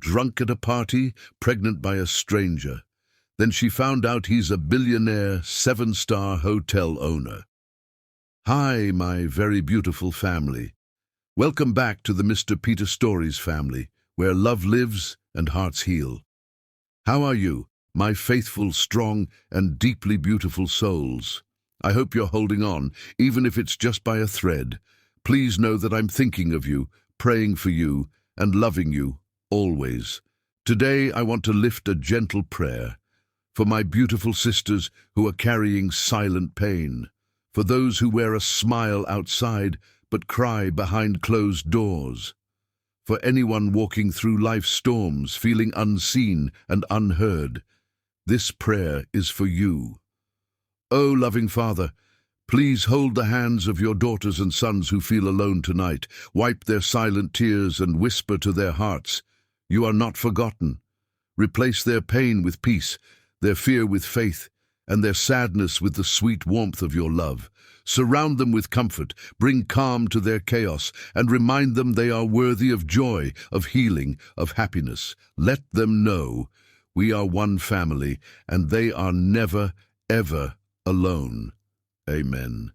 drunk at a party, pregnant by a stranger. Then she found out he's a billionaire, 7-star hotel owner. Hi, my very beautiful family. Welcome back to the Mr. Peter Stories family, where love lives and hearts heal. How are you, my faithful, strong, and deeply beautiful souls? I hope you're holding on, even if it's just by a thread. Please know that I'm thinking of you, praying for you, and loving you, always. Today I want to lift a gentle prayer for my beautiful sisters who are carrying silent pain, for those who wear a smile outside but cry behind closed doors, for anyone walking through life's storms feeling unseen and unheard. This prayer is for you. Oh, loving Father, please hold the hands of your daughters and sons who feel alone tonight, wipe their silent tears and whisper to their hearts, you are not forgotten. Replace their pain with peace, their fear with faith, and their sadness with the sweet warmth of your love. Surround them with comfort, bring calm to their chaos, and remind them they are worthy of joy, of healing, of happiness. Let them know we are one family, and they are never, ever alone. Amen.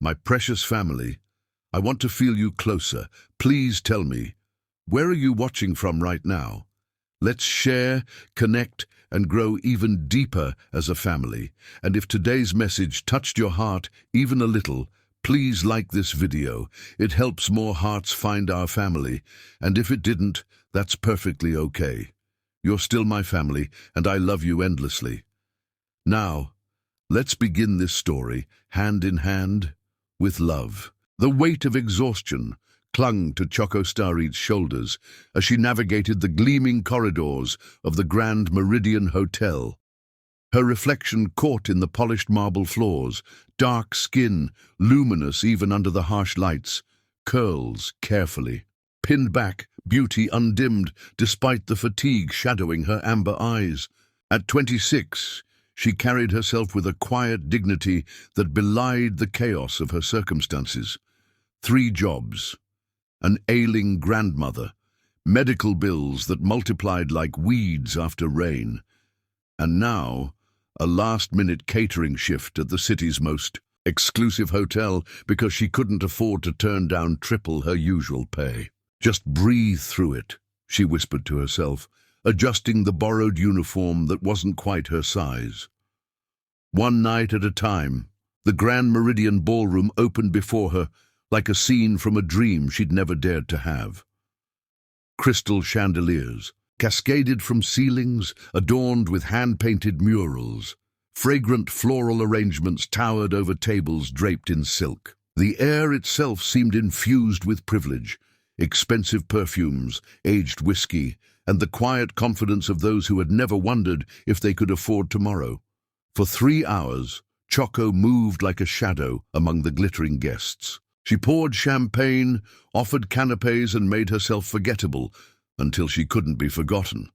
My precious family, I want to feel you closer. Please tell me, where are you watching from right now? Let's share, connect, and grow even deeper as a family. And if today's message touched your heart even a little, please like this video. It helps more hearts find our family. And if it didn't, that's perfectly okay. You're still my family, and I love you endlessly. Now, let's begin this story, hand in hand, with love. The weight of exhaustion clung to Choco Starrett's shoulders as she navigated the gleaming corridors of the Grand Meridian Hotel. Her reflection caught in the polished marble floors, dark skin, luminous even under the harsh lights, curls carefully pinned back, beauty undimmed despite the fatigue shadowing her amber eyes. At 26, she carried herself with a quiet dignity that belied the chaos of her circumstances. 3 jobs, an ailing grandmother, medical bills that multiplied like weeds after rain, and now a last-minute catering shift at the city's most exclusive hotel because she couldn't afford to turn down triple her usual pay. Just breathe through it, she whispered to herself, adjusting the borrowed uniform that wasn't quite her size. One night at a time, the Grand Meridian ballroom opened before her like a scene from a dream she'd never dared to have. Crystal chandeliers cascaded from ceilings adorned with hand-painted murals. Fragrant floral arrangements towered over tables draped in silk. The air itself seemed infused with privilege, expensive perfumes, aged whiskey, and the quiet confidence of those who had never wondered if they could afford tomorrow. For 3 hours, Choco moved like a shadow among the glittering guests. She poured champagne, offered canapes, and made herself forgettable until she couldn't be forgotten.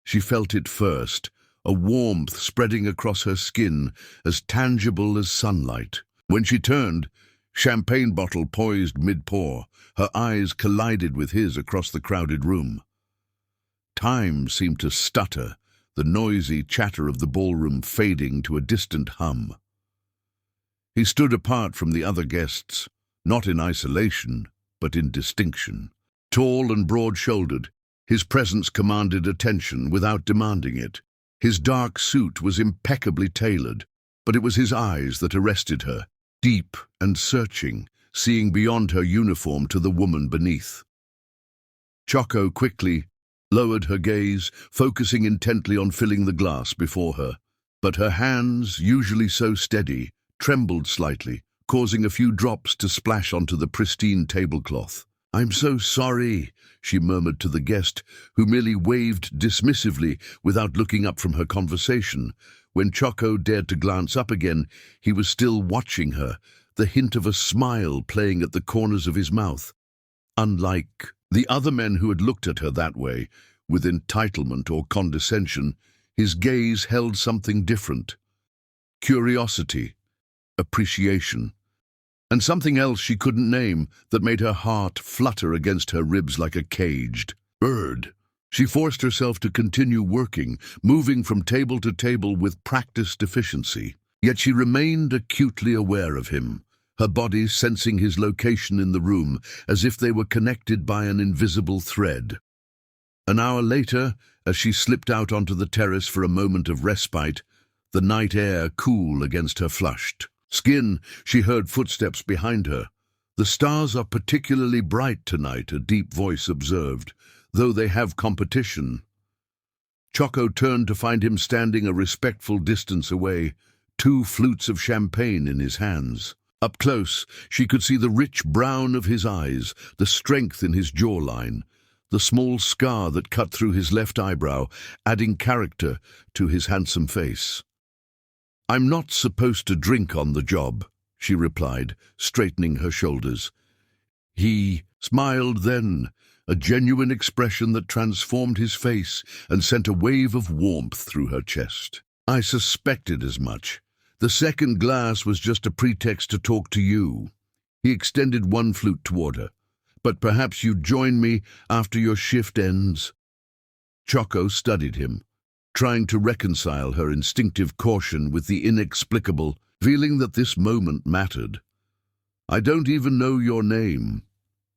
She felt it first, a warmth spreading across her skin as tangible as sunlight. When she turned, champagne bottle poised mid-pour, her eyes collided with his across the crowded room. Time seemed to stutter, the noisy chatter of the ballroom fading to a distant hum. He stood apart from the other guests, not in isolation, but in distinction. Tall and broad-shouldered, his presence commanded attention without demanding it. His dark suit was impeccably tailored, but it was his eyes that arrested her, deep and searching, seeing beyond her uniform to the woman beneath. Choco quickly lowered her gaze, focusing intently on filling the glass before her. But her hands, usually so steady, trembled slightly, causing a few drops to splash onto the pristine tablecloth. "I'm so sorry," she murmured to the guest, who merely waved dismissively without looking up from her conversation. When Choco dared to glance up again, he was still watching her, the hint of a smile playing at the corners of his mouth. Unlike the other men who had looked at her that way, with entitlement or condescension, his gaze held something different. Curiosity, appreciation, and something else she couldn't name that made her heart flutter against her ribs like a caged bird. She forced herself to continue working, moving from table to table with practiced efficiency. Yet she remained acutely aware of him, her body sensing his location in the room as if they were connected by an invisible thread. An hour later, as she slipped out onto the terrace for a moment of respite, the night air cool against her flushed skin, she heard footsteps behind her. "The stars are particularly bright tonight," a deep voice observed, "though they have competition." Choco turned to find him standing a respectful distance away, 2 flutes of champagne in his hands. Up close, she could see the rich brown of his eyes, the strength in his jawline, the small scar that cut through his left eyebrow, adding character to his handsome face. "I'm not supposed to drink on the job," she replied, straightening her shoulders. He smiled then, a genuine expression that transformed his face and sent a wave of warmth through her chest. "I suspected as much. The second glass was just a pretext to talk to you." He extended 1 flute toward her. "But perhaps you'd join me after your shift ends." Choco studied him, trying to reconcile her instinctive caution with the inexplicable, feeling that this moment mattered. "I don't even know your name."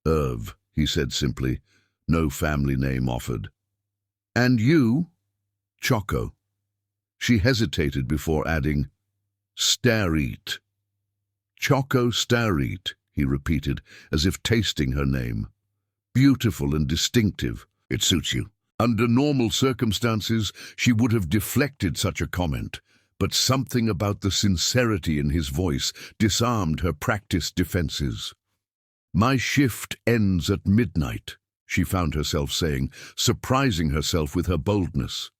"Irv," he said simply, no family name offered. "And you?" "Choco." She hesitated before adding, "Stareet." "Choco Stareet," he repeated, as if tasting her name. "Beautiful and distinctive. It suits you." Under normal circumstances, she would have deflected such a comment, but something about the sincerity in his voice disarmed her practiced defenses. "My shift ends at midnight," she found herself saying, surprising herself with her boldness.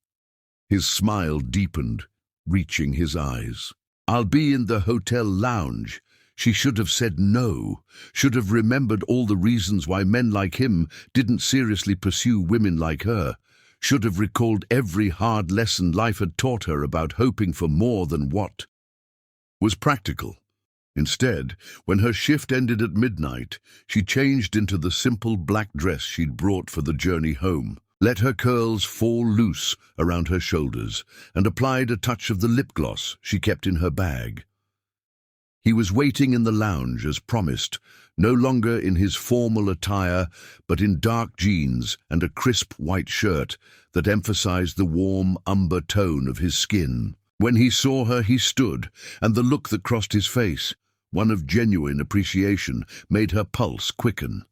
His smile deepened, reaching his eyes. "I'll be in the hotel lounge." She should have said no, should have remembered all the reasons why men like him didn't seriously pursue women like her, should have recalled every hard lesson life had taught her about hoping for more than what was practical. Instead, when her shift ended at midnight, she changed into the simple black dress she'd brought for the journey home, let her curls fall loose around her shoulders, and applied a touch of the lip gloss she kept in her bag. He was waiting in the lounge as promised, no longer in his formal attire, but in dark jeans and a crisp white shirt that emphasized the warm umber tone of his skin. When he saw her, he stood, and the look that crossed his face, one of genuine appreciation, made her pulse quicken.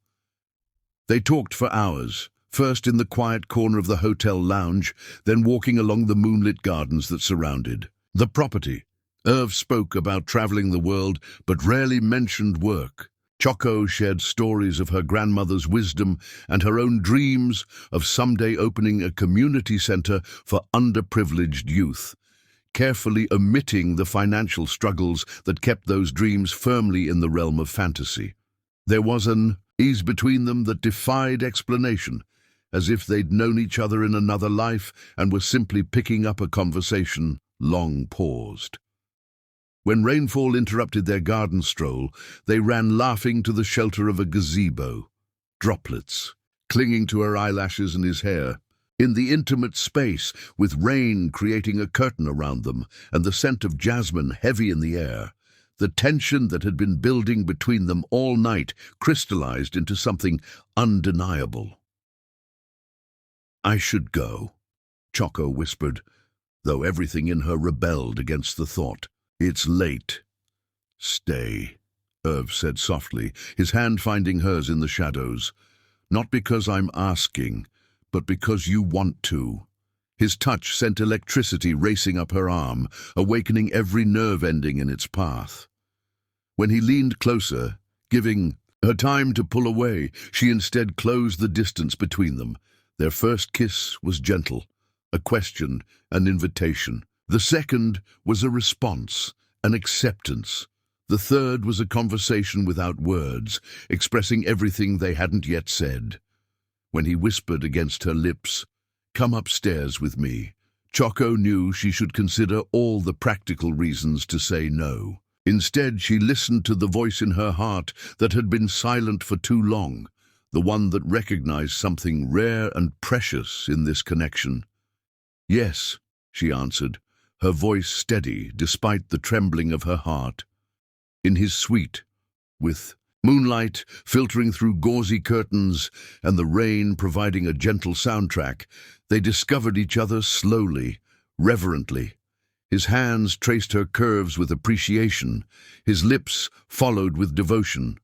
They talked for hours, first in the quiet corner of the hotel lounge, then walking along the moonlit gardens that surrounded the property. Irv spoke about traveling the world, but rarely mentioned work. Choco shared stories of her grandmother's wisdom and her own dreams of someday opening a community center for underprivileged youth, carefully omitting the financial struggles that kept those dreams firmly in the realm of fantasy. There was an ease between them that defied explanation, as if they'd known each other in another life and were simply picking up a conversation long paused. When rainfall interrupted their garden stroll, they ran laughing to the shelter of a gazebo, droplets clinging to her eyelashes and his hair. In the intimate space, with rain creating a curtain around them and the scent of jasmine heavy in the air, the tension that had been building between them all night crystallized into something undeniable. "I should go," Choco whispered, though everything in her rebelled against the thought. "It's late." "Stay," Irv said softly, his hand finding hers in the shadows. "Not because I'm asking, but because you want to." His touch sent electricity racing up her arm, awakening every nerve ending in its path. When he leaned closer, giving her time to pull away, she instead closed the distance between them. Their first kiss was gentle, a question, an invitation. The second was a response, an acceptance. The third was a conversation without words, expressing everything they hadn't yet said. When he whispered against her lips, "Come upstairs with me," Choco knew she should consider all the practical reasons to say no. Instead, she listened to the voice in her heart that had been silent for too long, the one that recognized something rare and precious in this connection. "Yes," she answered, her voice steady despite the trembling of her heart. In his suite, with moonlight filtering through gauzy curtains and the rain providing a gentle soundtrack, they discovered each other slowly, reverently. His hands traced her curves with appreciation, his lips followed with devotion.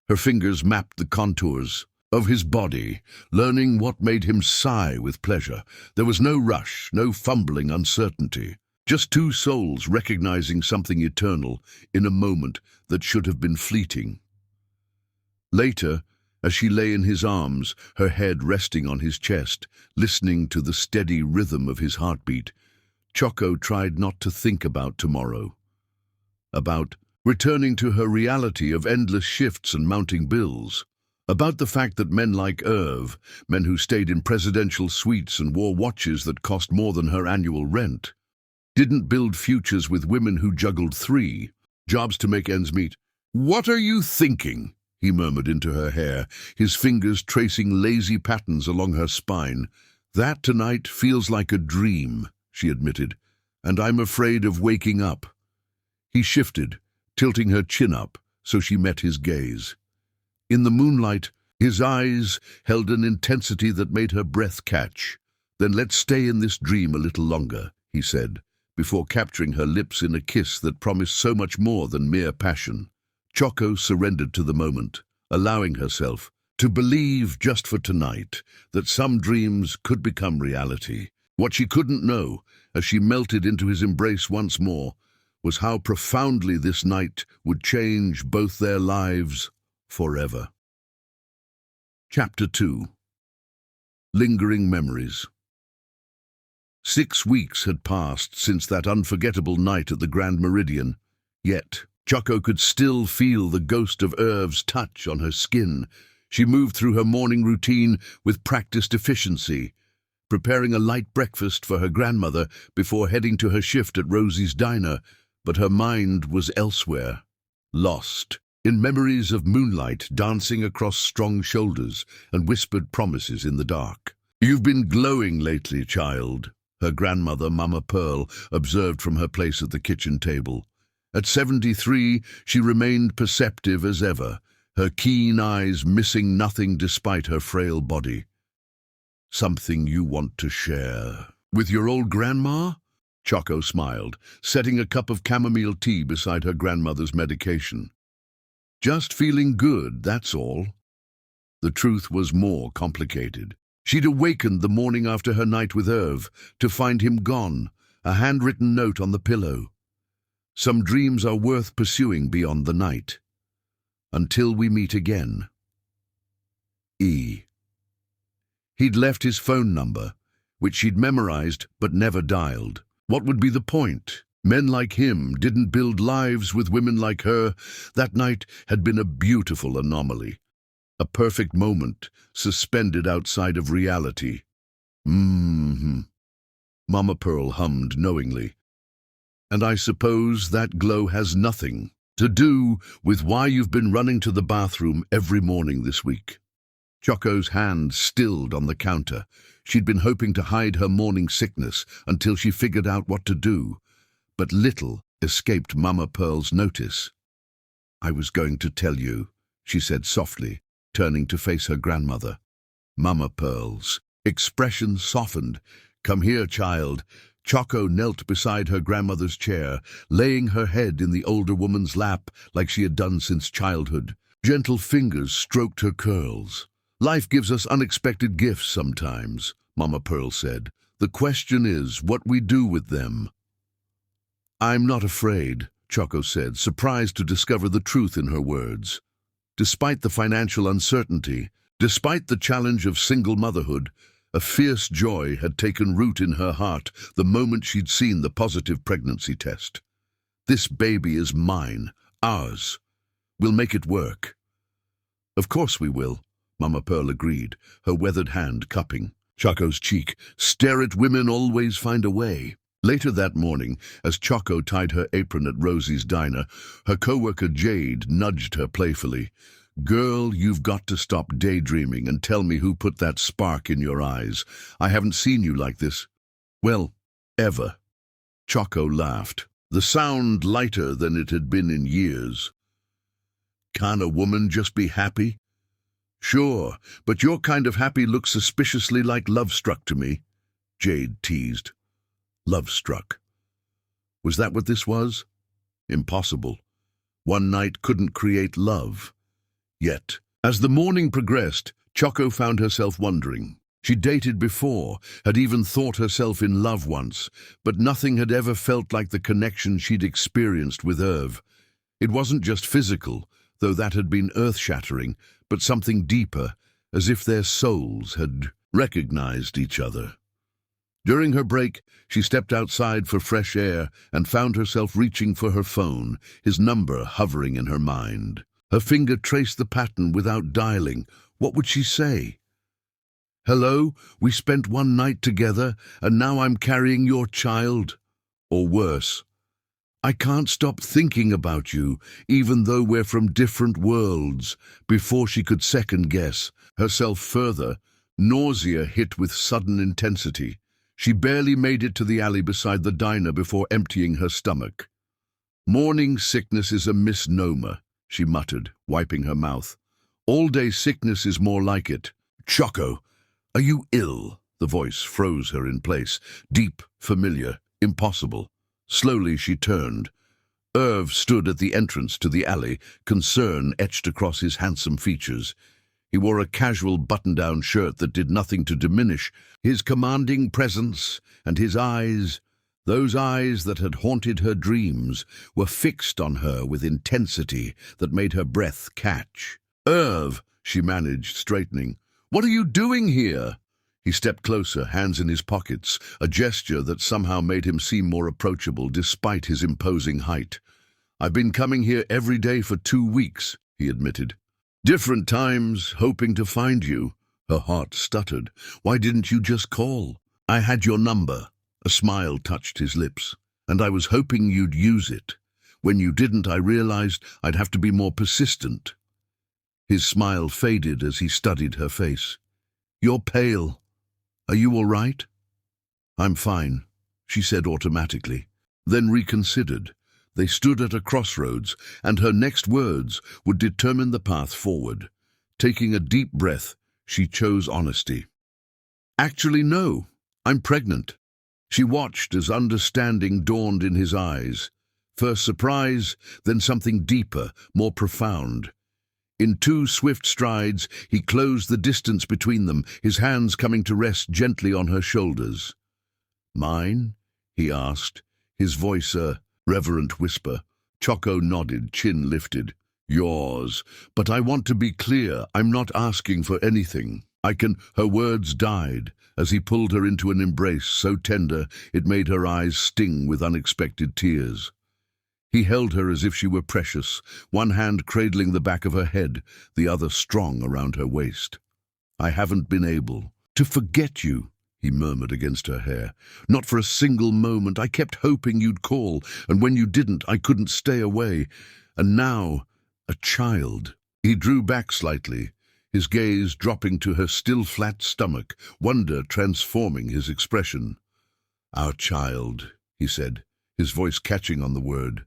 Her fingers mapped the contours of his body, learning what made him sigh with pleasure. There was no rush, no fumbling uncertainty. Just two souls recognizing something eternal in a moment that should have been fleeting. Later, as she lay in his arms, her head resting on his chest, listening to the steady rhythm of his heartbeat, Choco tried not to think about tomorrow, about returning to her reality of endless shifts and mounting bills, about the fact that men like Irv, men who stayed in presidential suites and wore watches that cost more than her annual rent, didn't build futures with women who juggled 3 jobs to make ends meet. "What are you thinking?" he murmured into her hair, his fingers tracing lazy patterns along her spine. "That tonight feels like a dream," she admitted, "and I'm afraid of waking up." He shifted, tilting her chin up so she met his gaze. In the moonlight, his eyes held an intensity that made her breath catch. "Then let's stay in this dream a little longer," he said, before capturing her lips in a kiss that promised so much more than mere passion. Choco surrendered to the moment, allowing herself to believe just for tonight that some dreams could become reality. What she couldn't know, as she melted into his embrace once more, was how profoundly this night would change both their lives forever. Chapter 2. Lingering Memories. 6 weeks had passed since that unforgettable night at the Grand Meridian, yet Choco could still feel the ghost of Irv's touch on her skin. She moved through her morning routine with practiced efficiency, preparing a light breakfast for her grandmother before heading to her shift at Rosie's diner, but her mind was elsewhere, lost in memories of moonlight dancing across strong shoulders and whispered promises in the dark. "You've been glowing lately, child," her grandmother, Mama Pearl, observed from her place at the kitchen table. At 73, she remained perceptive as ever, her keen eyes missing nothing despite her frail body. "Something you want to share with your old grandma?" Choco smiled, setting a cup of chamomile tea beside her grandmother's medication. "Just feeling good, that's all." The truth was more complicated. She'd awakened the morning after her night with Irv to find him gone, a handwritten note on the pillow. "Some dreams are worth pursuing beyond the night. Until we meet again. E." He'd left his phone number, which she'd memorized but never dialed. What would be the point? Men like him didn't build lives with women like her. That night had been a beautiful anomaly. A perfect moment, suspended outside of reality. Mama Pearl hummed knowingly. "And I suppose that glow has nothing to do with why you've been running to the bathroom every morning this week." Choco's hand stilled on the counter. She'd been hoping to hide her morning sickness until she figured out what to do. But little escaped Mama Pearl's notice. "I was going to tell you," she said softly, turning to face her grandmother. Mama Pearl's expression softened. "Come here, child." Choco knelt beside her grandmother's chair, laying her head in the older woman's lap like she had done since childhood. Gentle fingers stroked her curls. "Life gives us unexpected gifts sometimes," Mama Pearl said. "The question is what we do with them." "I'm not afraid," Choco said, surprised to discover the truth in her words. Despite the financial uncertainty, despite the challenge of single motherhood, a fierce joy had taken root in her heart the moment she'd seen the positive pregnancy test. "This baby is mine, ours. We'll make it work." "Of course we will," Mama Pearl agreed, her weathered hand cupping Choco's cheek. "Stare at women always find a way." Later that morning, as Choco tied her apron at Rosie's diner, her co-worker Jade nudged her playfully. Girl, you've got to stop daydreaming and tell me who put that spark in your eyes. I haven't seen you like this. Well, ever. Choco laughed, the sound lighter than it had been in years. Can't a woman just be happy? Sure, but your kind of happy looks suspiciously like love-struck to me, Jade teased. Love-struck. Was that what this was? Impossible. One night couldn't create love. Yet, as the morning progressed, Choco found herself wondering. She dated before, had even thought herself in love once, but nothing had ever felt like the connection she'd experienced with Irv. It wasn't just physical, though that had been earth-shattering, but something deeper, as if their souls had recognized each other. During her break, she stepped outside for fresh air and found herself reaching for her phone, his number hovering in her mind. Her finger traced the pattern without dialing. What would she say? Hello, we spent one night together, and now I'm carrying your child. Or worse. I can't stop thinking about you, even though we're from different worlds. Before she could second-guess herself further, nausea hit with sudden intensity. She barely made it to the alley beside the diner before emptying her stomach. Morning sickness is a misnomer, she muttered, wiping her mouth. All-day sickness is more like it. Choco, are you ill? The voice froze her in place. Deep, familiar, impossible. Slowly she turned. Irv stood at the entrance to the alley, concern etched across his handsome features. He wore a casual button-down shirt that did nothing to diminish his commanding presence, and his eyes, those eyes that had haunted her dreams, were fixed on her with intensity that made her breath catch. Irv, she managed, straightening. What are you doing here? He stepped closer, hands in his pockets, a gesture that somehow made him seem more approachable despite his imposing height. I've been coming here every day for 2 weeks, he admitted. Different times, hoping to find you. Her heart stuttered. Why didn't you just call? I had your number. A smile touched his lips. And I was hoping you'd use it. When you didn't, I realized I'd have to be more persistent. His smile faded as he studied her face. You're pale. Are you all right? I'm fine, she said automatically, then reconsidered. They stood at a crossroads, and her next words would determine the path forward. Taking a deep breath, she chose honesty. Actually, no, I'm pregnant. She watched as understanding dawned in his eyes. First surprise, then something deeper, more profound. In 2 swift strides, he closed the distance between them, his hands coming to rest gently on her shoulders. Mine? He asked, his voice a reverent whisper. Choco nodded, chin lifted. Yours. But I want to be clear, I'm not asking for anything. Her words died as he pulled her into an embrace so tender it made her eyes sting with unexpected tears. He held her as if she were precious, one hand cradling the back of her head, the other strong around her waist. I haven't been able to forget you, he murmured against her hair. Not for a single moment. I kept hoping you'd call, and when you didn't, I couldn't stay away. And now, a child. He drew back slightly, his gaze dropping to her still flat stomach, wonder transforming his expression. Our child, he said, his voice catching on the word.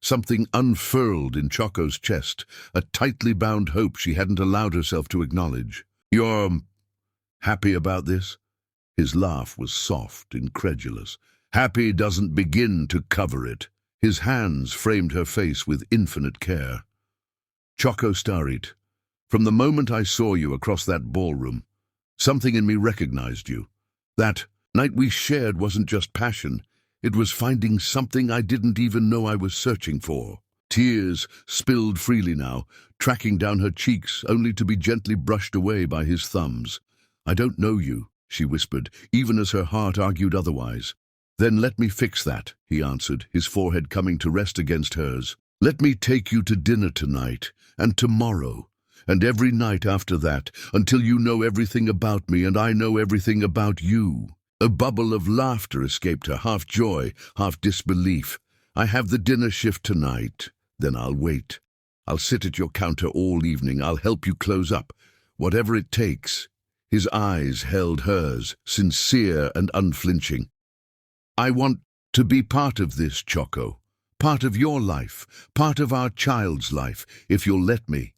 Something unfurled in Choco's chest, a tightly bound hope she hadn't allowed herself to acknowledge. You're happy about this? His laugh was soft, incredulous. Happy doesn't begin to cover it. His hands framed her face with infinite care. Choco Starit, from the moment I saw you across that ballroom, something in me recognized you. That night we shared wasn't just passion. It was finding something I didn't even know I was searching for. Tears spilled freely now, tracking down her cheeks, only to be gently brushed away by his thumbs. I don't know you, she whispered, even as her heart argued otherwise. Then let me fix that, he answered, his forehead coming to rest against hers. Let me take you to dinner tonight, and tomorrow, and every night after that, until you know everything about me and I know everything about you. A bubble of laughter escaped her, half joy, half disbelief. I have the dinner shift tonight, then I'll wait. I'll sit at your counter all evening. I'll help you close up. Whatever it takes." His eyes held hers, sincere and unflinching. "I want to be part of this, Choco. Part of your life, part of our child's life, if you'll let me."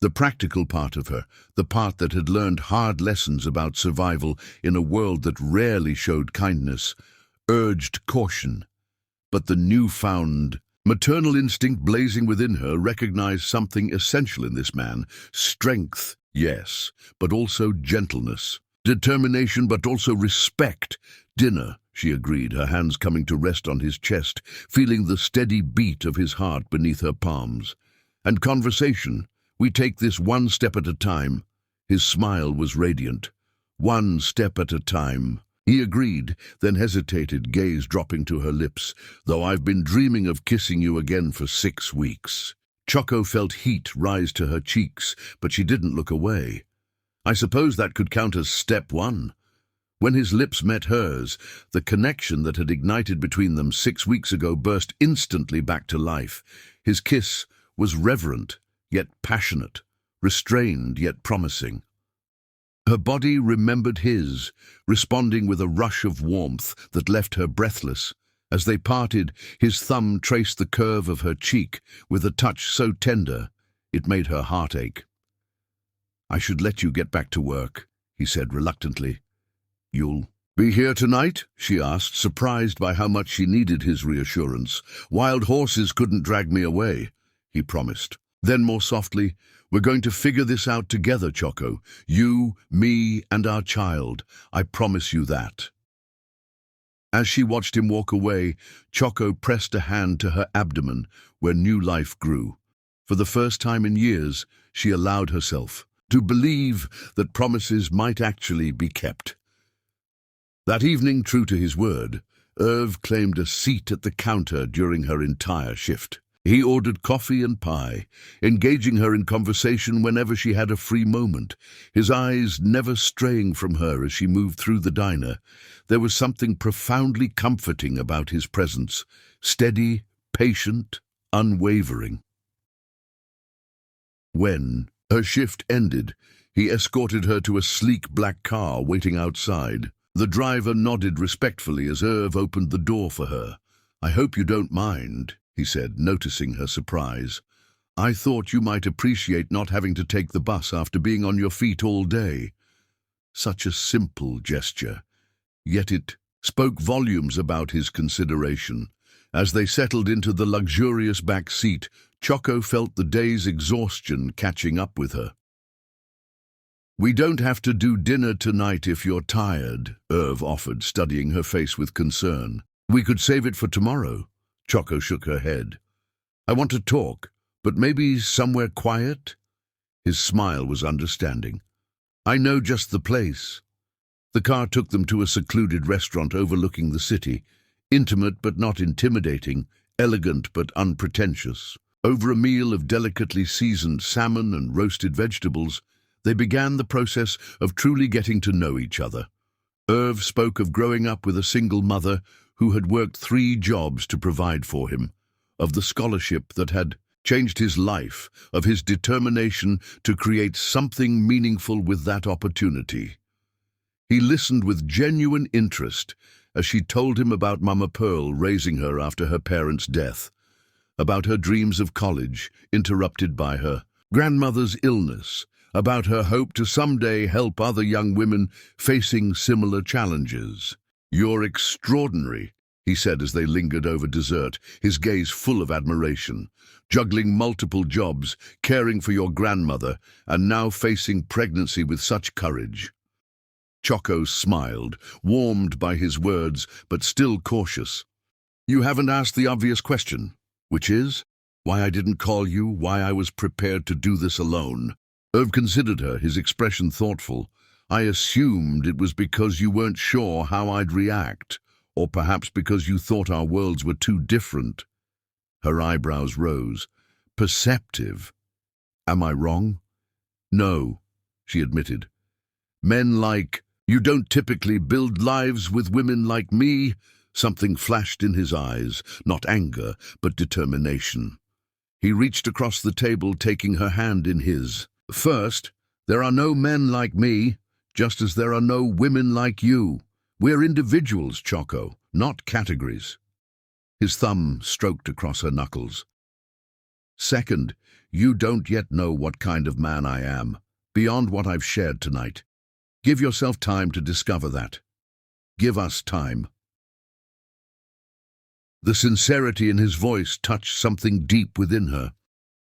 The practical part of her, the part that had learned hard lessons about survival in a world that rarely showed kindness, urged caution. But the newfound maternal instinct blazing within her recognized something essential in this man. Strength, yes, but also gentleness. Determination, but also respect. "Dinner," she agreed, her hands coming to rest on his chest, feeling the steady beat of his heart beneath her palms. "And conversation. We take this one step at a time." His smile was radiant. "One step at a time." He agreed, then hesitated, gaze dropping to her lips. "Though I've been dreaming of kissing you again for 6 weeks." Choco felt heat rise to her cheeks, but she didn't look away. "I suppose that could count as step 1. When his lips met hers, the connection that had ignited between them 6 weeks ago burst instantly back to life. His kiss was reverent, yet passionate, restrained, yet promising. Her body remembered his, responding with a rush of warmth that left her breathless. As they parted, his thumb traced the curve of her cheek with a touch so tender it made her heart ache. "I should let you get back to work," he said reluctantly. "You'll be here tonight?" she asked, surprised by how much she needed his reassurance. "Wild horses couldn't drag me away," he promised. Then more softly, "We're going to figure this out together, Choco. You, me, and our child. I promise you that." As she watched him walk away, Choco pressed a hand to her abdomen, where new life grew. For the first time in years, she allowed herself to believe that promises might actually be kept. That evening, true to his word, Irv claimed a seat at the counter during her entire shift. He ordered coffee and pie, engaging her in conversation whenever she had a free moment, his eyes never straying from her as she moved through the diner. There was something profoundly comforting about his presence, steady, patient, unwavering. When her shift ended, he escorted her to a sleek black car waiting outside. The driver nodded respectfully as Irv opened the door for her. "I hope you don't mind," he said, noticing her surprise. "I thought you might appreciate not having to take the bus after being on your feet all day." Such a simple gesture, yet it spoke volumes about his consideration. As they settled into the luxurious back seat, Choco felt the day's exhaustion catching up with her. "We don't have to do dinner tonight if you're tired," Irv offered, studying her face with concern. "We could save it for tomorrow." Choco shook her head. "I want to talk, but maybe somewhere quiet?" His smile was understanding. "I know just the place." The car took them to a secluded restaurant overlooking the city, intimate but not intimidating, elegant but unpretentious. Over a meal of delicately seasoned salmon and roasted vegetables, they began the process of truly getting to know each other. Irv spoke of growing up with a single mother who had worked 3 jobs to provide for him, of the scholarship that had changed his life, of his determination to create something meaningful with that opportunity. He listened with genuine interest as she told him about Mama Pearl raising her after her parents' death, about her dreams of college interrupted by her grandmother's illness, about her hope to someday help other young women facing similar challenges. "You're extraordinary," he said as they lingered over dessert, his gaze full of admiration. "Juggling multiple jobs, caring for your grandmother, and now facing pregnancy with such courage." Choco smiled, warmed by his words, but still cautious. "You haven't asked the obvious question, which is, why I didn't call you, why I was prepared to do this alone." Irv considered her, his expression thoughtful. "I assumed it was because you weren't sure how I'd react, or perhaps because you thought our worlds were too different." Her eyebrows rose. "Perceptive. Am I wrong?" "No," she admitted. "Men like you don't typically build lives with women like me." Something flashed in his eyes, not anger, but determination. He reached across the table, taking her hand in his. "First, there are no men like me, just as there are no women like you. We're individuals, Choco, not categories." His thumb stroked across her knuckles. "Second, you don't yet know what kind of man I am, beyond what I've shared tonight. Give yourself time to discover that. Give us time." The sincerity in his voice touched something deep within her.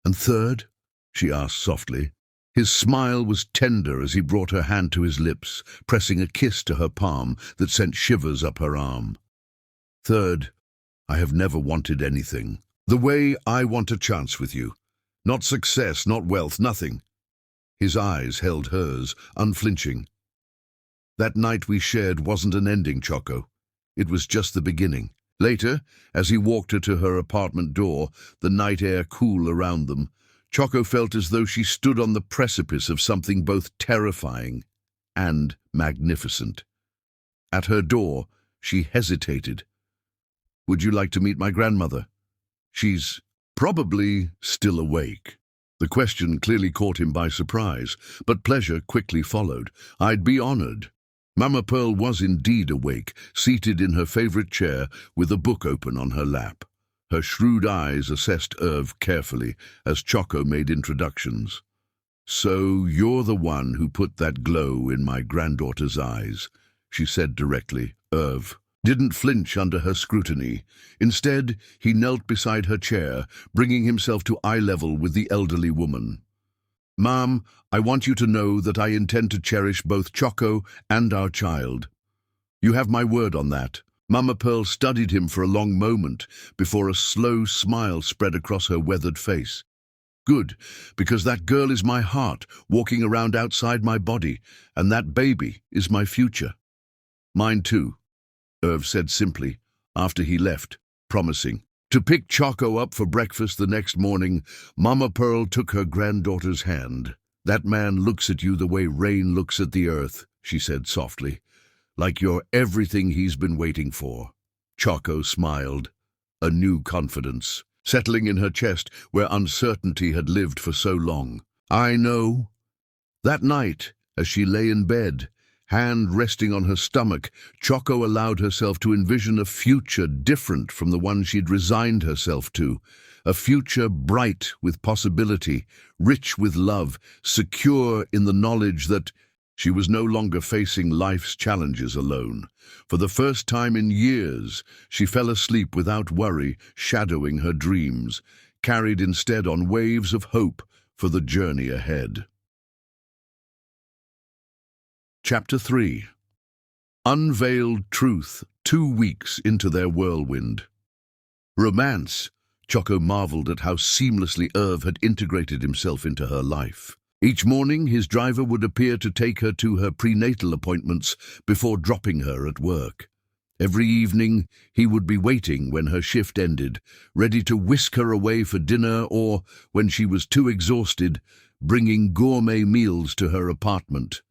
"And third?" she asked softly. His smile was tender as he brought her hand to his lips, pressing a kiss to her palm that sent shivers up her arm. "Third, I have never wanted anything the way I want a chance with you. Not success, not wealth, nothing." His eyes held hers, unflinching. "That night we shared wasn't an ending, Choco. It was just the beginning." Later, as he walked her to her apartment door, the night air cool around them, Choco felt as though she stood on the precipice of something both terrifying and magnificent. At her door, she hesitated. "Would you like to meet my grandmother? She's probably still awake." The question clearly caught him by surprise, but pleasure quickly followed. "I'd be honored." Mama Pearl was indeed awake, seated in her favorite chair with a book open on her lap. Her shrewd eyes assessed Irv carefully as Choco made introductions. "So you're the one who put that glow in my granddaughter's eyes," she said directly. Irv didn't flinch under her scrutiny. Instead, he knelt beside her chair, bringing himself to eye level with the elderly woman. "Mom, I want you to know that I intend to cherish both Choco and our child. You have my word on that." Mama Pearl studied him for a long moment before a slow smile spread across her weathered face. "Good, because that girl is my heart, walking around outside my body, and that baby is my future." "Mine too," Irv said simply, after he left, promising. To pick Choco up for breakfast the next morning, Mama Pearl took her granddaughter's hand. "That man looks at you the way rain looks at the earth," she said softly, "like you're everything he's been waiting for." Choco smiled, a new confidence settling in her chest where uncertainty had lived for so long. "I know." That night, as she lay in bed, hand resting on her stomach, Choco allowed herself to envision a future different from the one she'd resigned herself to. A future bright with possibility, rich with love, secure in the knowledge that she was no longer facing life's challenges alone. For the first time in years, she fell asleep without worry, shadowing her dreams, carried instead on waves of hope for the journey ahead. Chapter 3. Unveiled Truth 2 weeks into their whirlwind. Romance. Choco marveled at how seamlessly Irv had integrated himself into her life. Each morning, his driver would appear to take her to her prenatal appointments before dropping her at work. Every evening, he would be waiting when her shift ended, ready to whisk her away for dinner or, when she was too exhausted, bringing gourmet meals to her apartment.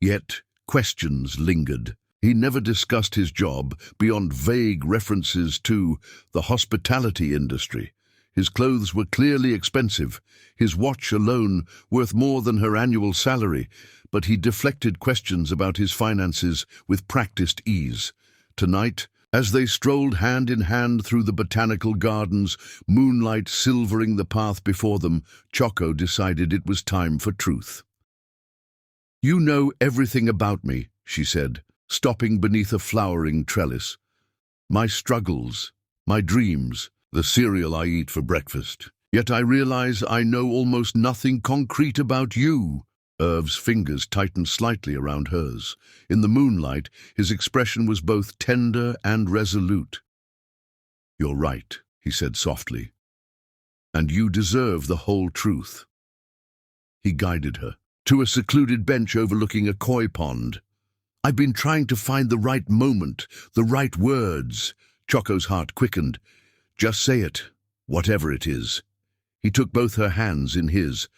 Yet, questions lingered. He never discussed his job beyond vague references to the hospitality industry. His clothes were clearly expensive, his watch alone worth more than her annual salary, but he deflected questions about his finances with practiced ease. Tonight, as they strolled hand in hand through the botanical gardens, moonlight silvering the path before them, Choco decided it was time for truth. "You know everything about me," she said, stopping beneath a flowering trellis. "My struggles, my dreams, the cereal I eat for breakfast. Yet I realize I know almost nothing concrete about you." Irv's fingers tightened slightly around hers. In the moonlight, his expression was both tender and resolute. "You're right," he said softly. "And you deserve the whole truth." He guided her to a secluded bench overlooking a koi pond. "I've been trying to find the right moment, the right words." Choco's heart quickened. "Just say it, whatever it is." He took both her hands in his.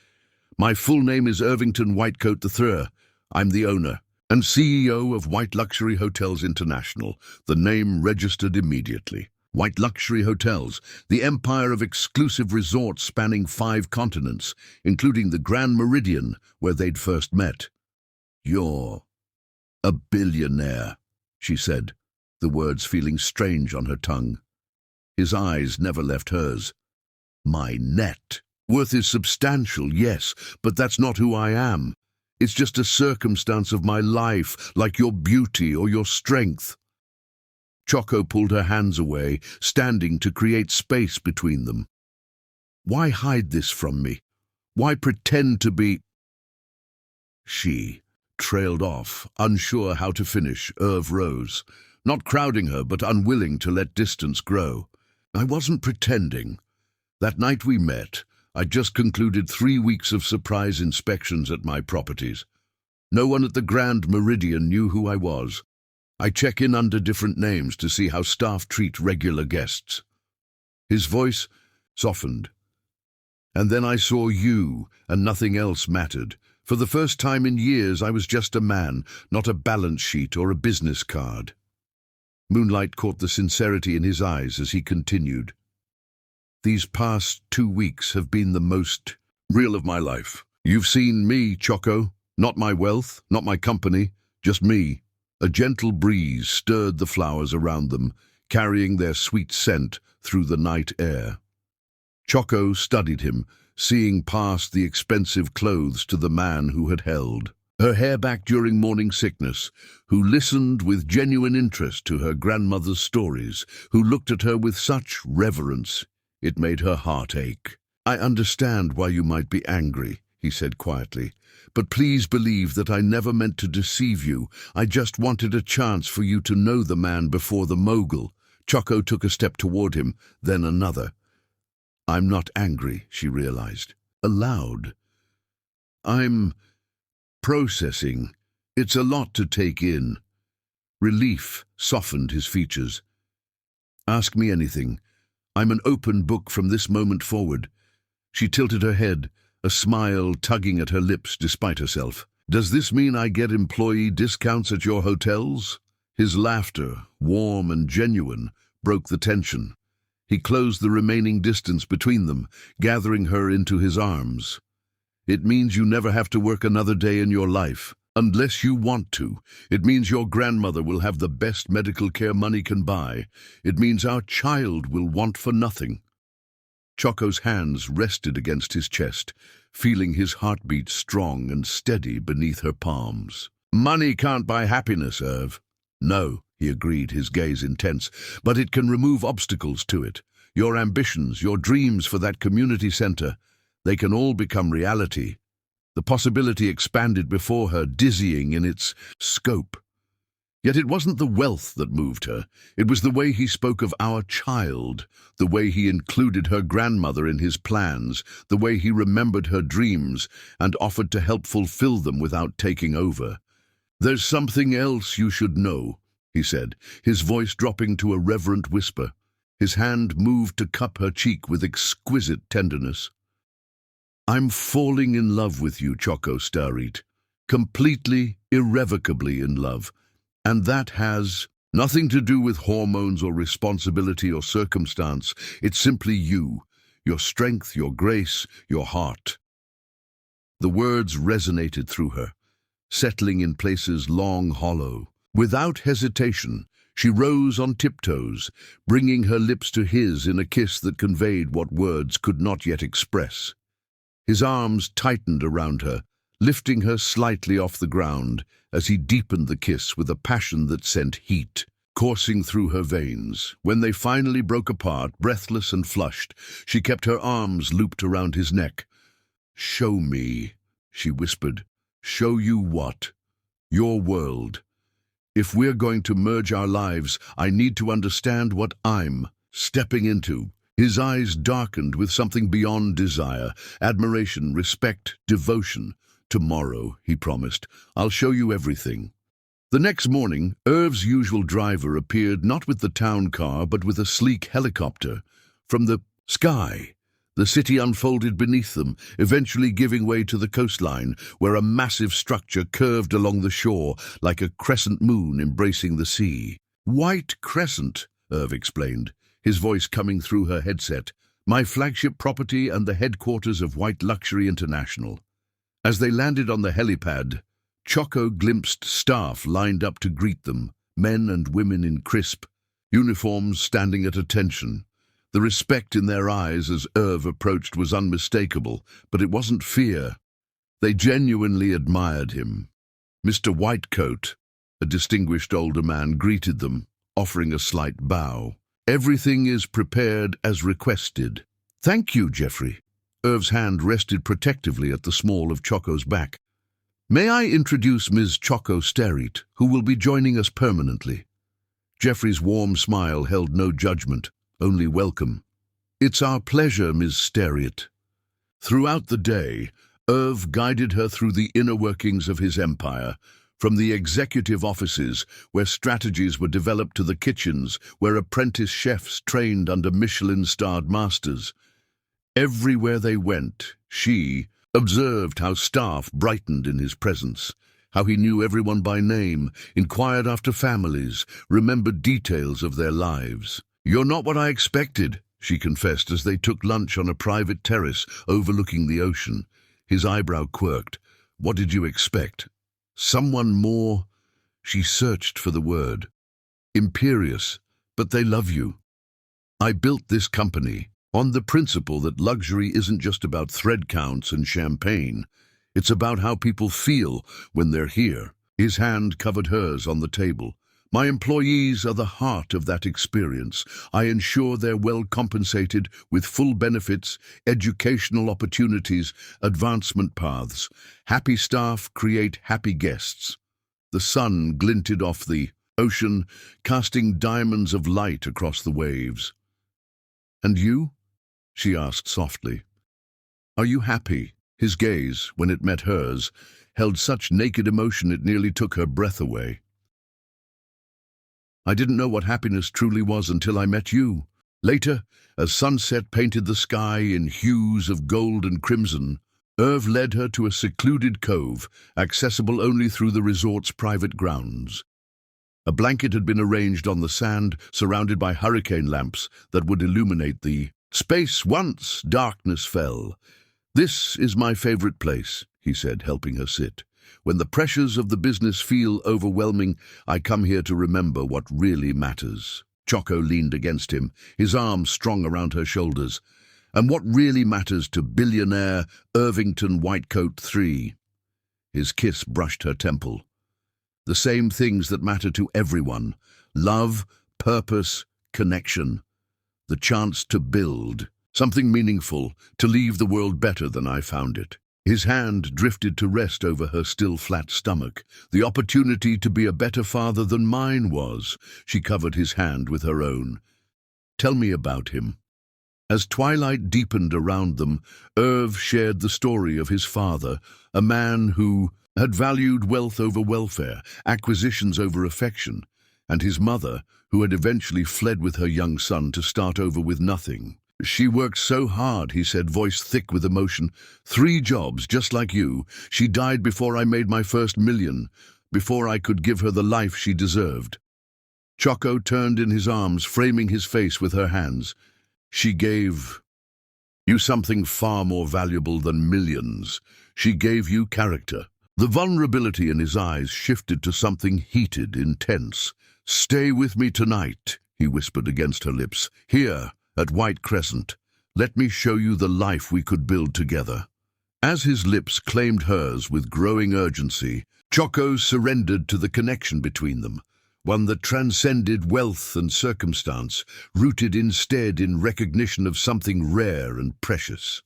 "My full name is Irvington Whitecoat III. I'm the owner and CEO of White Luxury Hotels International." The name registered immediately. white luxury hotels, the empire of exclusive resorts spanning 5 continents, including the Grand Meridian, where they'd first met. "You're a billionaire," she said, the words feeling strange on her tongue. His eyes never left hers. "My net worth is substantial, yes, but that's not who I am. It's just a circumstance of my life, like your beauty or your strength." Choco pulled her hands away, standing to create space between them. "Why hide this from me? Why pretend to be—" She trailed off, unsure how to finish. Irv rose, not crowding her, but unwilling to let distance grow. "I wasn't pretending. That night we met, I'd just concluded 3 weeks of surprise inspections at my properties. No one at the Grand Meridian knew who I was. I check in under different names to see how staff treat regular guests." His voice softened. "And then I saw you, and nothing else mattered. For the first time in years, I was just a man, not a balance sheet or a business card." Moonlight caught the sincerity in his eyes as he continued. "These past 2 weeks have been the most real of my life. You've seen me, Choco, not my wealth, not my company, just me." A gentle breeze stirred the flowers around them, carrying their sweet scent through the night air. Choco studied him, seeing past the expensive clothes to the man who had held her hair back during morning sickness, who listened with genuine interest to her grandmother's stories, who looked at her with such reverence it made her heart ache. "I understand why you might be angry," he said quietly, "but please believe that I never meant to deceive you. I just wanted a chance for you to know the man before the mogul." Choco took a step toward him, then another. "I'm not angry," she realized. Aloud. "I'm processing. It's a lot to take in." Relief softened his features. "Ask me anything. I'm an open book from this moment forward." She tilted her head, a smile tugging at her lips despite herself. "Does this mean I get employee discounts at your hotels?" His laughter, warm and genuine, broke the tension. He closed the remaining distance between them, gathering her into his arms. "It means you never have to work another day in your life, unless you want to. It means your grandmother will have the best medical care money can buy. It means our child will want for nothing." Choco's hands rested against his chest, feeling his heartbeat strong and steady beneath her palms. "Money can't buy happiness, Irv." "No," he agreed, his gaze intense, "but it can remove obstacles to it. Your ambitions, your dreams for that community center, they can all become reality." The possibility expanded before her, dizzying in its scope. Yet it wasn't the wealth that moved her. It was the way he spoke of our child, the way he included her grandmother in his plans, the way he remembered her dreams and offered to help fulfill them without taking over. "There's something else you should know," he said, his voice dropping to a reverent whisper. His hand moved to cup her cheek with exquisite tenderness. "I'm falling in love with you, Choco Starrit. Completely, irrevocably in love. And that has nothing to do with hormones or responsibility or circumstance. It's simply you, your strength, your grace, your heart." The words resonated through her, settling in places long hollow. Without hesitation, she rose on tiptoes, bringing her lips to his in a kiss that conveyed what words could not yet express. His arms tightened around her, lifting her slightly off the ground as he deepened the kiss with a passion that sent heat coursing through her veins. When they finally broke apart, breathless and flushed, she kept her arms looped around his neck. "Show me," she whispered. "Show you what? Your world. If we're going to merge our lives, I need to understand what I'm stepping into." His eyes darkened with something beyond desire, admiration, respect, devotion. "Tomorrow," he promised, "I'll show you everything." The next morning, Irv's usual driver appeared not with the town car, but with a sleek helicopter. From the sky, the city unfolded beneath them, eventually giving way to the coastline, where a massive structure curved along the shore like a crescent moon embracing the sea. "White crescent," Irv explained, his voice coming through her headset. My flagship property and the headquarters of White Luxury International. As they landed on the helipad, Choco glimpsed staff lined up to greet them, men and women in crisp uniforms standing at attention. The respect in their eyes as Irv approached was unmistakable, but it wasn't fear. They genuinely admired him. Mr. Whitecoat, a distinguished older man, greeted them, offering a slight bow. Everything is prepared as requested. Thank you, Jeffrey. Irv's hand rested protectively at the small of Choco's back. May I introduce Ms. Choco Sterritt, who will be joining us permanently? Jeffrey's warm smile held no judgment, only welcome. It's our pleasure, Ms. Sterritt. Throughout the day, Irv guided her through the inner workings of his empire, from the executive offices, where strategies were developed, to the kitchens, where apprentice chefs trained under Michelin-starred masters. Everywhere they went, she observed how staff brightened in his presence, how he knew everyone by name, inquired after families, remembered details of their lives. You're not what I expected, she confessed as they took lunch on a private terrace overlooking the ocean. His eyebrow quirked. What did you expect? Someone more? She searched for the word. Imperious, but they love you. I built this company on the principle that luxury isn't just about thread counts and champagne. It's about how people feel when they're here. His hand covered hers on the table. My employees are the heart of that experience. I ensure they're well compensated with full benefits, educational opportunities, advancement paths. Happy staff create happy guests. The sun glinted off the ocean, casting diamonds of light across the waves. And you? She asked softly. Are you happy? His gaze, when it met hers, held such naked emotion it nearly took her breath away. I didn't know what happiness truly was until I met you. Later, as sunset painted the sky in hues of gold and crimson, Irv led her to a secluded cove, accessible only through the resort's private grounds. A blanket had been arranged on the sand, surrounded by hurricane lamps that would illuminate the space once darkness fell. This is my favorite place, he said, helping her sit. When the pressures of the business feel overwhelming, I come here to remember what really matters. Choco leaned against him, his arms strong around her shoulders. And what really matters to billionaire Irvington Whitecoat III? His kiss brushed her temple. The same things that matter to everyone: love, purpose, connection. The chance to build something meaningful, to leave the world better than I found it. His hand drifted to rest over her still flat stomach. The opportunity to be a better father than mine was. She covered his hand with her own. Tell me about him. As twilight deepened around them, Irv shared the story of his father, a man who had valued wealth over welfare, acquisitions over affection, and his mother, who had eventually fled with her young son to start over with nothing. She worked so hard, he said, voice thick with emotion. 3 jobs, just like you. She died before I made my first million, before I could give her the life she deserved. Choco turned in his arms, framing his face with her hands. She gave you something far more valuable than millions. She gave you character. The vulnerability in his eyes shifted to something heated, intense. Stay with me tonight, he whispered against her lips. Here, at White Crescent. Let me show you the life we could build together. As his lips claimed hers with growing urgency, Choco surrendered to the connection between them, one that transcended wealth and circumstance, rooted instead in recognition of something rare and precious.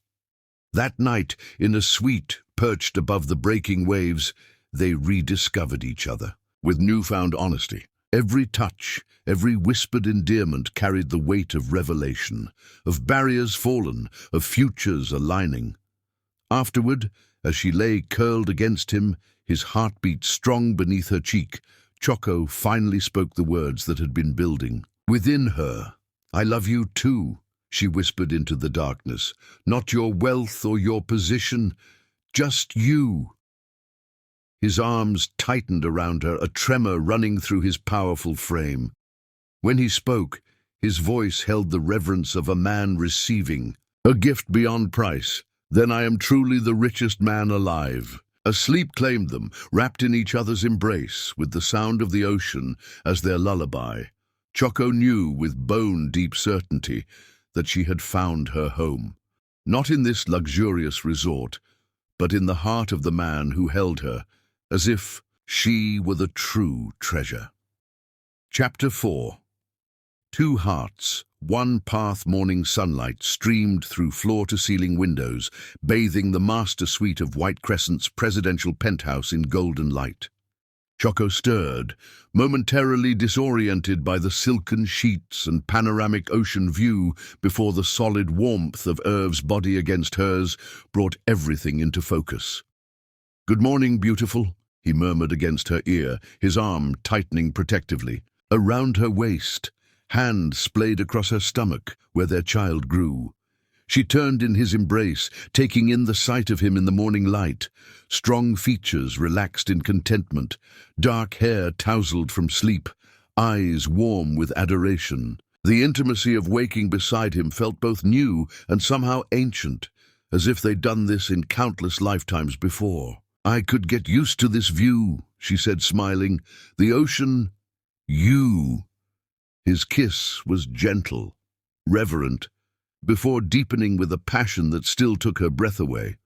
That night, in a suite perched above the breaking waves, they rediscovered each other with newfound honesty. Every touch, every whispered endearment carried the weight of revelation, of barriers fallen, of futures aligning. Afterward, as she lay curled against him, his heartbeat strong beneath her cheek, Choco finally spoke the words that had been building within her. I love you too, she whispered into the darkness. Not your wealth or your position, just you. His arms tightened around her, a tremor running through his powerful frame. When he spoke, His voice held the reverence of a man receiving a gift beyond price. Then I am truly the richest man alive. A sleep claimed them, wrapped in each other's embrace, with the sound of the ocean as their lullaby. Choco knew with bone-deep certainty that she had found her home. Not in this luxurious resort, but in the heart of the man who held her, as if she were the true treasure. Chapter 4. Two hearts, one path. Morning sunlight streamed through floor-to-ceiling windows, bathing the master suite of White Crescent's presidential penthouse in golden light. Choco stirred, momentarily disoriented by the silken sheets and panoramic ocean view before the solid warmth of Irv's body against hers brought everything into focus. "Good morning, beautiful," he murmured against her ear, his arm tightening protectively. Around her waist, hand splayed across her stomach, where their child grew. She turned in his embrace, taking in the sight of him in the morning light. Strong features relaxed in contentment, dark hair tousled from sleep, eyes warm with adoration. The intimacy of waking beside him felt both new and somehow ancient, as if they'd done this in countless lifetimes before. "I could get used to this view," she said, smiling. "The ocean, you." His kiss was gentle, reverent, before deepening with a passion that still took her breath away.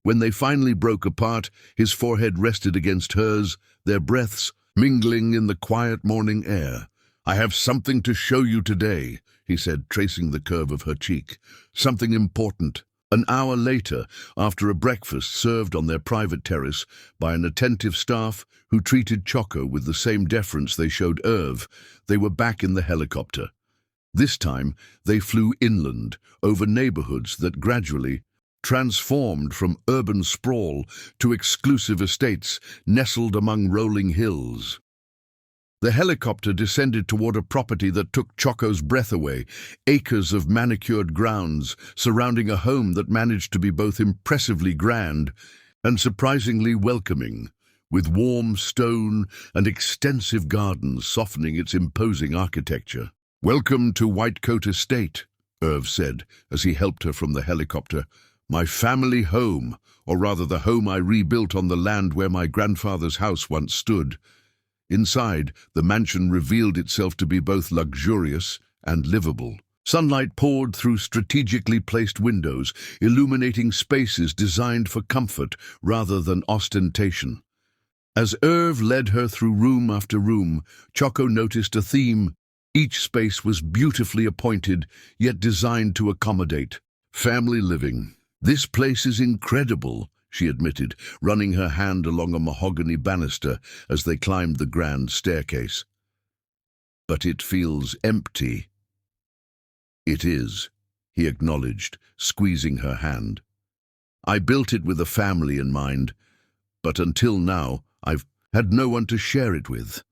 When they finally broke apart, his forehead rested against hers, their breaths mingling in the quiet morning air. "I have something to show you today," he said, tracing the curve of her cheek. "Something important." An hour later, after a breakfast served on their private terrace by an attentive staff who treated Choco with the same deference they showed Irv, they were back in the helicopter. This time, they flew inland, over neighborhoods that gradually transformed from urban sprawl to exclusive estates nestled among rolling hills. The helicopter descended toward a property that took Choco's breath away, acres of manicured grounds surrounding a home that managed to be both impressively grand and surprisingly welcoming, with warm stone and extensive gardens softening its imposing architecture. "Welcome to Whitecoat Estate," Irv said as he helped her from the helicopter. "My family home, or rather the home I rebuilt on the land where my grandfather's house once stood." Inside, the mansion revealed itself to be both luxurious and livable. Sunlight poured through strategically placed windows, illuminating spaces designed for comfort rather than ostentation. As Irv led her through room after room, Choco noticed a theme. Each space was beautifully appointed, yet designed to accommodate family living. "This place is incredible," she admitted, running her hand along a mahogany banister as they climbed the grand staircase. "But it feels empty." "It is," he acknowledged, squeezing her hand. "I built it with a family in mind, but until now I've had no one to share it with."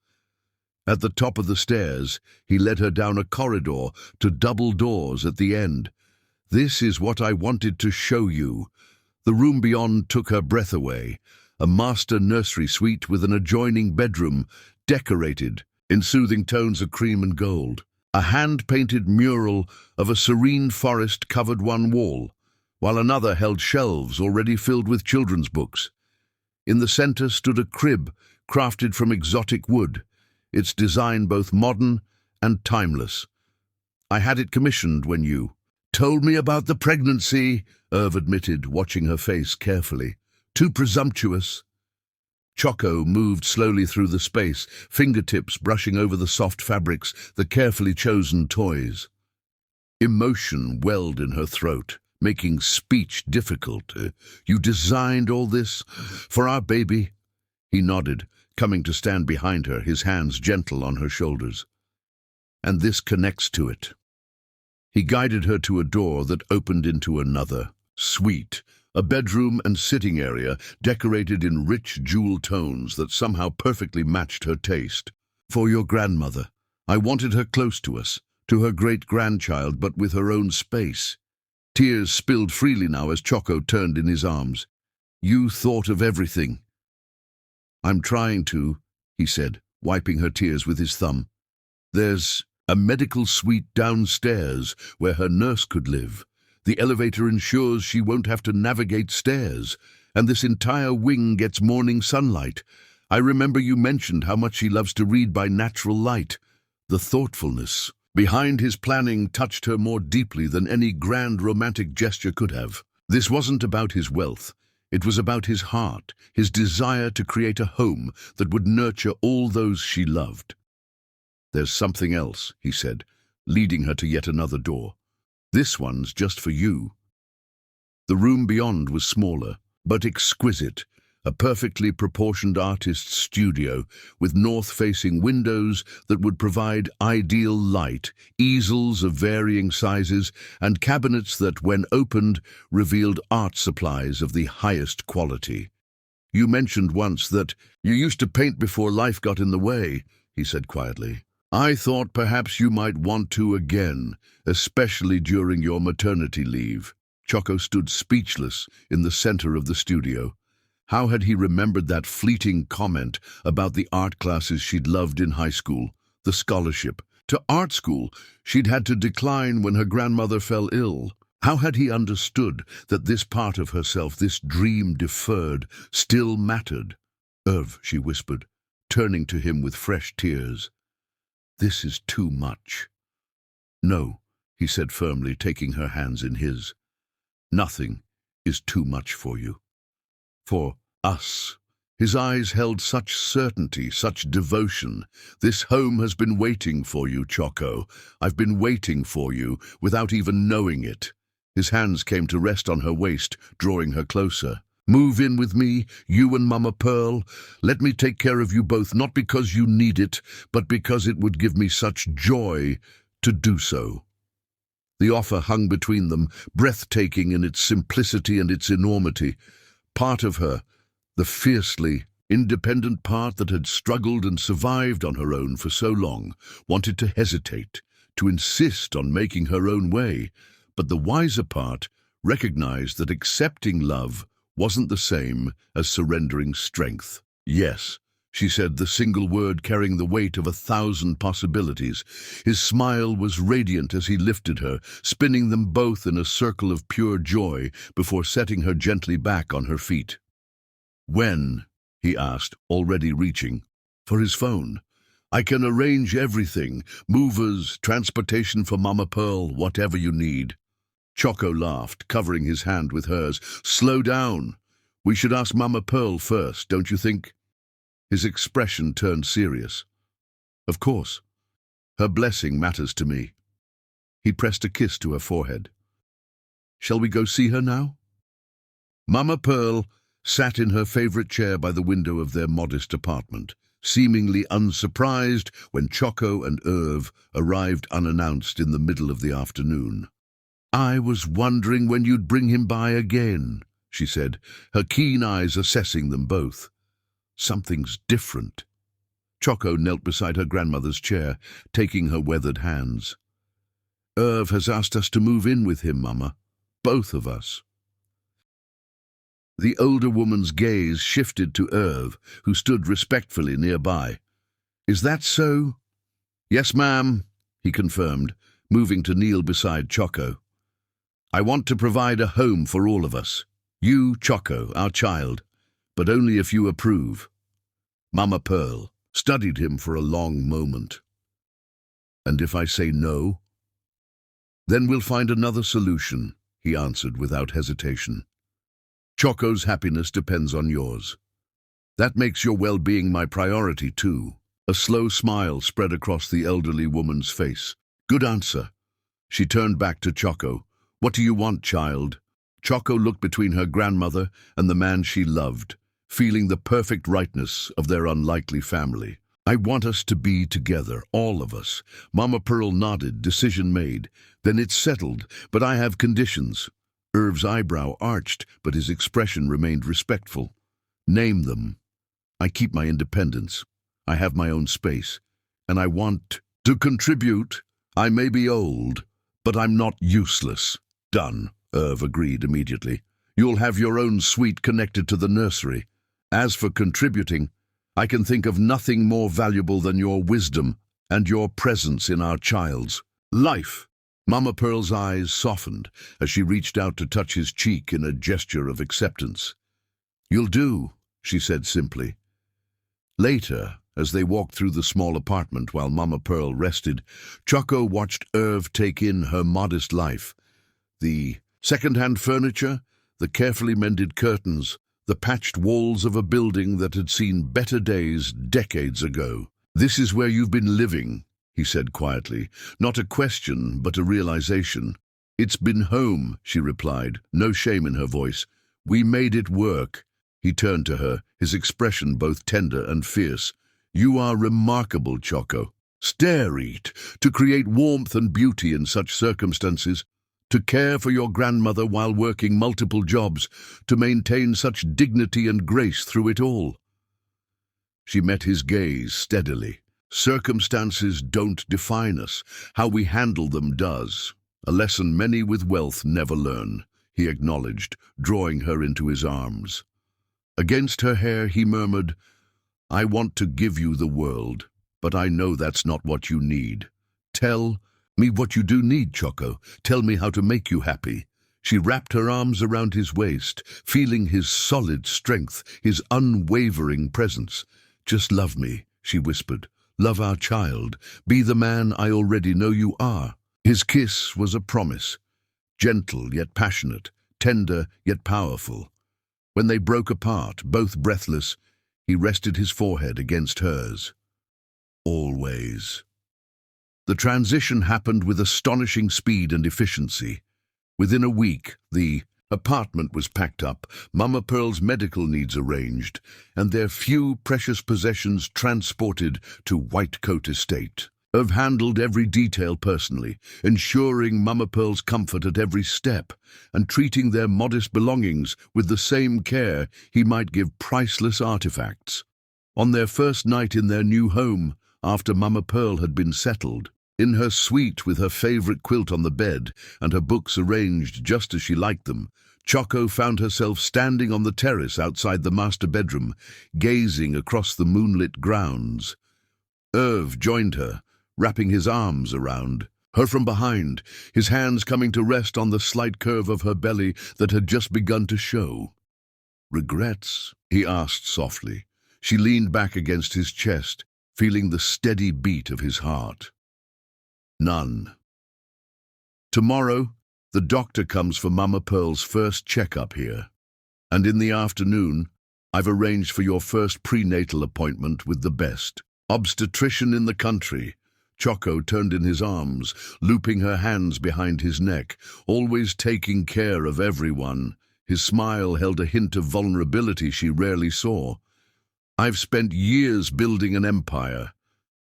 At the top of the stairs, he led her down a corridor to double doors at the end. "This is what I wanted to show you." The room beyond took her breath away, a master nursery suite with an adjoining bedroom, decorated in soothing tones of cream and gold. A hand-painted mural of a serene forest covered one wall, while another held shelves already filled with children's books. In the center stood a crib crafted from exotic wood, its design both modern and timeless. "I had it commissioned when you told me about the pregnancy," Irv admitted, watching her face carefully. "Too presumptuous." Choco moved slowly through the space, fingertips brushing over the soft fabrics, the carefully chosen toys. Emotion welled in her throat, making speech difficult. "You designed all this for our baby?" He nodded, coming to stand behind her, his hands gentle on her shoulders. "And this connects to it." He guided her to a door that opened into another suite, a bedroom and sitting area decorated in rich jewel tones that somehow perfectly matched her taste. "For your grandmother. I wanted her close to us, to her great-grandchild, but with her own space." Tears spilled freely now as Choco turned in his arms. "You thought of everything." "I'm trying to," he said, wiping her tears with his thumb. "There's A medical suite downstairs where her nurse could live. The elevator ensures she won't have to navigate stairs, and this entire wing gets morning sunlight. I remember you mentioned how much he loves to read by natural light. The thoughtfulness behind his planning touched her more deeply than any grand romantic gesture could have. This wasn't about his wealth. It was about his heart, his desire to create a home that would nurture all those she loved. "There's something else," he said, leading her to yet another door. "This one's just for you." The room beyond was smaller, but exquisite, a perfectly proportioned artist's studio with north-facing windows that would provide ideal light, easels of varying sizes, and cabinets that, when opened, revealed art supplies of the highest quality. "You mentioned once that you used to paint before life got in the way," he said quietly. "I thought perhaps you might want to again, especially during your maternity leave." Choco stood speechless in the center of the studio. How had he remembered that fleeting comment about the art classes she'd loved in high school, the scholarship to art school she'd had to decline when her grandmother fell ill? How had he understood that this part of herself, this dream deferred, still mattered? "Irv," she whispered, turning to him with fresh tears. "This is too much." "No," he said firmly, taking her hands in his. "Nothing is too much for you. For us." His eyes held such certainty, such devotion. "This home has been waiting for you, Choco. I've been waiting for you without even knowing it." His hands came to rest on her waist, drawing her closer. "Move in with me, you and Mama Pearl. Let me take care of you both, not because you need it, but because it would give me such joy to do so." The offer hung between them, breathtaking in its simplicity and its enormity. Part of her, the fiercely independent part that had struggled and survived on her own for so long, wanted to hesitate, to insist on making her own way. But the wiser part recognized that accepting love wasn't the same as surrendering strength. "Yes," she said, the single word carrying the weight of 1,000 possibilities. His smile was radiant as he lifted her, spinning them both in a circle of pure joy before setting her gently back on her feet. "When?" he asked, already reaching for his phone. "I can arrange everything, movers, transportation for Mama Pearl, whatever you need." Choco laughed, covering his hand with hers. "Slow down. We should ask Mama Pearl first, don't you think?" His expression turned serious. "Of course. Her blessing matters to me." He pressed a kiss to her forehead. "Shall we go see her now?" Mama Pearl sat in her favorite chair by the window of their modest apartment, seemingly unsurprised when Choco and Irv arrived unannounced in the middle of the afternoon. "I was wondering when you'd bring him by again," she said, her keen eyes assessing them both. "Something's different." Choco knelt beside her grandmother's chair, taking her weathered hands. "Irv has asked us to move in with him, Mama. Both of us." The older woman's gaze shifted to Irv, who stood respectfully nearby. "Is that so?" "Yes, ma'am," he confirmed, moving to kneel beside Choco. "I want to provide a home for all of us. You, Choco, our child, but only if you approve." Mama Pearl studied him for a long moment. "And if I say no?" "Then we'll find another solution," he answered without hesitation. "Choco's happiness depends on yours. That makes your well-being my priority too." A slow smile spread across the elderly woman's face. "Good answer." She turned back to Choco. "What do you want, child?" Choco looked between her grandmother and the man she loved, feeling the perfect rightness of their unlikely family. "I want us to be together, all of us." Mama Pearl nodded, decision made. "Then it's settled, but I have conditions." Irv's eyebrow arched, but his expression remained respectful. "Name them." "I keep my independence. I have my own space. And I want to contribute. I may be old, but I'm not useless." "Done," Irv agreed immediately. "You'll have your own suite connected to the nursery. As for contributing, I can think of nothing more valuable than your wisdom and your presence in our child's life." Mama Pearl's eyes softened as she reached out to touch his cheek in a gesture of acceptance. "You'll do," she said simply. Later, as they walked through the small apartment while Mama Pearl rested, Choco watched Irv take in her modest life. The second-hand furniture, the carefully mended curtains, the patched walls of a building that had seen better days decades ago. "This is where you've been living," he said quietly, not a question but a realization. "It's been home," she replied, no shame in her voice. "We made it work." He turned to her, his expression both tender and fierce. "You are remarkable, Choco. Stare-eat, to create warmth and beauty in such circumstances, to care for your grandmother while working multiple jobs, to maintain such dignity and grace through it all." She met his gaze steadily. "Circumstances don't define us. How we handle them does. A lesson many with wealth never learn," he acknowledged, drawing her into his arms. Against her hair he murmured, "I want to give you the world, but I know that's not what you need. Tell me what you do need, Choco. Tell me how to make you happy." She wrapped her arms around his waist, feeling his solid strength, his unwavering presence. "Just love me," she whispered. "Love our child. Be the man I already know you are." His kiss was a promise, gentle yet passionate, tender yet powerful. When they broke apart, both breathless, he rested his forehead against hers. "Always." The transition happened with astonishing speed and efficiency. Within a week, the apartment was packed up, Mama Pearl's medical needs arranged, and their few precious possessions transported to White Coat Estate. Irv handled every detail personally, ensuring Mama Pearl's comfort at every step, and treating their modest belongings with the same care he might give priceless artifacts. On their first night in their new home, after Mama Pearl had been settled, in her suite with her favorite quilt on the bed and her books arranged just as she liked them, Choco found herself standing on the terrace outside the master bedroom, gazing across the moonlit grounds. Irv joined her, wrapping his arms around her from behind, his hands coming to rest on the slight curve of her belly that had just begun to show. "Regrets?" he asked softly. She leaned back against his chest, feeling the steady beat of his heart. "None." "Tomorrow, the doctor comes for Mama Pearl's first checkup here. And in the afternoon, I've arranged for your first prenatal appointment with the best obstetrician in the country." Choco turned in his arms, looping her hands behind his neck, always taking care of everyone. His smile held a hint of vulnerability she rarely saw. "I've spent years building an empire.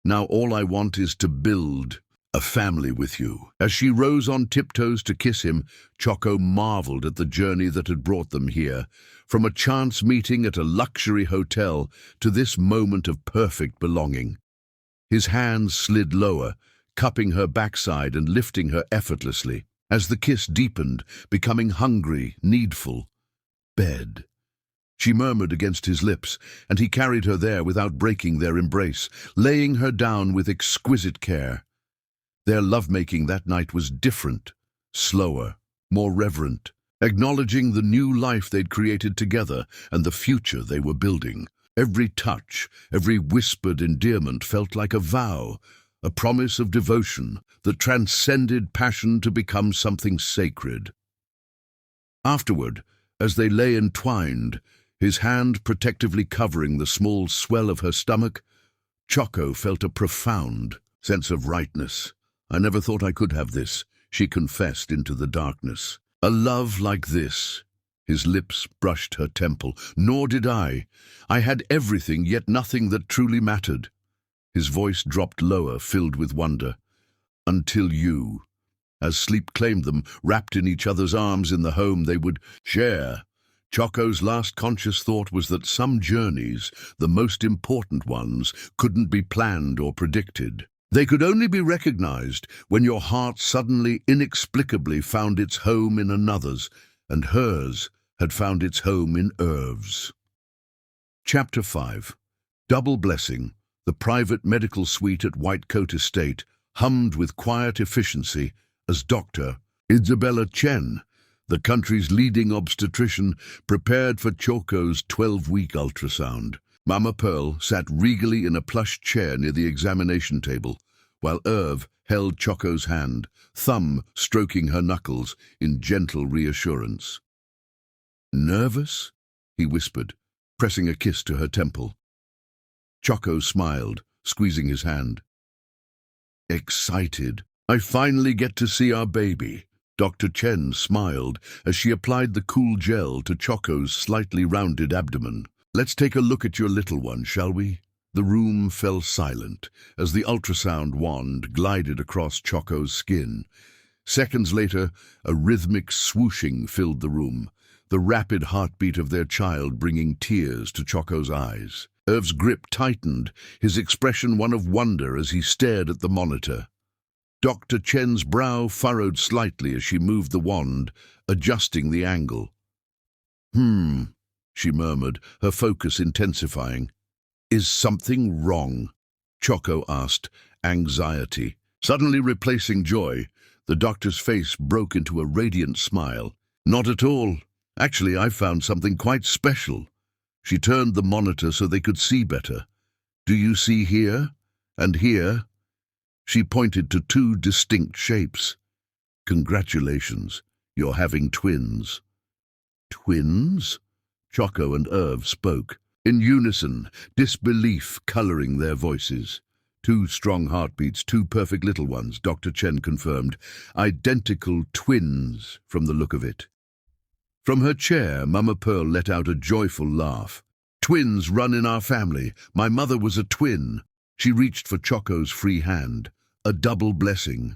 Now all I want is to build a family with you." As she rose on tiptoes to kiss him, Choco marveled at the journey that had brought them here, from a chance meeting at a luxury hotel to this moment of perfect belonging. His hands slid lower, cupping her backside and lifting her effortlessly, as the kiss deepened, becoming hungry, needful. "Bed," she murmured against his lips, and he carried her there without breaking their embrace, laying her down with exquisite care. Their lovemaking that night was different, slower, more reverent, acknowledging the new life they'd created together and the future they were building. Every touch, every whispered endearment felt like a vow, a promise of devotion that transcended passion to become something sacred. Afterward, as they lay entwined, his hand protectively covering the small swell of her stomach, Choco felt a profound sense of rightness. "I never thought I could have this," she confessed into the darkness. "A love like this." His lips brushed her temple. "Nor did I. I had everything, yet nothing that truly mattered." His voice dropped lower, filled with wonder. "Until you." As sleep claimed them, wrapped in each other's arms in the home they would share. Choco's last conscious thought was that some journeys, the most important ones, couldn't be planned or predicted. They could only be recognized when your heart suddenly, inexplicably found its home in another's, and hers had found its home in Irv's. Chapter 5. Double Blessing, The private medical suite at Whitecoat Estate hummed with quiet efficiency as Dr. Isabella Chen, the country's leading obstetrician, prepared for Choco's 12-week ultrasound. Mama Pearl sat regally in a plush chair near the examination table, while Irv held Choco's hand, thumb stroking her knuckles in gentle reassurance. "Nervous?" he whispered, pressing a kiss to her temple. Choco smiled, squeezing his hand. "Excited. I finally get to see our baby." Dr. Chen smiled as she applied the cool gel to Choco's slightly rounded abdomen. "Let's take a look at your little one, shall we?" The room fell silent as the ultrasound wand glided across Choco's skin. Seconds later, a rhythmic swooshing filled the room, the rapid heartbeat of their child bringing tears to Choco's eyes. Irv's grip tightened, his expression one of wonder as he stared at the monitor. Dr. Chen's brow furrowed slightly as she moved the wand, adjusting the angle. She murmured, her focus intensifying. "Is something wrong?" Choco asked, anxiety suddenly replacing joy. The doctor's face broke into a radiant smile. "Not at all. Actually, I found something quite special." She turned the monitor so they could see better. "Do you see here? And here?" She pointed to two distinct shapes. "Congratulations, you're having twins." "Twins?" Choco and Irv spoke, in unison, disbelief coloring their voices. "Two strong heartbeats, two perfect little ones," Dr. Chen confirmed. "Identical twins, from the look of it." From her chair, Mama Pearl let out a joyful laugh. "Twins run in our family. My mother was a twin." She reached for Choco's free hand. A double blessing.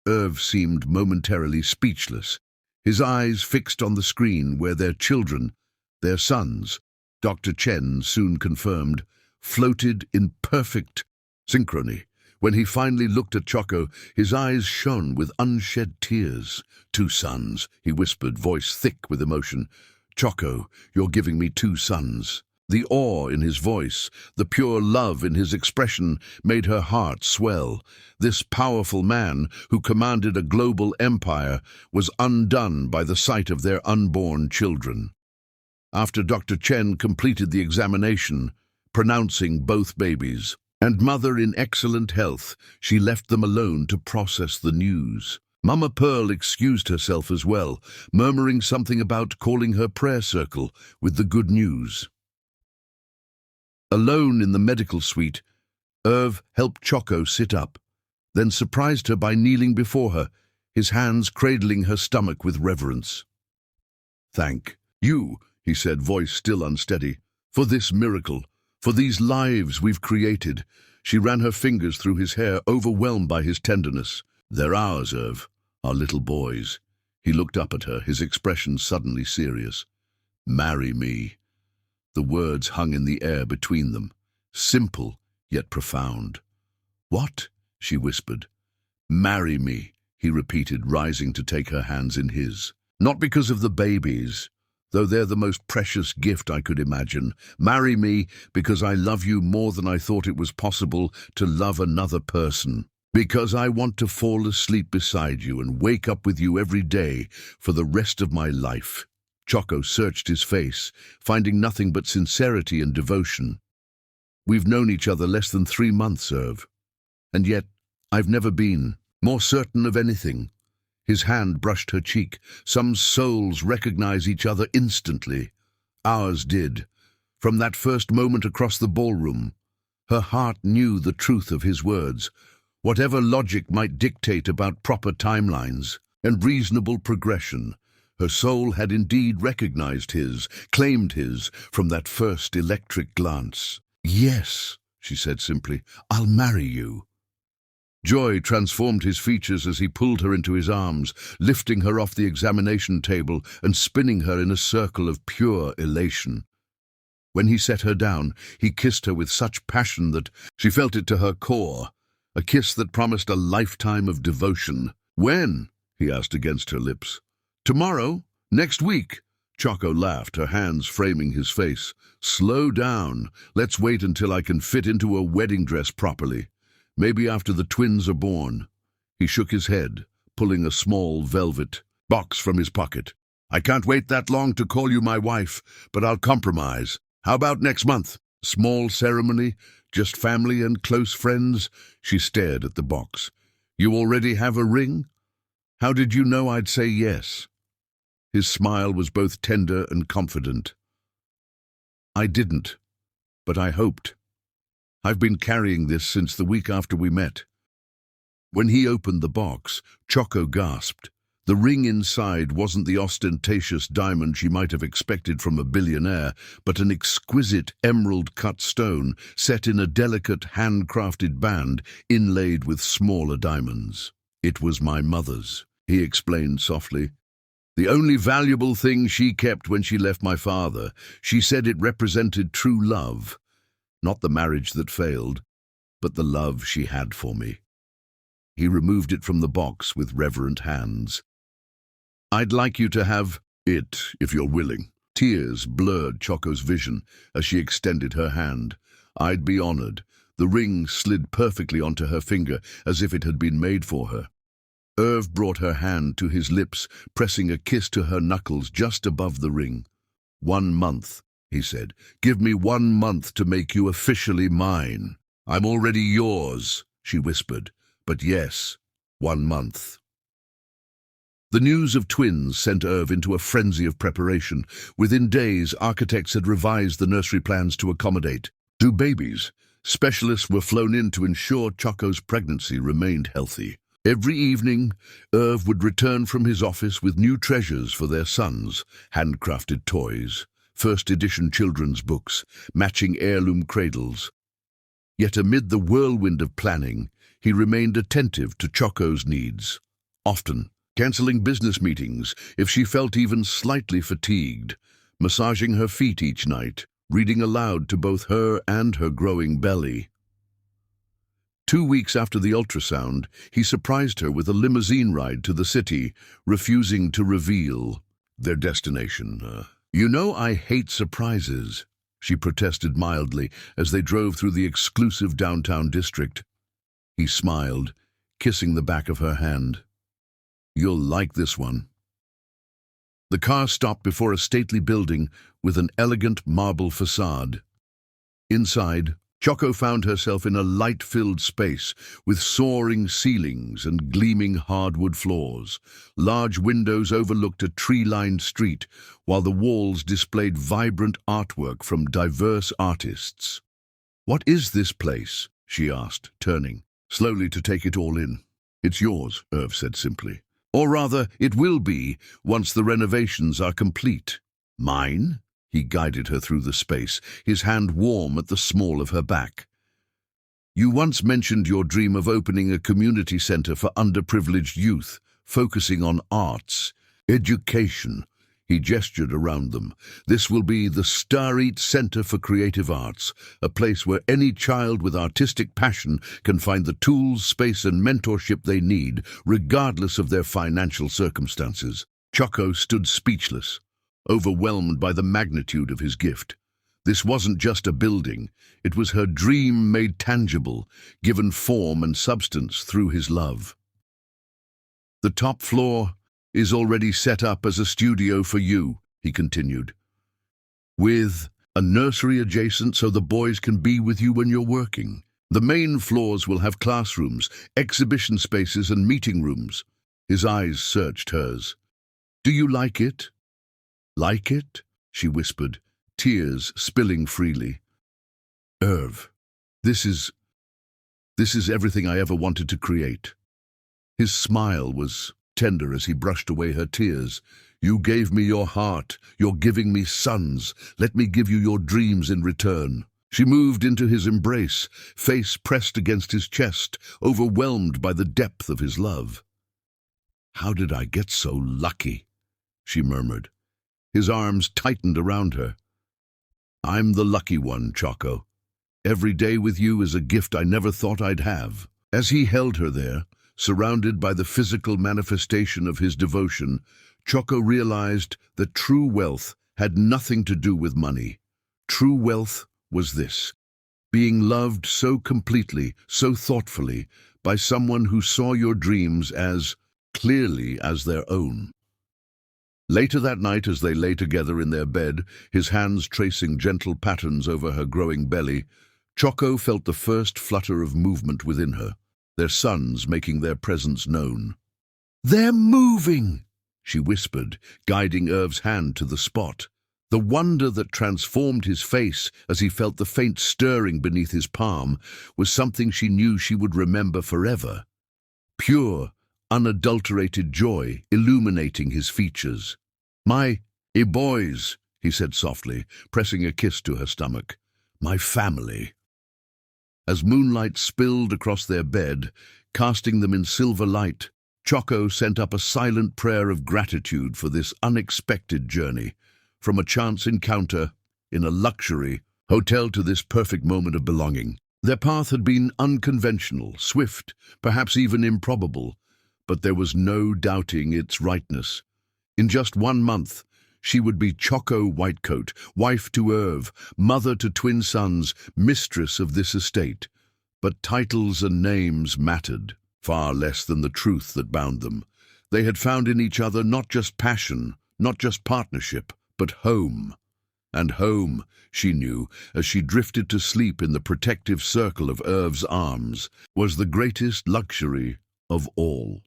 Irv seemed momentarily speechless, his eyes fixed on the screen where their children, their sons, Dr. Chen soon confirmed, floated in perfect synchrony. When he finally looked at Choco, his eyes shone with unshed tears. "Two sons," he whispered, voice thick with emotion. "Choco, you're giving me two sons." The awe in his voice, the pure love in his expression, made her heart swell. This powerful man, who commanded a global empire, was undone by the sight of their unborn children. After Dr. Chen completed the examination, pronouncing both babies and mother in excellent health, she left them alone to process the news. Mama Pearl excused herself as well, murmuring something about calling her prayer circle with the good news. Alone in the medical suite, Irv helped Choco sit up, then surprised her by kneeling before her, his hands cradling her stomach with reverence. "Thank you," he said, voice still unsteady, "for this miracle, for these lives we've created." She ran her fingers through his hair, overwhelmed by his tenderness. "They're ours, Irv, our little boys." He looked up at her, his expression suddenly serious. "Marry me." The words hung in the air between them, simple yet profound. "What?" she whispered. "Marry me," he repeated, rising to take her hands in his. "Not because of the babies, though they're the most precious gift I could imagine. Marry me because I love you more than I thought it was possible to love another person. Because I want to fall asleep beside you and wake up with you every day for the rest of my life." Choco searched his face, finding nothing but sincerity and devotion. "We've known each other less than 3 months, Irv. And yet, I've never been more certain of anything." His hand brushed her cheek. "Some souls recognize each other instantly. Ours did. From that first moment across the ballroom." Her heart knew the truth of his words. Whatever logic might dictate about proper timelines and reasonable progression, her soul had indeed recognized his, claimed his, from that first electric glance. "Yes," she said simply, "I'll marry you." Joy transformed his features as he pulled her into his arms, lifting her off the examination table and spinning her in a circle of pure elation. When he set her down, he kissed her with such passion that she felt it to her core, a kiss that promised a lifetime of devotion. "When?" he asked against her lips. "Tomorrow? Next week?" Choco laughed, her hands framing his face. Slow down. Let's wait until I can fit into a wedding dress properly. Maybe after the twins are born. He shook his head, pulling a small velvet box from his pocket. I can't wait that long to call you my wife, but I'll compromise. How about next month? Small ceremony, just family and close friends? She stared at the box. You already have a ring? How did you know I'd say yes? His smile was both tender and confident. I didn't, but I hoped. I've been carrying this since the week after we met. When he opened the box, Choco gasped. The ring inside wasn't the ostentatious diamond she might have expected from a billionaire, but an exquisite emerald-cut stone set in a delicate handcrafted band inlaid with smaller diamonds. It was my mother's, he explained softly. The only valuable thing she kept when she left my father. She said it represented true love. Not the marriage that failed, but the love she had for me. He removed it from the box with reverent hands. I'd like you to have it, if you're willing. Tears blurred Choco's vision as she extended her hand. I'd be honored. The ring slid perfectly onto her finger, as if it had been made for her. Irv brought her hand to his lips, pressing a kiss to her knuckles just above the ring. 1 month, he said. Give me 1 month to make you officially mine. I'm already yours, she whispered. But yes, 1 month. The news of twins sent Irv into a frenzy of preparation. Within days, architects had revised the nursery plans to accommodate 2 babies. Specialists were flown in to ensure Choco's pregnancy remained healthy. Every evening, Irv would return from his office with new treasures for their sons, handcrafted toys, first-edition children's books, matching heirloom cradles. Yet amid the whirlwind of planning, he remained attentive to Choco's needs, often cancelling business meetings if she felt even slightly fatigued, massaging her feet each night, reading aloud to both her and her growing belly. 2 weeks after the ultrasound, he surprised her with a limousine ride to the city, refusing to reveal their destination. You know I hate surprises, she protested mildly as they drove through the exclusive downtown district. He smiled, kissing the back of her hand. You'll like this one. The car stopped before a stately building with an elegant marble facade. Inside, Choco found herself in a light-filled space with soaring ceilings and gleaming hardwood floors. Large windows overlooked a tree-lined street, while the walls displayed vibrant artwork from diverse artists. What is this place? She asked, turning, slowly to take it all in. It's yours, Irv said simply. Or rather, it will be once the renovations are complete. Mine? He guided her through the space, his hand warm at the small of her back. You once mentioned your dream of opening a community center for underprivileged youth, focusing on arts, education. He gestured around them. This will be the Star Eat Center for Creative Arts, a place where any child with artistic passion can find the tools, space, and mentorship they need, regardless of their financial circumstances. Choco stood speechless, overwhelmed by the magnitude of his gift. This wasn't just a building. It was her dream made tangible, given form and substance through his love. The top floor is already set up as a studio for you, he continued, with a nursery adjacent so the boys can be with you when you're working. The main floors will have classrooms, exhibition spaces, and meeting rooms. His eyes searched hers. Do you like it? Like it? She whispered, tears spilling freely. Irv, this is everything I ever wanted to create. His smile was tender as he brushed away her tears. You gave me your heart. You're giving me sons. Let me give you your dreams in return. She moved into his embrace, face pressed against his chest, overwhelmed by the depth of his love. How did I get so lucky? She murmured. His arms tightened around her. I'm the lucky one, Choco. Every day with you is a gift I never thought I'd have. As he held her there, surrounded by the physical manifestation of his devotion, Choco realized that true wealth had nothing to do with money. True wealth was this: being loved so completely, so thoughtfully, by someone who saw your dreams as clearly as their own. Later that night, as they lay together in their bed, his hands tracing gentle patterns over her growing belly, Choco felt the first flutter of movement within her, their sons making their presence known. "They're moving!" she whispered, guiding Irv's hand to the spot. The wonder that transformed his face as he felt the faint stirring beneath his palm was something she knew she would remember forever. Pure, unadulterated joy illuminating his features. "My boys," he said softly, pressing a kiss to her stomach. "My family." As moonlight spilled across their bed, casting them in silver light, Choco sent up a silent prayer of gratitude for this unexpected journey, from a chance encounter in a luxury hotel to this perfect moment of belonging. Their path had been unconventional, swift, perhaps even improbable, but there was no doubting its rightness. In just 1 month, she would be Choco Whitecoat, wife to Irv, mother to twin sons, mistress of this estate. But titles and names mattered far less than the truth that bound them. They had found in each other not just passion, not just partnership, but home. And home, she knew, as she drifted to sleep in the protective circle of Irv's arms, was the greatest luxury of all.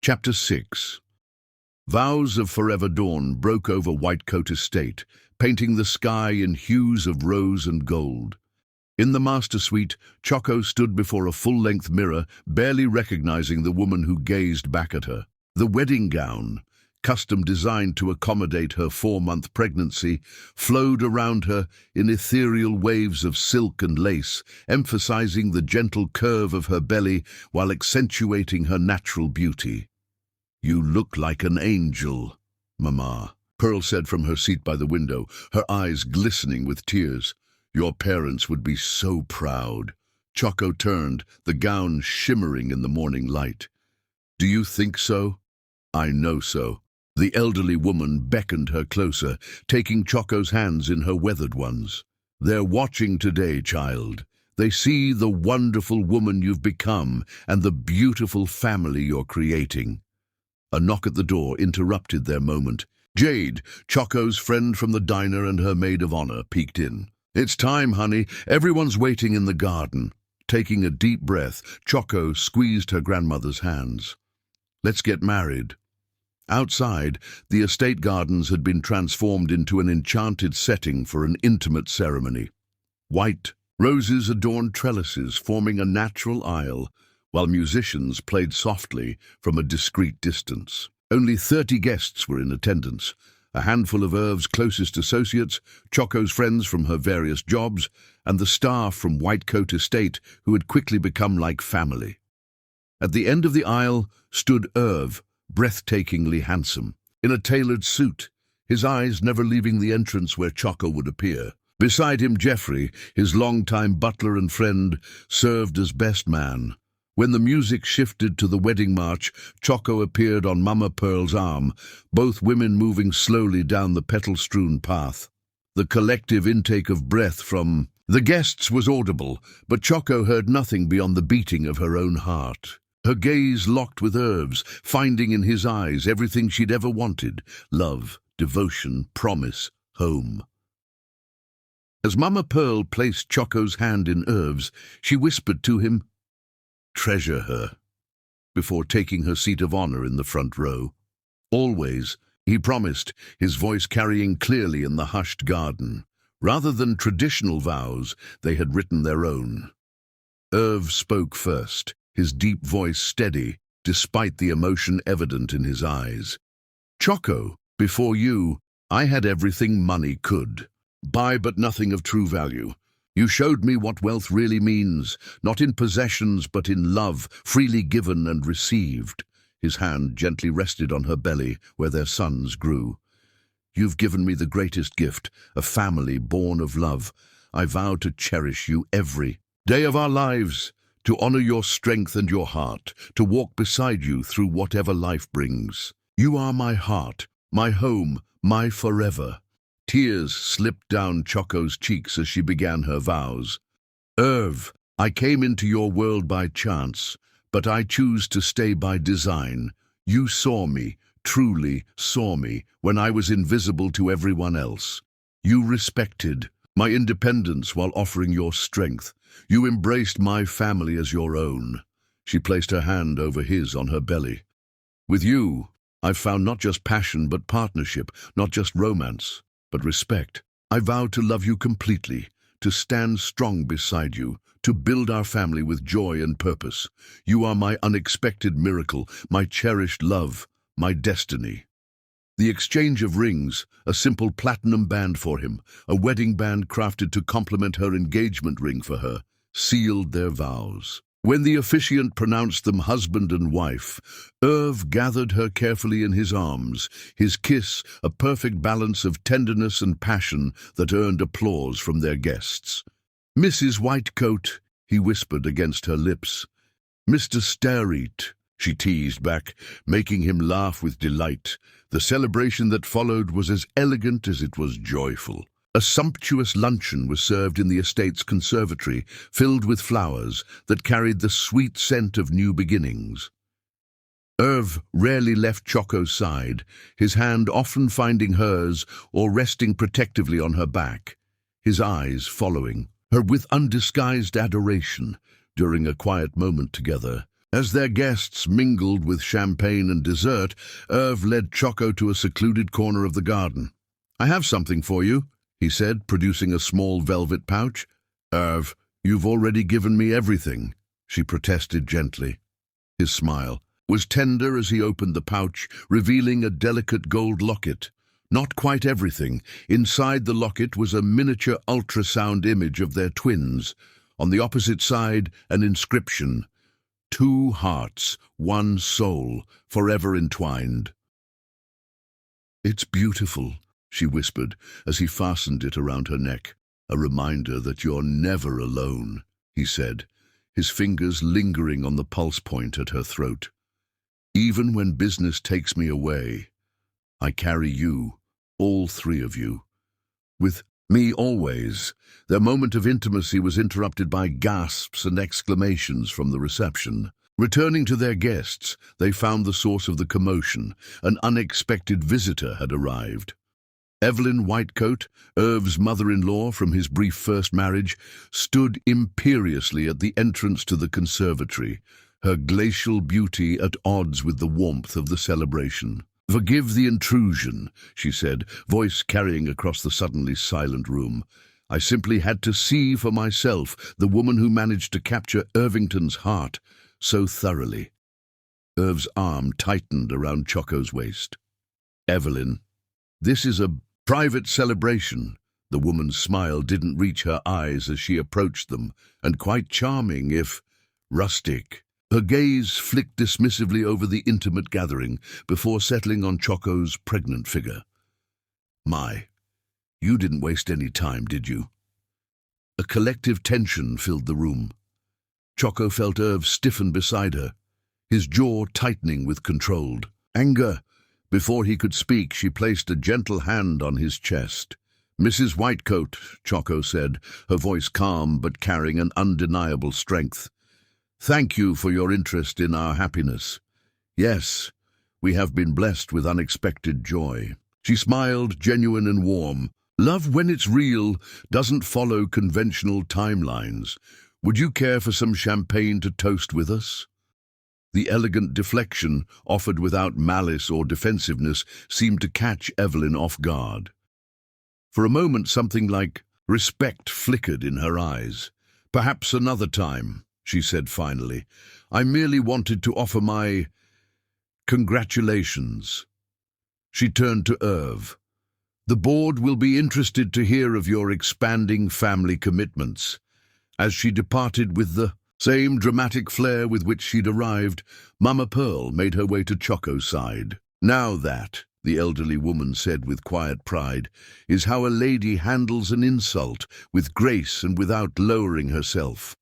Chapter 6. Vows of forever dawn broke over Whitecoat Estate, painting the sky in hues of rose and gold. In the master suite, Choco stood before a full-length mirror, barely recognizing the woman who gazed back at her. The wedding gown, custom designed to accommodate her 4-month pregnancy, flowed around her in ethereal waves of silk and lace, emphasizing the gentle curve of her belly while accentuating her natural beauty. "You look like an angel, Mama," Pearl said from her seat by the window, her eyes glistening with tears. "Your parents would be so proud." Choco turned, the gown shimmering in the morning light. "Do you think so?" "I know so." The elderly woman beckoned her closer, taking Choco's hands in her weathered ones. "They're watching today, child. They see the wonderful woman you've become and the beautiful family you're creating." A knock at the door interrupted their moment. Jade, Choco's friend from the diner and her maid of honor, peeked in. "It's time, honey. Everyone's waiting in the garden." Taking a deep breath, Choco squeezed her grandmother's hands. "Let's get married." Outside, the estate gardens had been transformed into an enchanted setting for an intimate ceremony. White roses adorned trellises, forming a natural aisle, while musicians played softly from a discreet distance. Only 30 guests were in attendance, a handful of Irv's closest associates, Choco's friends from her various jobs, and the staff from Whitecoat Estate who had quickly become like family. At the end of the aisle stood Irv, breathtakingly handsome, in a tailored suit, his eyes never leaving the entrance where Choco would appear. Beside him, Jeffrey, his longtime butler and friend, served as best man. When the music shifted to the wedding march, Choco appeared on Mama Pearl's arm, both women moving slowly down the petal-strewn path. The collective intake of breath from the guests was audible, but Choco heard nothing beyond the beating of her own heart. Her gaze locked with Irv's, finding in his eyes everything she'd ever wanted: love, devotion, promise, home. As Mama Pearl placed Choco's hand in Irv's, she whispered to him, "Treasure her," before taking her seat of honor in the front row. "Always," he promised, his voice carrying clearly in the hushed garden. Rather than traditional vows, they had written their own. Irv spoke first, his deep voice steady, despite the emotion evident in his eyes. "Choco, before you, I had everything money could buy, but nothing of true value. You showed me what wealth really means, not in possessions but in love, freely given and received." His hand gently rested on her belly, where their sons grew. "You've given me the greatest gift, a family born of love. I vow to cherish you every day of our lives." to honor your strength and your heart, to walk beside you through whatever life brings. You are my heart, my home, my forever." Tears slipped down Choco's cheeks as she began her vows. "Irv, I came into your world by chance, but I choose to stay by design. You saw me, truly saw me, when I was invisible to everyone else. You respected my independence while offering your strength. You embraced my family as your own." She placed her hand over his on her belly. "With you, I've found not just passion but partnership, not just romance, but respect. I vow to love you completely, to stand strong beside you, to build our family with joy and purpose. You are my unexpected miracle, my cherished love, my destiny." The exchange of rings, a simple platinum band for him, a wedding band crafted to complement her engagement ring for her, sealed their vows. When the officiant pronounced them husband and wife, Irv gathered her carefully in his arms, his kiss a perfect balance of tenderness and passion that earned applause from their guests. "Mrs. Whitecoat," he whispered against her lips. "Mr. Starreat," she teased back, making him laugh with delight. The celebration that followed was as elegant as it was joyful. A sumptuous luncheon was served in the estate's conservatory, filled with flowers that carried the sweet scent of new beginnings. Irv rarely left Choco's side, his hand often finding hers or resting protectively on her back, his eyes following her with undisguised adoration during a quiet moment together. As their guests mingled with champagne and dessert, Irv led Choco to a secluded corner of the garden. "I have something for you," he said, producing a small velvet pouch. "Irv, you've already given me everything," she protested gently. His smile was tender as he opened the pouch, revealing a delicate gold locket. Not quite everything. Inside the locket was a miniature ultrasound image of their twins. On the opposite side, an inscription: "Two hearts, one soul, forever entwined." "It's beautiful," she whispered as he fastened it around her neck. "A reminder that you're never alone," he said, his fingers lingering on the pulse point at her throat. "Even when business takes me away, I carry you, all three of you, with me always." Their moment of intimacy was interrupted by gasps and exclamations from the reception. Returning to their guests, they found the source of the commotion. An unexpected visitor had arrived. Evelyn Whitecoat, Irv's mother-in-law from his brief first marriage, stood imperiously at the entrance to the conservatory, her glacial beauty at odds with the warmth of the celebration. "Forgive the intrusion," she said, voice carrying across the suddenly silent room. "I simply had to see for myself the woman who managed to capture Irvington's heart so thoroughly." Irv's arm tightened around Choco's waist. "Evelyn, this is a private celebration." The woman's smile didn't reach her eyes as she approached them, and quite charming, if rustic. Her gaze flicked dismissively over the intimate gathering before settling on Choco's pregnant figure. "My, you didn't waste any time, did you?" A collective tension filled the room. Choco felt Irv stiffen beside her, his jaw tightening with controlled anger. Before he could speak, she placed a gentle hand on his chest. "Mrs. Whitecoat," Choco said, her voice calm but carrying an undeniable strength. "Thank you for your interest in our happiness. Yes, we have been blessed with unexpected joy." She smiled, genuine and warm. "Love, when it's real, doesn't follow conventional timelines. Would you care for some champagne to toast with us?" The elegant deflection, offered without malice or defensiveness, seemed to catch Evelyn off guard. For a moment, something like respect flickered in her eyes. "Perhaps another time," she said finally. "I merely wanted to offer my congratulations." She turned to Irv. "The board will be interested to hear of your expanding family commitments." As she departed with the same dramatic flair with which she'd arrived, Mama Pearl made her way to Choco's side. "Now that," the elderly woman said with quiet pride, "is how a lady handles an insult, with grace and without lowering herself."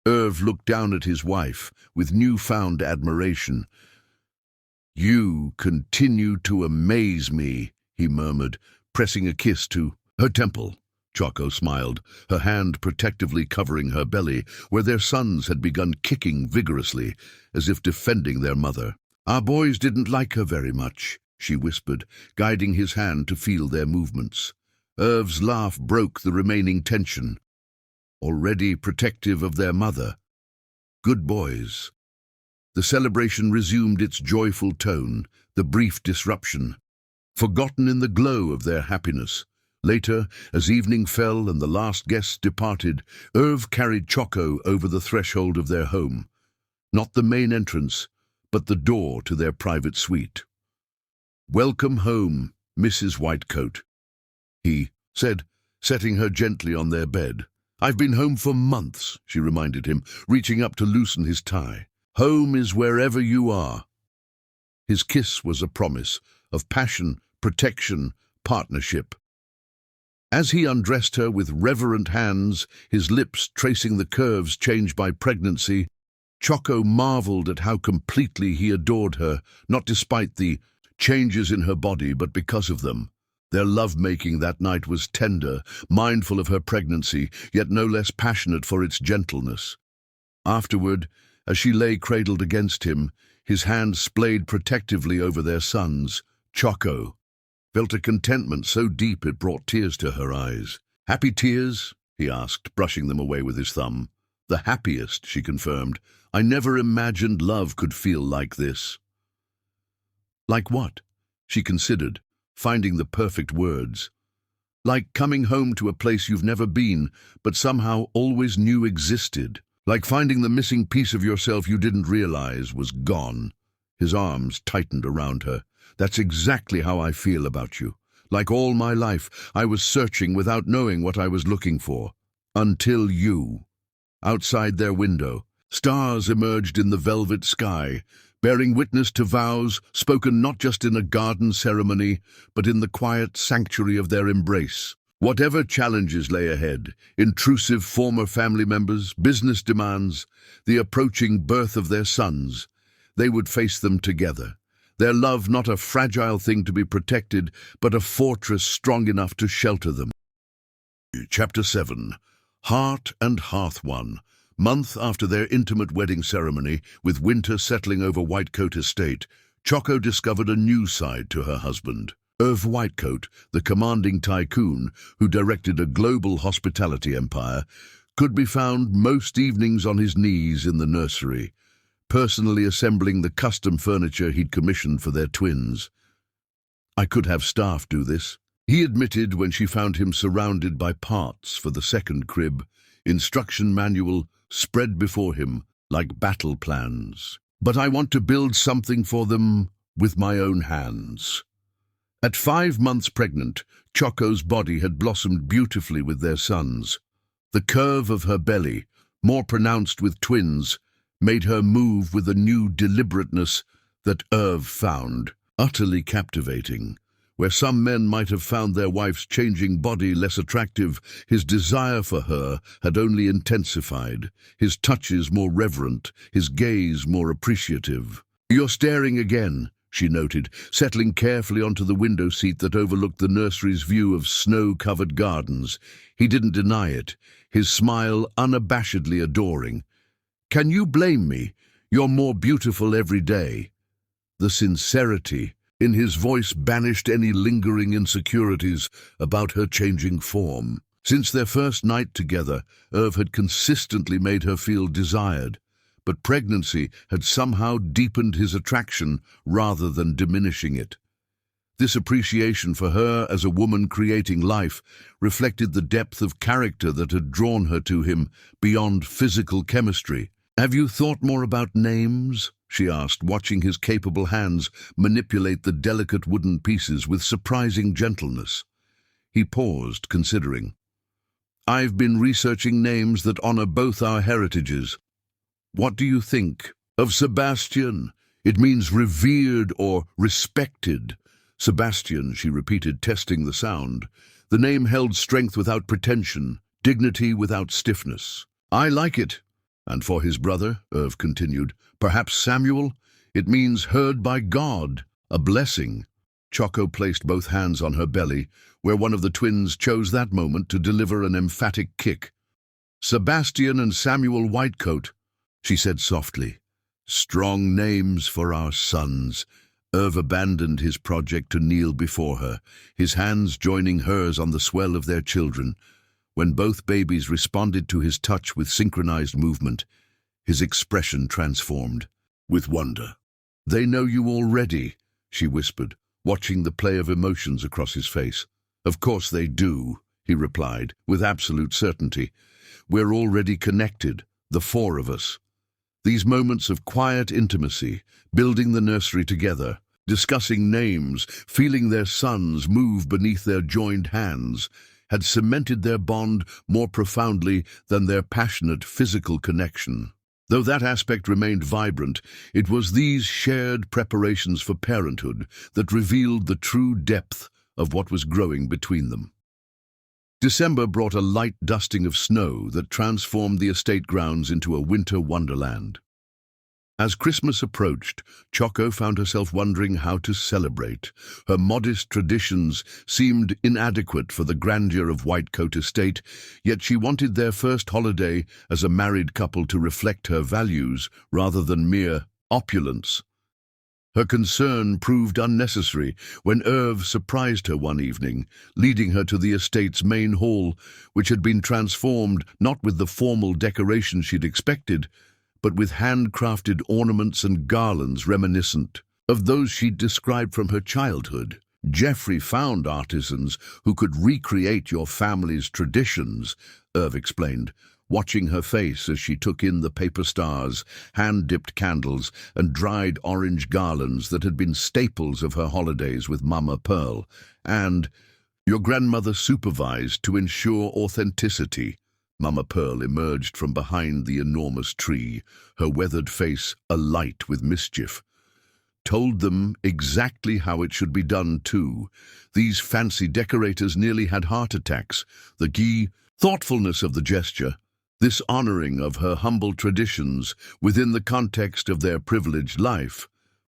Irv looked down at his wife with newfound admiration. "You continue to amaze me," he murmured, pressing a kiss to her temple. Choco smiled, her hand protectively covering her belly, where their sons had begun kicking vigorously, as if defending their mother. "Our boys didn't like her very much," she whispered, guiding his hand to feel their movements. Irv's laugh broke the remaining tension. Already protective of their mother. Good boys. The celebration resumed its joyful tone, the brief disruption, forgotten in the glow of their happiness. Later, as evening fell and the last guests departed, Irv carried Choco over the threshold of their home. Not the main entrance, but the door to their private suite. "Welcome home, Mrs. Whitecoat," he said, setting her gently on their bed. "I've been home for months," she reminded him, reaching up to loosen his tie. "Home is wherever you are." His kiss was a promise of passion, protection, partnership. As he undressed her with reverent hands, his lips tracing the curves changed by pregnancy, Choco marveled at how completely he adored her, not despite the changes in her body, but because of them. Their love-making that night was tender, mindful of her pregnancy, yet no less passionate for its gentleness. Afterward, as she lay cradled against him, his hand splayed protectively over their sons, Choco felt a contentment so deep it brought tears to her eyes. "Happy tears?" he asked, brushing them away with his thumb. "The happiest," she confirmed. "I never imagined love could feel like this." "Like what?" she considered, finding the perfect words. "Like coming home to a place you've never been, but somehow always knew existed. Like finding the missing piece of yourself you didn't realize was gone." His arms tightened around her. "That's exactly how I feel about you. Like all my life, I was searching without knowing what I was looking for. Until you." Outside their window, stars emerged in the velvet sky, bearing witness to vows spoken not just in a garden ceremony, but in the quiet sanctuary of their embrace. Whatever challenges lay ahead, intrusive former family members, business demands, the approaching birth of their sons, they would face them together. Their love not a fragile thing to be protected, but a fortress strong enough to shelter them. Chapter 7. Heart and Hearth One. Month after their intimate wedding ceremony, with winter settling over Whitecoat Estate, Choco discovered a new side to her husband. Irv Whitecoat, the commanding tycoon who directed a global hospitality empire, could be found most evenings on his knees in the nursery, personally assembling the custom furniture he'd commissioned for their twins. "I could have staff do this," he admitted when she found him surrounded by parts for the second crib, instruction manual spread before him like battle plans. "But I want to build something for them with my own hands." At 5 months pregnant, Choco's body had blossomed beautifully with their sons. The curve of her belly, more pronounced with twins, made her move with a new deliberateness that Irv found utterly captivating. Where some men might have found their wife's changing body less attractive, his desire for her had only intensified, his touches more reverent, his gaze more appreciative. "You're staring again," she noted, settling carefully onto the window seat that overlooked the nursery's view of snow-covered gardens. He didn't deny it, his smile unabashedly adoring. "Can you blame me? You're more beautiful every day." The sincerity in his voice banished any lingering insecurities about her changing form. Since their first night together, Irv had consistently made her feel desired, but pregnancy had somehow deepened his attraction rather than diminishing it. This appreciation for her as a woman creating life reflected the depth of character that had drawn her to him beyond physical chemistry. "Have you thought more about names?" she asked, watching his capable hands manipulate the delicate wooden pieces with surprising gentleness. He paused, considering. "I've been researching names that honor both our heritages. What do you think of Sebastian? It means revered or respected." "Sebastian," she repeated, testing the sound. The name held strength without pretension, dignity without stiffness. "I like it. And for his brother, Irv continued, perhaps Samuel? It means heard by God, a blessing. Choco placed both hands on her belly, where one of the twins chose that moment to deliver an emphatic kick. Sebastian and Samuel Whitecoat, she said softly. Strong names for our sons. Irv abandoned his project to kneel before her, his hands joining hers on the swell of their children. When both babies responded to his touch with synchronized movement, his expression transformed, with wonder. They know you already, she whispered, watching the play of emotions across his face. Of course they do, he replied, with absolute certainty. We're already connected, the four of us. These moments of quiet intimacy, building the nursery together, discussing names, feeling their sons move beneath their joined hands, had cemented their bond more profoundly than their passionate physical connection. Though that aspect remained vibrant, it was these shared preparations for parenthood that revealed the true depth of what was growing between them. December brought a light dusting of snow that transformed the estate grounds into a winter wonderland. As Christmas approached, Choco found herself wondering how to celebrate. Her modest traditions seemed inadequate for the grandeur of Whitecoat Estate, yet she wanted their first holiday as a married couple to reflect her values rather than mere opulence. Her concern proved unnecessary when Irv surprised her one evening, leading her to the estate's main hall, which had been transformed not with the formal decoration she'd expected, but with handcrafted ornaments and garlands reminiscent of those she'd described from her childhood. Jeffrey found artisans who could recreate your family's traditions, Irv explained, watching her face as she took in the paper stars, hand-dipped candles, and dried orange garlands that had been staples of her holidays with Mama Pearl. And your grandmother supervised to ensure authenticity. Mama Pearl emerged from behind the enormous tree, her weathered face alight with mischief. Told them exactly how it should be done, too. These fancy decorators nearly had heart attacks. The thoughtfulness of the gesture, this honoring of her humble traditions within the context of their privileged life,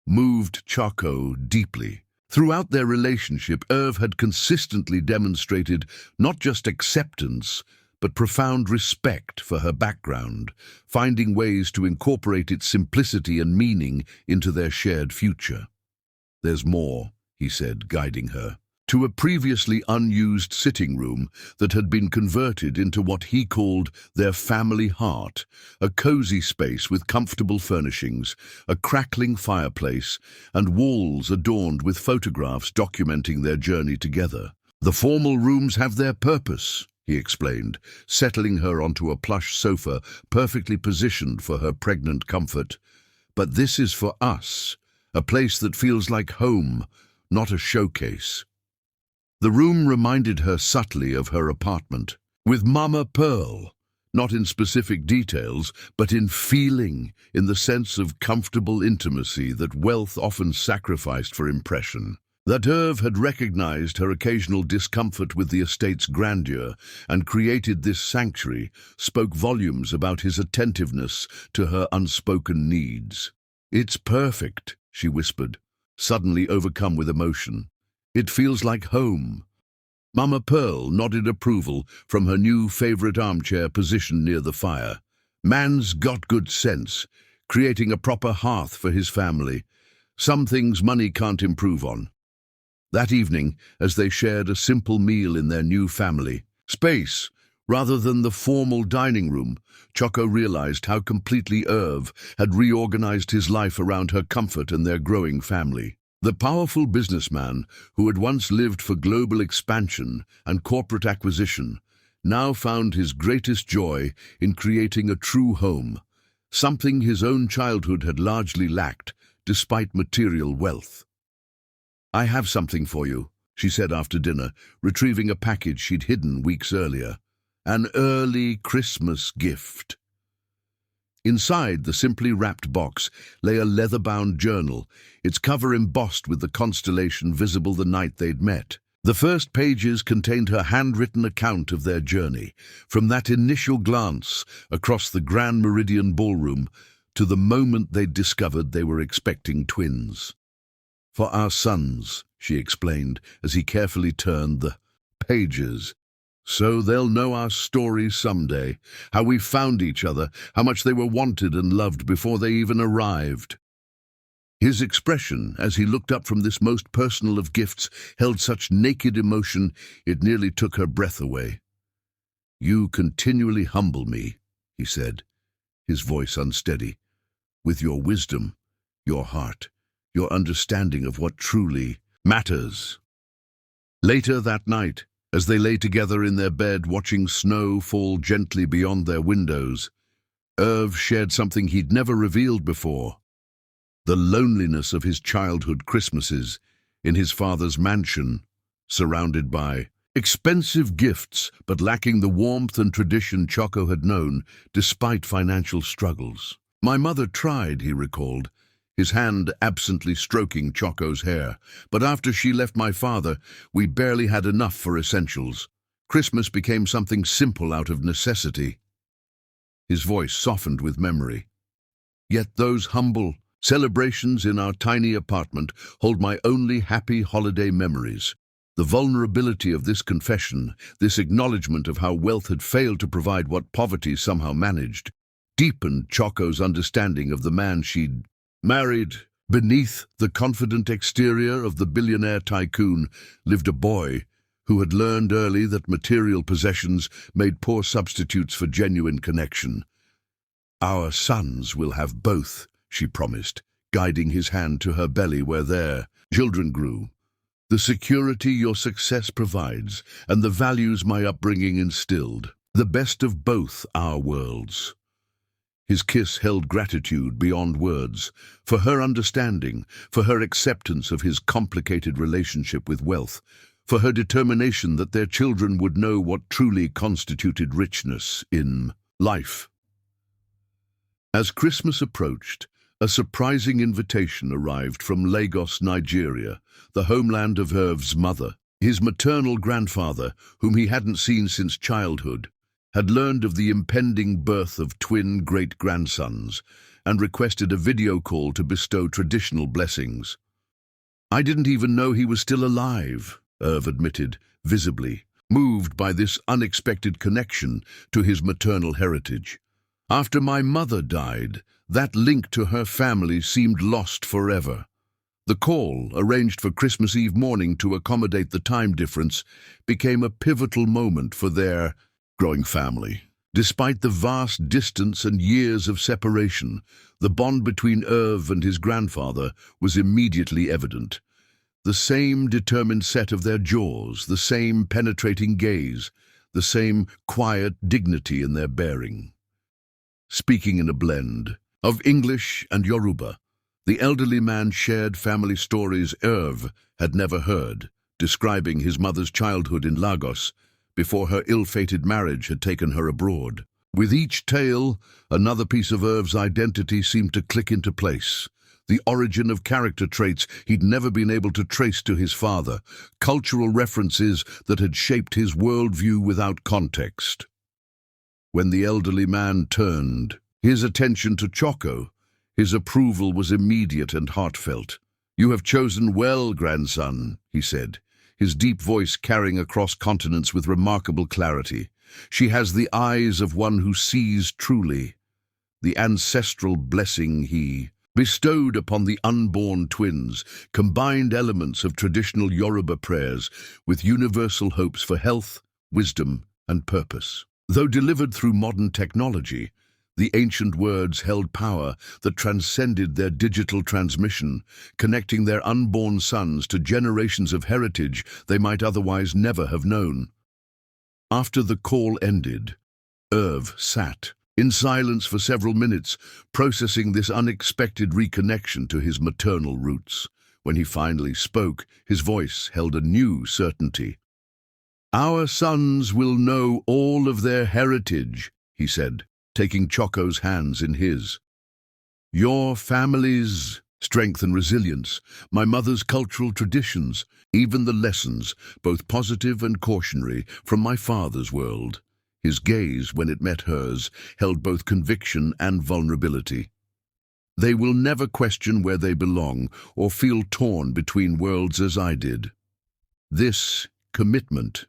moved Choco deeply. Throughout their relationship, Irv had consistently demonstrated not just acceptance, but profound respect for her background, finding ways to incorporate its simplicity and meaning into their shared future. There's more, he said, guiding her, to a previously unused sitting room that had been converted into what he called their family heart, a cozy space with comfortable furnishings, a crackling fireplace, and walls adorned with photographs documenting their journey together. The formal rooms have their purpose, he explained, settling her onto a plush sofa perfectly positioned for her pregnant comfort. But this is for us, a place that feels like home, not a showcase. The room reminded her subtly of her apartment, with Mama Pearl, not in specific details, but in feeling, in the sense of comfortable intimacy that wealth often sacrificed for impression. That Irv had recognized her occasional discomfort with the estate's grandeur and created this sanctuary spoke volumes about his attentiveness to her unspoken needs. It's perfect, she whispered, suddenly overcome with emotion. It feels like home. Mama Pearl nodded approval from her new favorite armchair positioned near the fire. Man's got good sense, creating a proper hearth for his family. Some things money can't improve on. That evening, as they shared a simple meal in their new family space, rather than the formal dining room, Choco realized how completely Irv had reorganized his life around her comfort and their growing family. The powerful businessman who had once lived for global expansion and corporate acquisition now found his greatest joy in creating a true home, something his own childhood had largely lacked despite material wealth. "I have something for you," she said after dinner, retrieving a package she'd hidden weeks earlier. An early Christmas gift. Inside the simply wrapped box lay a leather-bound journal, its cover embossed with the constellation visible the night they'd met. The first pages contained her handwritten account of their journey, from that initial glance across the Grand Meridian ballroom to the moment they'd discovered they were expecting twins. "For our sons," she explained as he carefully turned the pages. "So they'll know our story someday, how we found each other, how much they were wanted and loved before they even arrived." His expression, as he looked up from this most personal of gifts, held such naked emotion it nearly took her breath away. "You continually humble me," he said, his voice unsteady, "with your wisdom, your heart, your understanding of what truly matters." Later that night, as they lay together in their bed watching snow fall gently beyond their windows, Irv shared something he'd never revealed before: the loneliness of his childhood Christmases in his father's mansion, surrounded by expensive gifts but lacking the warmth and tradition Choco had known despite financial struggles. "My mother tried," he recalled, his hand absently stroking Choco's hair. "But after she left my father, we barely had enough for essentials. Christmas became something simple out of necessity." His voice softened with memory. "Yet those humble celebrations in our tiny apartment hold my only happy holiday memories." The vulnerability of this confession, this acknowledgement of how wealth had failed to provide what poverty somehow managed, deepened Choco's understanding of the man she'd married. Beneath the confident exterior of the billionaire tycoon lived a boy who had learned early that material possessions made poor substitutes for genuine connection. "Our sons will have both," she promised, guiding his hand to her belly where their children grew. "The security your success provides and the values my upbringing instilled, the best of both our worlds." His kiss held gratitude beyond words, for her understanding, for her acceptance of his complicated relationship with wealth, for her determination that their children would know what truly constituted richness in life. As Christmas approached, a surprising invitation arrived from Lagos, Nigeria, the homeland of Irv's mother. His maternal grandfather, whom he hadn't seen since childhood, had learned of the impending birth of twin great-grandsons and requested a video call to bestow traditional blessings. "I didn't even know he was still alive," Irv admitted, visibly moved by this unexpected connection to his maternal heritage. "After my mother died, that link to her family seemed lost forever." The call, arranged for Christmas Eve morning to accommodate the time difference, became a pivotal moment for their growing family. Despite the vast distance and years of separation, the bond between Irv and his grandfather was immediately evident. The same determined set of their jaws, the same penetrating gaze, the same quiet dignity in their bearing. Speaking in a blend of English and Yoruba, the elderly man shared family stories Irv had never heard, describing his mother's childhood in Lagos before her ill-fated marriage had taken her abroad. With each tale, another piece of Irv's identity seemed to click into place. The origin of character traits he'd never been able to trace to his father, cultural references that had shaped his worldview without context. When the elderly man turned his attention to Choco, his approval was immediate and heartfelt. "You have chosen well, grandson," he said, his deep voice carrying across continents with remarkable clarity. "She has the eyes of one who sees truly." The ancestral blessing he bestowed upon the unborn twins combined elements of traditional Yoruba prayers with universal hopes for health, wisdom, and purpose. Though delivered through modern technology, the ancient words held power that transcended their digital transmission, connecting their unborn sons to generations of heritage they might otherwise never have known. After the call ended, Irv sat in silence for several minutes, processing this unexpected reconnection to his maternal roots. When he finally spoke, his voice held a new certainty. "Our sons will know all of their heritage," he said, taking Choco's hands in his. "Your families strength and resilience, my mother's cultural traditions, even the lessons, both positive and cautionary, from my father's world. His gaze, when it met hers, held both conviction and vulnerability. They will never question where they belong or feel torn between worlds as I did. This commitment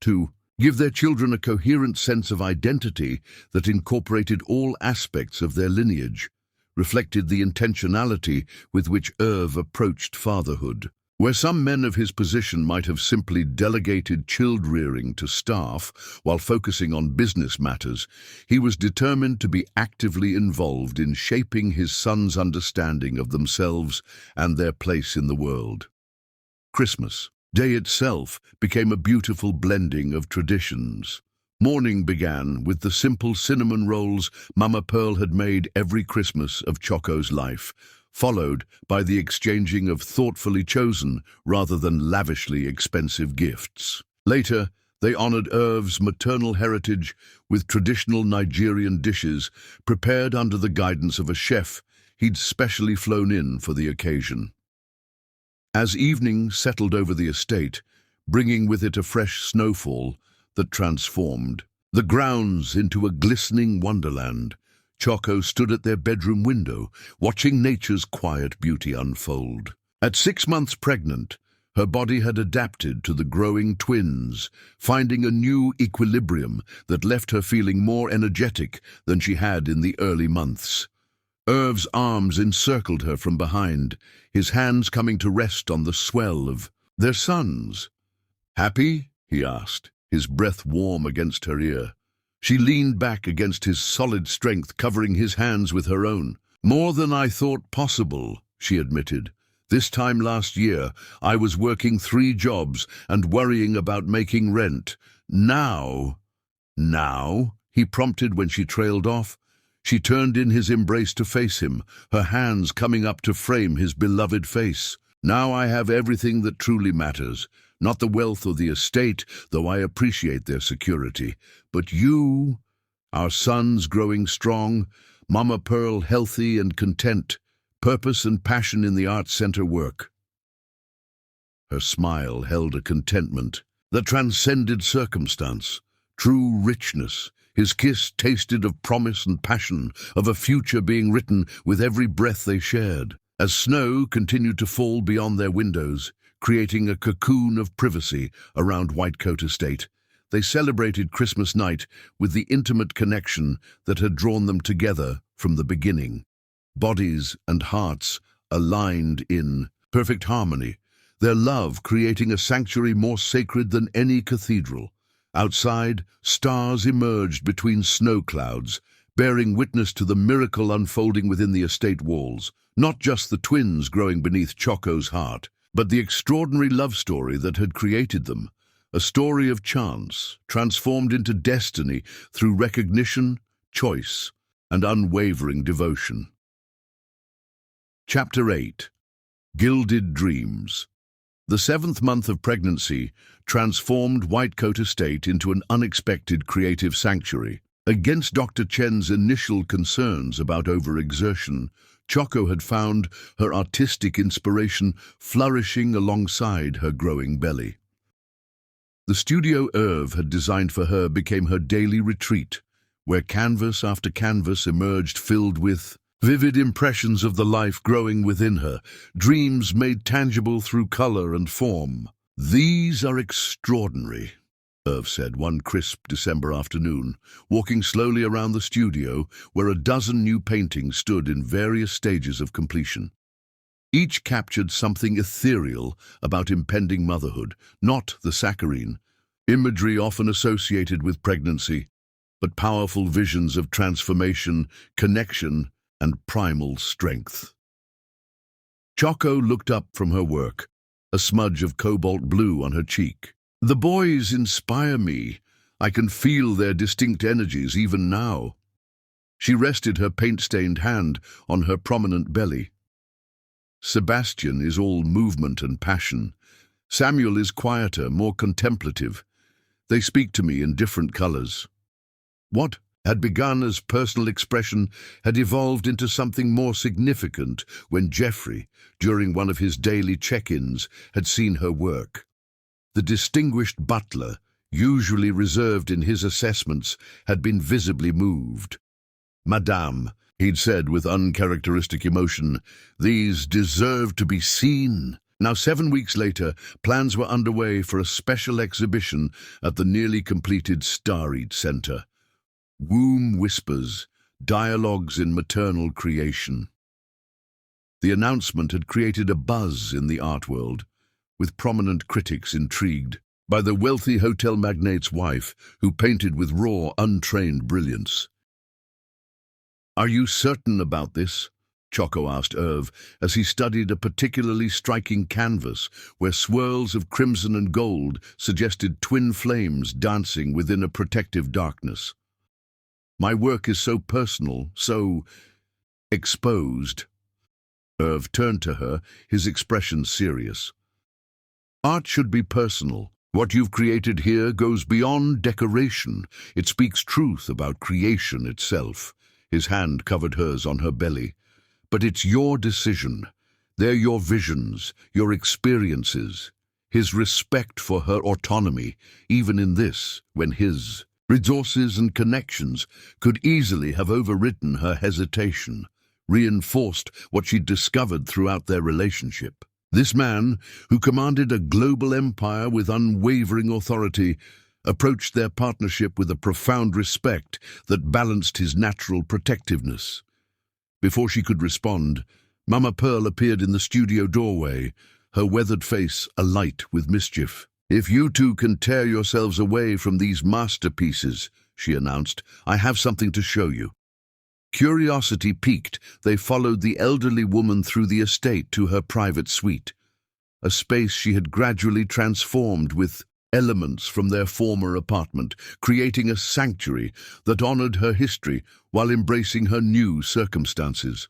to give their children a coherent sense of identity that incorporated all aspects of their lineage reflected the intentionality with which Irv approached fatherhood. Where some men of his position might have simply delegated child-rearing to staff while focusing on business matters, he was determined to be actively involved in shaping his sons' understanding of themselves and their place in the world. Christmas Day itself became a beautiful blending of traditions. Morning began with the simple cinnamon rolls Mama Pearl had made every Christmas of Choco's life, followed by the exchanging of thoughtfully chosen rather than lavishly expensive gifts. Later, they honored Irv's maternal heritage with traditional Nigerian dishes prepared under the guidance of a chef he'd specially flown in for the occasion. As evening settled over the estate, bringing with it a fresh snowfall that transformed the grounds into a glistening wonderland, Choco stood at their bedroom window, watching nature's quiet beauty unfold. At 6 months pregnant, her body had adapted to the growing twins, finding a new equilibrium that left her feeling more energetic than she had in the early months. Irv's arms encircled her from behind, his hands coming to rest on the swell of their sons. "Happy?" he asked, his breath warm against her ear. She leaned back against his solid strength, covering his hands with her own. "More than I thought possible," she admitted. "This time last year, I was working 3 jobs and worrying about making rent. Now, he prompted when she trailed off. She turned in his embrace to face him, her hands coming up to frame his beloved face. "Now I have everything that truly matters. Not the wealth or the estate, though I appreciate their security. But you, our sons growing strong, Mama Pearl healthy and content, purpose and passion in the arts center work." Her smile held a contentment that transcended circumstance, true richness. His kiss tasted of promise and passion, of a future being written with every breath they shared. As snow continued to fall beyond their windows, creating a cocoon of privacy around Whitecoat Estate, they celebrated Christmas night with the intimate connection that had drawn them together from the beginning. Bodies and hearts aligned in perfect harmony, their love creating a sanctuary more sacred than any cathedral. Outside, stars emerged between snow clouds, bearing witness to the miracle unfolding within the estate walls, not just the twins growing beneath Choco's heart, but the extraordinary love story that had created them, a story of chance, transformed into destiny through recognition, choice, and unwavering devotion. Chapter 8. Gilded Dreams. The 7th month of pregnancy transformed Whitecoat Estate into an unexpected creative sanctuary. Against Dr. Chen's initial concerns about overexertion, Choco had found her artistic inspiration flourishing alongside her growing belly. The studio Irv had designed for her became her daily retreat, where canvas after canvas emerged filled with vivid impressions of the life growing within her, dreams made tangible through color and form. "These are extraordinary," Irv said one crisp December afternoon, walking slowly around the studio where a dozen new paintings stood in various stages of completion. Each captured something ethereal about impending motherhood, not the saccharine, imagery often associated with pregnancy, but powerful visions of transformation, connection, and primal strength. Choco looked up from her work, a smudge of cobalt blue on her cheek. "The boys inspire me. I can feel their distinct energies even now." She rested her paint-stained hand on her prominent belly. "Sebastian is all movement and passion. Samuel is quieter, more contemplative. They speak to me in different colors." "What had begun as personal expression had evolved into something more significant when Geoffrey, during one of his daily check-ins, had seen her work. The distinguished butler, usually reserved in his assessments, had been visibly moved. "Madame," he'd said with uncharacteristic emotion, "these deserve to be seen." Now, 7 weeks later, plans were underway for a special exhibition at the nearly completed Star-Eat Center. Womb Whispers, Dialogues in Maternal Creation. The announcement had created a buzz in the art world, with prominent critics intrigued by the wealthy hotel magnate's wife, who painted with raw, untrained brilliance. "Are you certain about this?" Choco asked Irv as he studied a particularly striking canvas where swirls of crimson and gold suggested twin flames dancing within a protective darkness. "My work is so personal, so exposed." Irv turned to her, his expression serious. "Art should be personal. What you've created here goes beyond decoration. It speaks truth about creation itself." His hand covered hers on her belly. "But it's your decision. They're your visions, your experiences." His respect for her autonomy, even in this, when his resources and connections could easily have overridden her hesitation, reinforced what she'd discovered throughout their relationship. This man, who commanded a global empire with unwavering authority, approached their partnership with a profound respect that balanced his natural protectiveness. Before she could respond, Mama Pearl appeared in the studio doorway, her weathered face alight with mischief. "If you two can tear yourselves away from these masterpieces," she announced, "I have something to show you." Curiosity piqued, they followed the elderly woman through the estate to her private suite, a space she had gradually transformed with elements from their former apartment, creating a sanctuary that honored her history while embracing her new circumstances.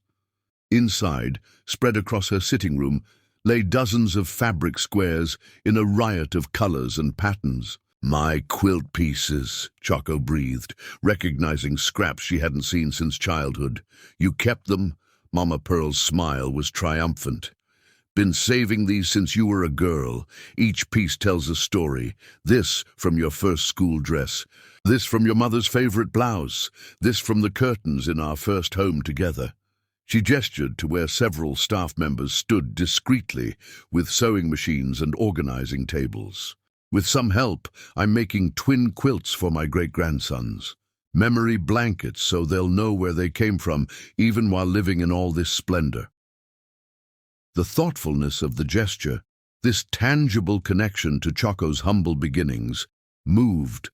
Inside, spread across her sitting room, lay dozens of fabric squares in a riot of colors and patterns. "My quilt pieces," Choco breathed, recognizing scraps she hadn't seen since childhood. "You kept them?" Mama Pearl's smile was triumphant. "Been saving these since you were a girl. Each piece tells a story. This from your first school dress. This from your mother's favorite blouse. This from the curtains in our first home together." She gestured to where several staff members stood discreetly with sewing machines and organizing tables. "With some help, I'm making twin quilts for my great-grandsons. Memory blankets so they'll know where they came from, even while living in all this splendor." The thoughtfulness of the gesture, this tangible connection to Choco's humble beginnings, moved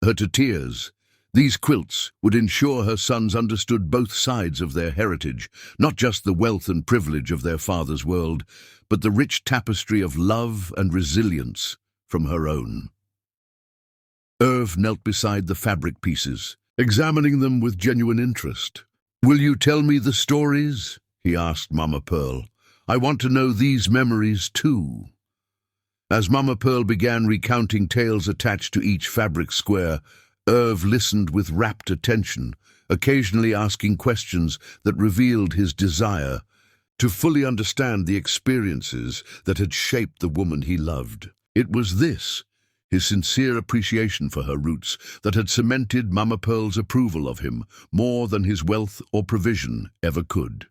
her to tears. These quilts would ensure her sons understood both sides of their heritage, not just the wealth and privilege of their father's world, but the rich tapestry of love and resilience from her own. Irv knelt beside the fabric pieces, examining them with genuine interest. "Will you tell me the stories?" he asked Mama Pearl. "I want to know these memories too." As Mama Pearl began recounting tales attached to each fabric square, Irv listened with rapt attention, occasionally asking questions that revealed his desire to fully understand the experiences that had shaped the woman he loved. It was this, his sincere appreciation for her roots, that had cemented Mama Pearl's approval of him more than his wealth or provision ever could.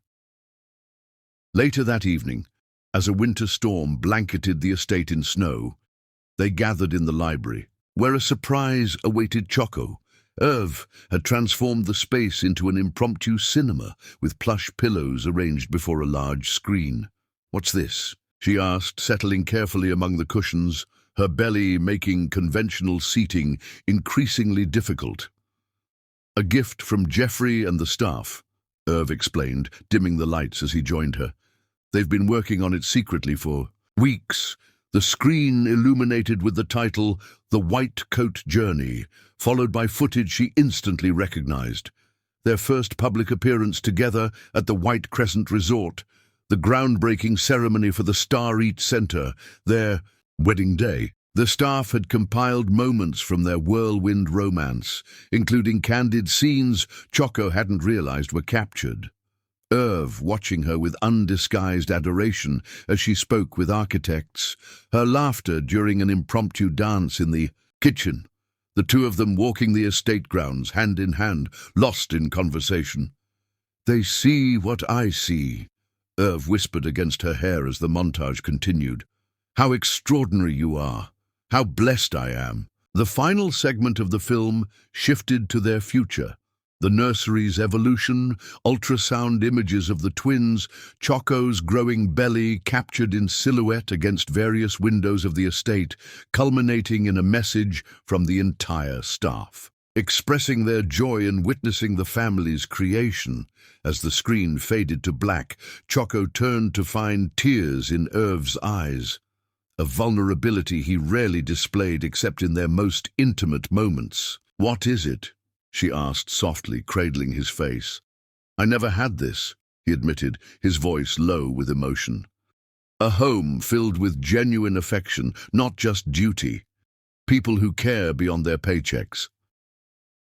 Later that evening, as a winter storm blanketed the estate in snow, they gathered in the library, where a surprise awaited Choco. Irv had transformed the space into an impromptu cinema with plush pillows arranged before a large screen. "What's this?" she asked, settling carefully among the cushions, her belly making conventional seating increasingly difficult. "A gift from Geoffrey and the staff," Irv explained, dimming the lights as he joined her. "They've been working on it secretly for weeks." The screen illuminated with the title, "The White Coat Journey," followed by footage she instantly recognized. Their first public appearance together at the White Crescent Resort, the groundbreaking ceremony for the Star-Eat Center, their wedding day. The staff had compiled moments from their whirlwind romance, including candid scenes Choco hadn't realized were captured. Irv watching her with undisguised adoration as she spoke with architects, her laughter during an impromptu dance in the kitchen, the two of them walking the estate grounds hand in hand, lost in conversation. "They see what I see," Irv whispered against her hair as the montage continued. "How extraordinary you are. How blessed I am." The final segment of the film shifted to their future. The nursery's evolution, ultrasound images of the twins, Choco's growing belly captured in silhouette against various windows of the estate, culminating in a message from the entire staff, expressing their joy in witnessing the family's creation. As the screen faded to black, Choco turned to find tears in Irv's eyes, a vulnerability he rarely displayed except in their most intimate moments. "What is it?" she asked softly, cradling his face. "I never had this," he admitted, his voice low with emotion. "A home filled with genuine affection, not just duty. People who care beyond their paychecks."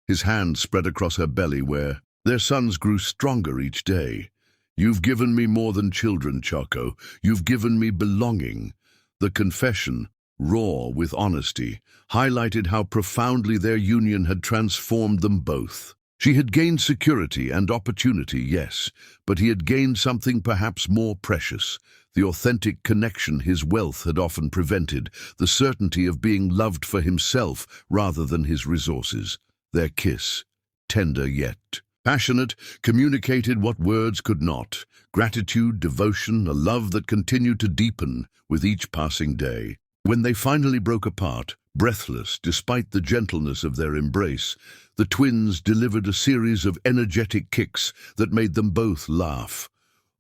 His hand spread across her belly where their sons grew stronger each day. "You've given me more than children, Choco. You've given me belonging." The confession, raw with honesty, highlighted how profoundly their union had transformed them both. She had gained security and opportunity, yes, but he had gained something perhaps more precious, the authentic connection his wealth had often prevented, the certainty of being loved for himself rather than his resources. Their kiss, tender yet passionate, communicated what words could not. Gratitude, devotion, a love that continued to deepen with each passing day. When they finally broke apart, breathless despite the gentleness of their embrace, the twins delivered a series of energetic kicks that made them both laugh.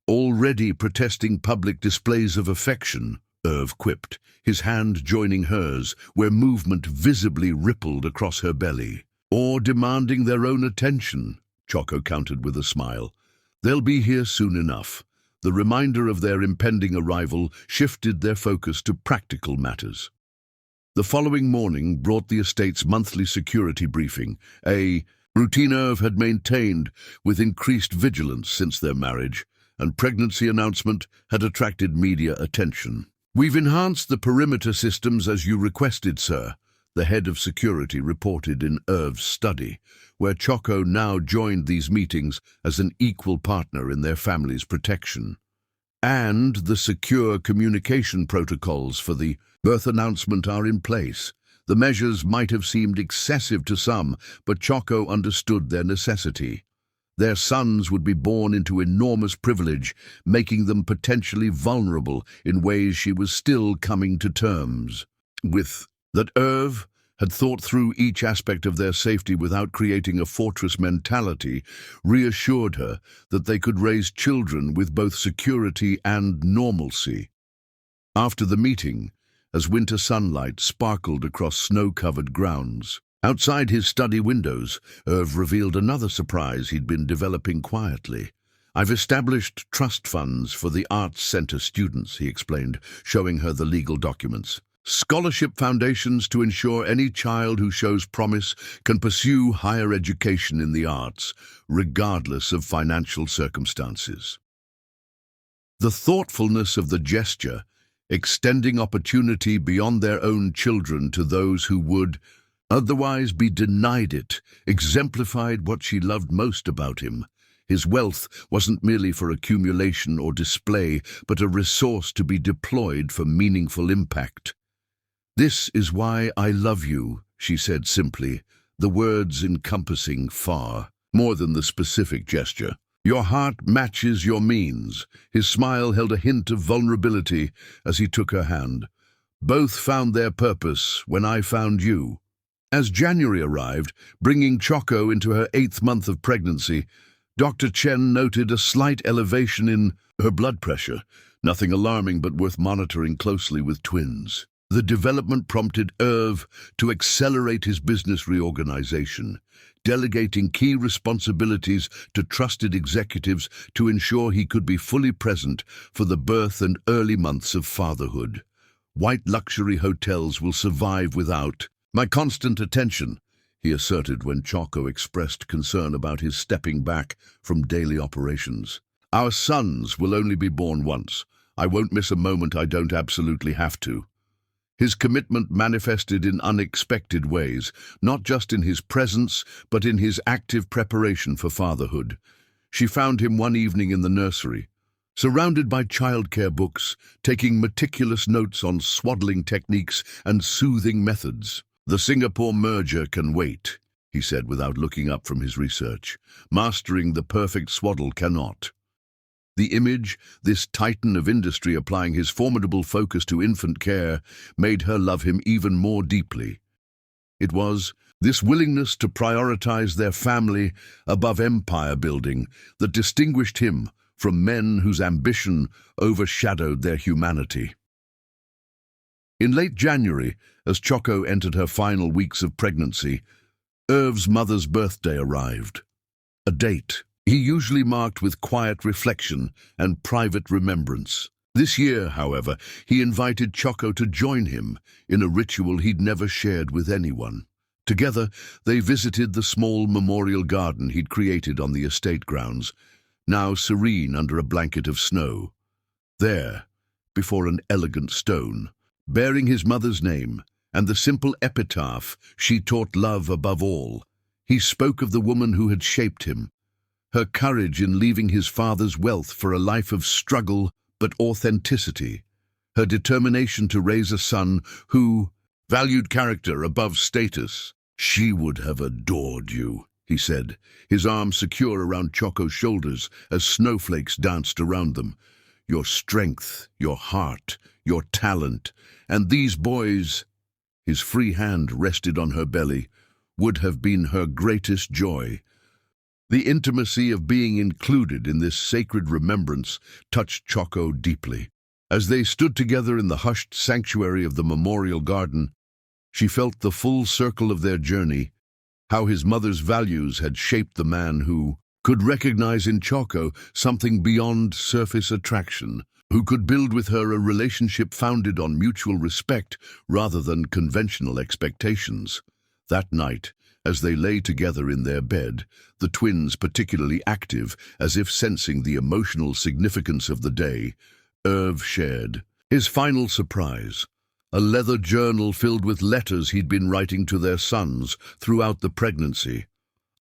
"Already protesting public displays of affection," Irv quipped, his hand joining hers, where movement visibly rippled across her belly. "Or demanding their own attention," Choco countered with a smile. "They'll be here soon enough." The reminder of their impending arrival shifted their focus to practical matters. The following morning brought the estate's monthly security briefing, a routine Irv had maintained with increased vigilance since their marriage, and pregnancy announcement had attracted media attention. "We've enhanced the perimeter systems as you requested, sir," the head of security reported in Irv's study, where Choco now joined these meetings as an equal partner in their family's protection. "And the secure communication protocols for the birth announcement are in place." The measures might have seemed excessive to some, but Choco understood their necessity. Their sons would be born into enormous privilege, making them potentially vulnerable in ways she was still coming to terms with. That Irv had thought through each aspect of their safety without creating a fortress mentality reassured her that they could raise children with both security and normalcy. After the meeting, as winter sunlight sparkled across snow-covered grounds, outside his study windows, Irv revealed another surprise he'd been developing quietly. "I've established trust funds for the Arts Center students," he explained, showing her the legal documents. "Scholarship foundations to ensure any child who shows promise can pursue higher education in the arts, regardless of financial circumstances." The thoughtfulness of the gesture, extending opportunity beyond their own children to those who would otherwise be denied it, exemplified what she loved most about him. His wealth wasn't merely for accumulation or display, but a resource to be deployed for meaningful impact. "This is why I love you," she said simply, the words encompassing far more than the specific gesture. "Your heart matches your means." His smile held a hint of vulnerability as he took her hand. "Both found their purpose when I found you." As January arrived, bringing Choco into her 8th month of pregnancy, Dr. Chen noted a slight elevation in her blood pressure, nothing alarming but worth monitoring closely with twins. The development prompted Irv to accelerate his business reorganization, delegating key responsibilities to trusted executives to ensure he could be fully present for the birth and early months of fatherhood. White luxury hotels will survive without my constant attention, he asserted when Choco expressed concern about his stepping back from daily operations. Our sons will only be born once. I won't miss a moment I don't absolutely have to. His commitment manifested in unexpected ways, not just in his presence, but in his active preparation for fatherhood. She found him one evening in the nursery, surrounded by childcare books, taking meticulous notes on swaddling techniques and soothing methods. The Singapore merger can wait, he said without looking up from his research. Mastering the perfect swaddle cannot. The image, this titan of industry applying his formidable focus to infant care, made her love him even more deeply. It was this willingness to prioritize their family above empire building that distinguished him from men whose ambition overshadowed their humanity. In late January, as Choco entered her final weeks of pregnancy, Irv's mother's birthday arrived. A date he usually marked with quiet reflection and private remembrance. This year, however, he invited Choco to join him in a ritual he'd never shared with anyone. Together, they visited the small memorial garden he'd created on the estate grounds, now serene under a blanket of snow. There, before an elegant stone, bearing his mother's name and the simple epitaph, "She taught love above all," he spoke of the woman who had shaped him, her courage in leaving his father's wealth for a life of struggle but authenticity, her determination to raise a son who valued character above status. "She would have adored you," he said, his arm secure around Choco's shoulders as snowflakes danced around them. "Your strength, your heart, your talent, and these boys," his free hand rested on her belly, "would have been her greatest joy." The intimacy of being included in this sacred remembrance touched Choco deeply. As they stood together in the hushed sanctuary of the memorial garden, she felt the full circle of their journey, how his mother's values had shaped the man who could recognize in Choco something beyond surface attraction, who could build with her a relationship founded on mutual respect rather than conventional expectations. That night, as they lay together in their bed, the twins particularly active, as if sensing the emotional significance of the day, Irv shared his final surprise, a leather journal filled with letters he'd been writing to their sons throughout the pregnancy.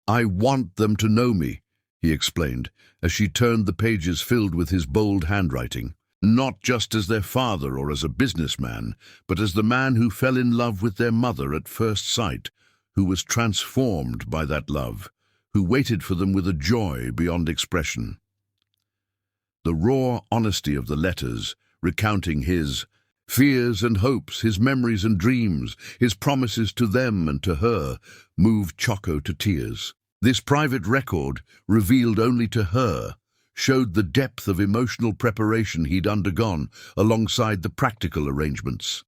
"I want them to know me," he explained, as she turned the pages filled with his bold handwriting. "Not just as their father or as a businessman, but as the man who fell in love with their mother at first sight, who was transformed by that love, who waited for them with a joy beyond expression." The raw honesty of the letters, recounting his fears and hopes, his memories and dreams, his promises to them and to her, moved Choco to tears. This private record, revealed only to her, showed the depth of emotional preparation he'd undergone alongside the practical arrangements.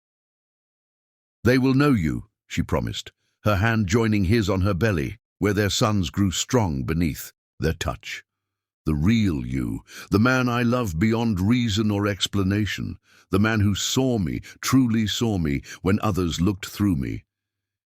"They will know you," she promised, her hand joining his on her belly, where their sons grew strong beneath their touch. "The real you, the man I love beyond reason or explanation, the man who saw me, truly saw me, when others looked through me."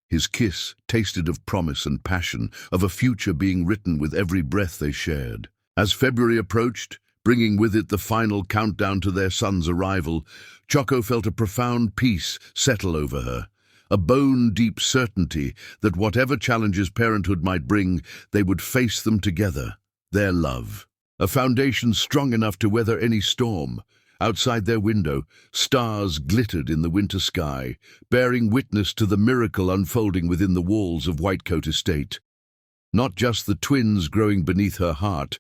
His kiss tasted of promise and passion, of a future being written with every breath they shared. As February approached, bringing with it the final countdown to their son's arrival, Choco felt a profound peace settle over her. A bone-deep certainty that whatever challenges parenthood might bring, they would face them together, their love. A foundation strong enough to weather any storm. Outside their window, stars glittered in the winter sky, bearing witness to the miracle unfolding within the walls of Whitecoat Estate. Not just the twins growing beneath her heart,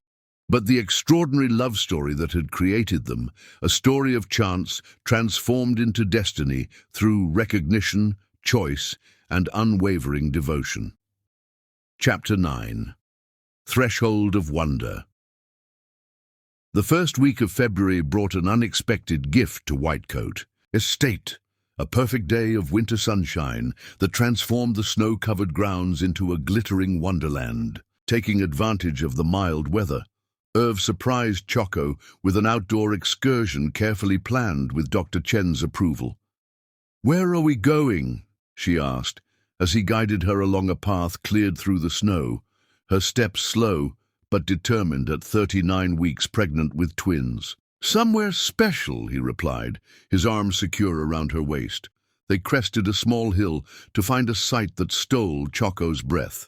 but the extraordinary love story that had created them, a story of chance transformed into destiny through recognition, choice, and unwavering devotion. Chapter 9. Threshold of Wonder. The first week of February brought an unexpected gift to Whitecoat Estate, a perfect day of winter sunshine that transformed the snow-covered grounds into a glittering wonderland. Taking advantage of the mild weather, Irv surprised Choco with an outdoor excursion carefully planned with Dr. Chen's approval. "Where are we going?" she asked, as he guided her along a path cleared through the snow, her steps slow but determined at 39 weeks pregnant with twins. "Somewhere special," he replied, his arms secure around her waist. They crested a small hill to find a sight that stole Choco's breath.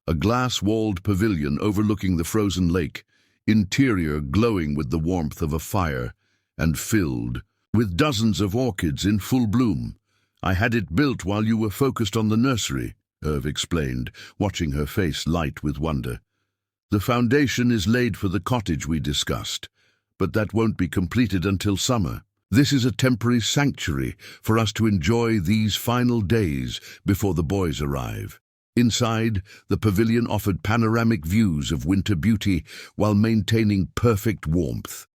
A glass-walled pavilion overlooking the frozen lake, interior glowing with the warmth of a fire, and filled with dozens of orchids in full bloom. "I had it built while you were focused on the nursery," Irv explained, watching her face light with wonder. "The foundation is laid for the cottage we discussed, but that won't be completed until summer. This is a temporary sanctuary for us to enjoy these final days before the boys arrive." Inside, the pavilion offered panoramic views of winter beauty while maintaining perfect warmth.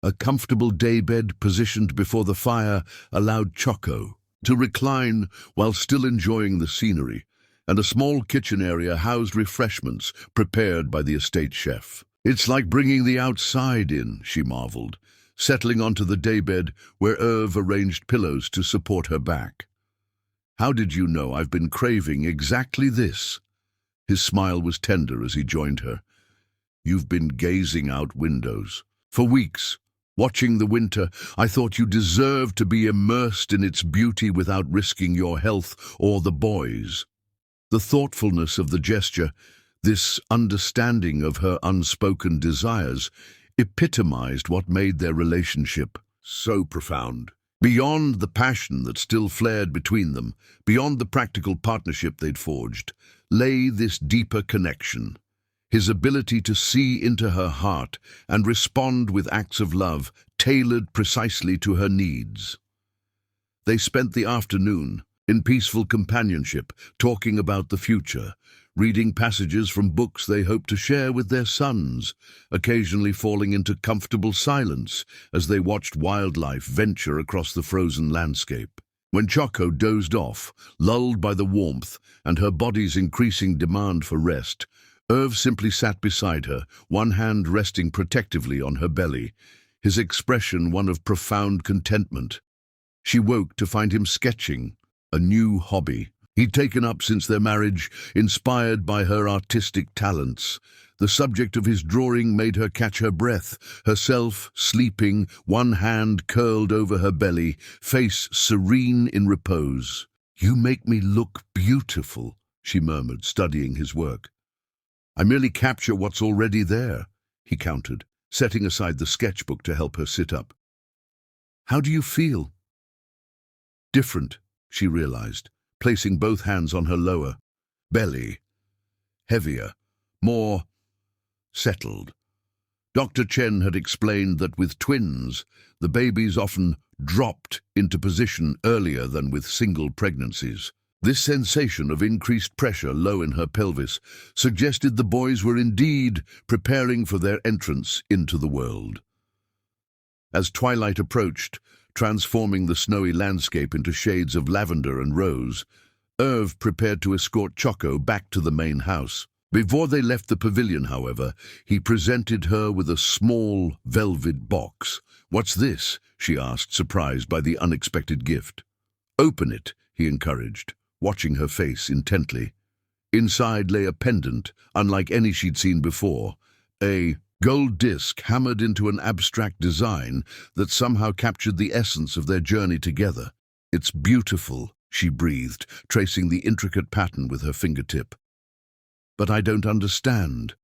A comfortable daybed positioned before the fire allowed Choco to recline while still enjoying the scenery, and a small kitchen area housed refreshments prepared by the estate chef. "It's like bringing the outside in," she marveled, settling onto the daybed where Irv arranged pillows to support her back. "How did you know I've been craving exactly this?" His smile was tender as he joined her. "You've been gazing out windows for weeks, watching the winter. I thought you deserved to be immersed in its beauty without risking your health or the boys." The thoughtfulness of the gesture, this understanding of her unspoken desires, epitomized what made their relationship so profound. Beyond the passion that still flared between them, beyond the practical partnership they'd forged, lay this deeper connection. His ability to see into her heart and respond with acts of love tailored precisely to her needs. They spent the afternoon in peaceful companionship, talking about the future, reading passages from books they hoped to share with their sons, occasionally falling into comfortable silence as they watched wildlife venture across the frozen landscape. When Choco dozed off, lulled by the warmth and her body's increasing demand for rest, Irv simply sat beside her, one hand resting protectively on her belly, his expression one of profound contentment. She woke to find him sketching, a new hobby he'd taken up since their marriage, inspired by her artistic talents. The subject of his drawing made her catch her breath, herself sleeping, one hand curled over her belly, face serene in repose. "You make me look beautiful," she murmured, studying his work. "I merely capture what's already there," he countered, setting aside the sketchbook to help her sit up. "How do you feel?" "Different," she realized, placing both hands on her lower belly. Heavier, more settled. Dr. Chen had explained that with twins, the babies often dropped into position earlier than with single pregnancies. This sensation of increased pressure low in her pelvis suggested the boys were indeed preparing for their entrance into the world. As twilight approached, transforming the snowy landscape into shades of lavender and rose, Irv prepared to escort Choco back to the main house. Before they left the pavilion, however, he presented her with a small velvet box. "What's this?" she asked, surprised by the unexpected gift. "Open it," he encouraged, watching her face intently. Inside lay a pendant, unlike any she'd seen before, a gold disc hammered into an abstract design that somehow captured the essence of their journey together. "It's beautiful," she breathed, tracing the intricate pattern with her fingertip. "But I don't understand."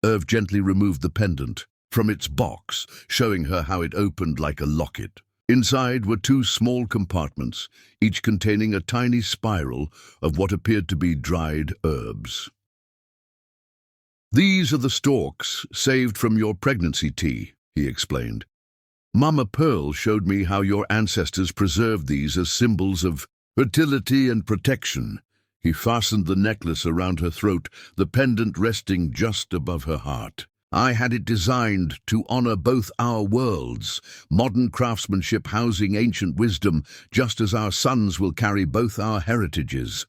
Irv gently removed the pendant from its box, showing her how it opened like a locket. Inside were two small compartments, each containing a tiny spiral of what appeared to be dried herbs. "These are the stalks saved from your pregnancy tea," he explained. "Mama Pearl showed me how your ancestors preserved these as symbols of fertility and protection." He fastened the necklace around her throat, the pendant resting just above her heart. "I had it designed to honor both our worlds, modern craftsmanship housing ancient wisdom, just as our sons will carry both our heritages."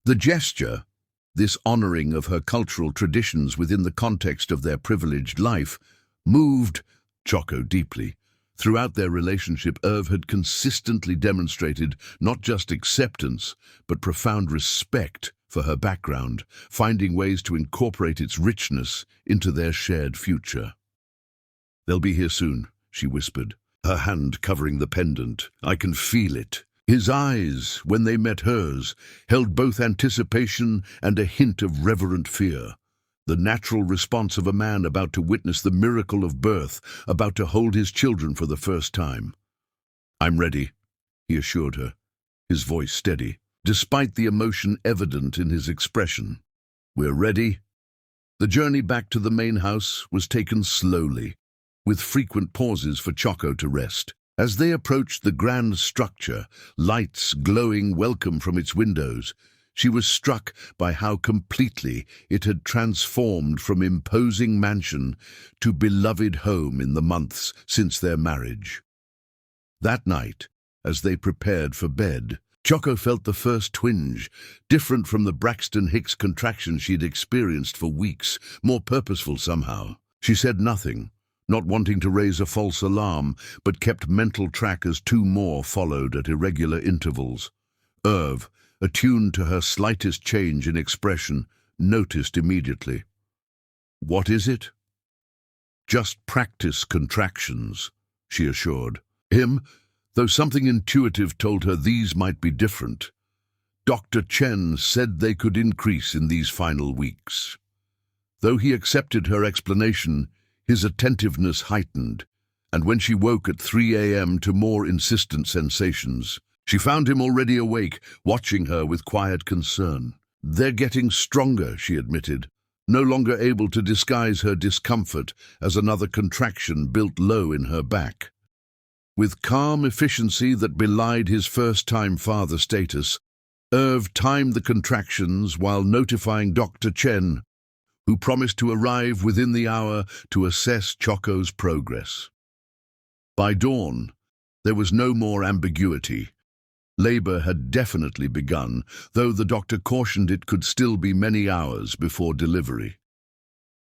The gesture, this honoring of her cultural traditions within the context of their privileged life, moved Choco deeply. Throughout their relationship, Irv had consistently demonstrated not just acceptance, but profound respect for her background, finding ways to incorporate its richness into their shared future. "They'll be here soon," she whispered, her hand covering the pendant. "I can feel it." His eyes, when they met hers, held both anticipation and a hint of reverent fear. The natural response of a man about to witness the miracle of birth, about to hold his children for the first time. "I'm ready," he assured her, his voice steady, despite the emotion evident in his expression. "We're ready." The journey back to the main house was taken slowly, with frequent pauses for Choco to rest. As they approached the grand structure, lights glowing welcome from its windows, she was struck by how completely it had transformed from imposing mansion to beloved home in the months since their marriage. That night, as they prepared for bed, Choco felt the first twinge, different from the Braxton Hicks contraction she'd experienced for weeks, more purposeful somehow. She said nothing, not wanting to raise a false alarm, but kept mental track as two more followed at irregular intervals. Irv, attuned to her slightest change in expression, noticed immediately. "What is it?" "Just practice contractions," she assured him, though something intuitive told her these might be different. Dr. Chen said they could increase in these final weeks. Though he accepted her explanation, his attentiveness heightened, and when she woke at 3 a.m. to more insistent sensations, she found him already awake, watching her with quiet concern. "They're getting stronger," she admitted, no longer able to disguise her discomfort as another contraction built low in her back. With calm efficiency that belied his first-time father status, Irv timed the contractions while notifying Dr. Chen, who promised to arrive within the hour to assess Choco's progress. By dawn, there was no more ambiguity. Labor had definitely begun, though the doctor cautioned it could still be many hours before delivery.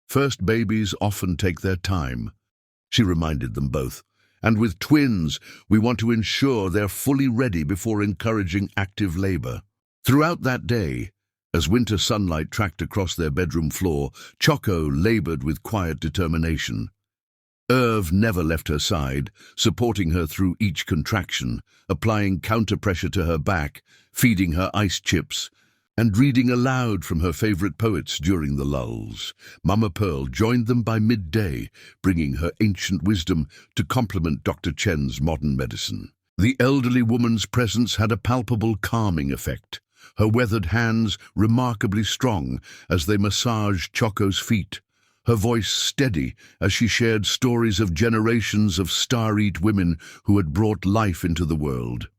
"First babies often take their time," she reminded them both, "and with twins, we want to ensure they're fully ready before encouraging active labor." Throughout that day, as winter sunlight tracked across their bedroom floor, Choco labored with quiet determination. Irv never left her side, supporting her through each contraction, applying counter-pressure to her back, feeding her ice chips, and reading aloud from her favorite poets during the lulls. Mama Pearl joined them by midday, bringing her ancient wisdom to complement Dr. Chen's modern medicine. The elderly woman's presence had a palpable calming effect, her weathered hands remarkably strong as they massaged Choco's feet, her voice steady as she shared stories of generations of star-eat women who had brought life into the world.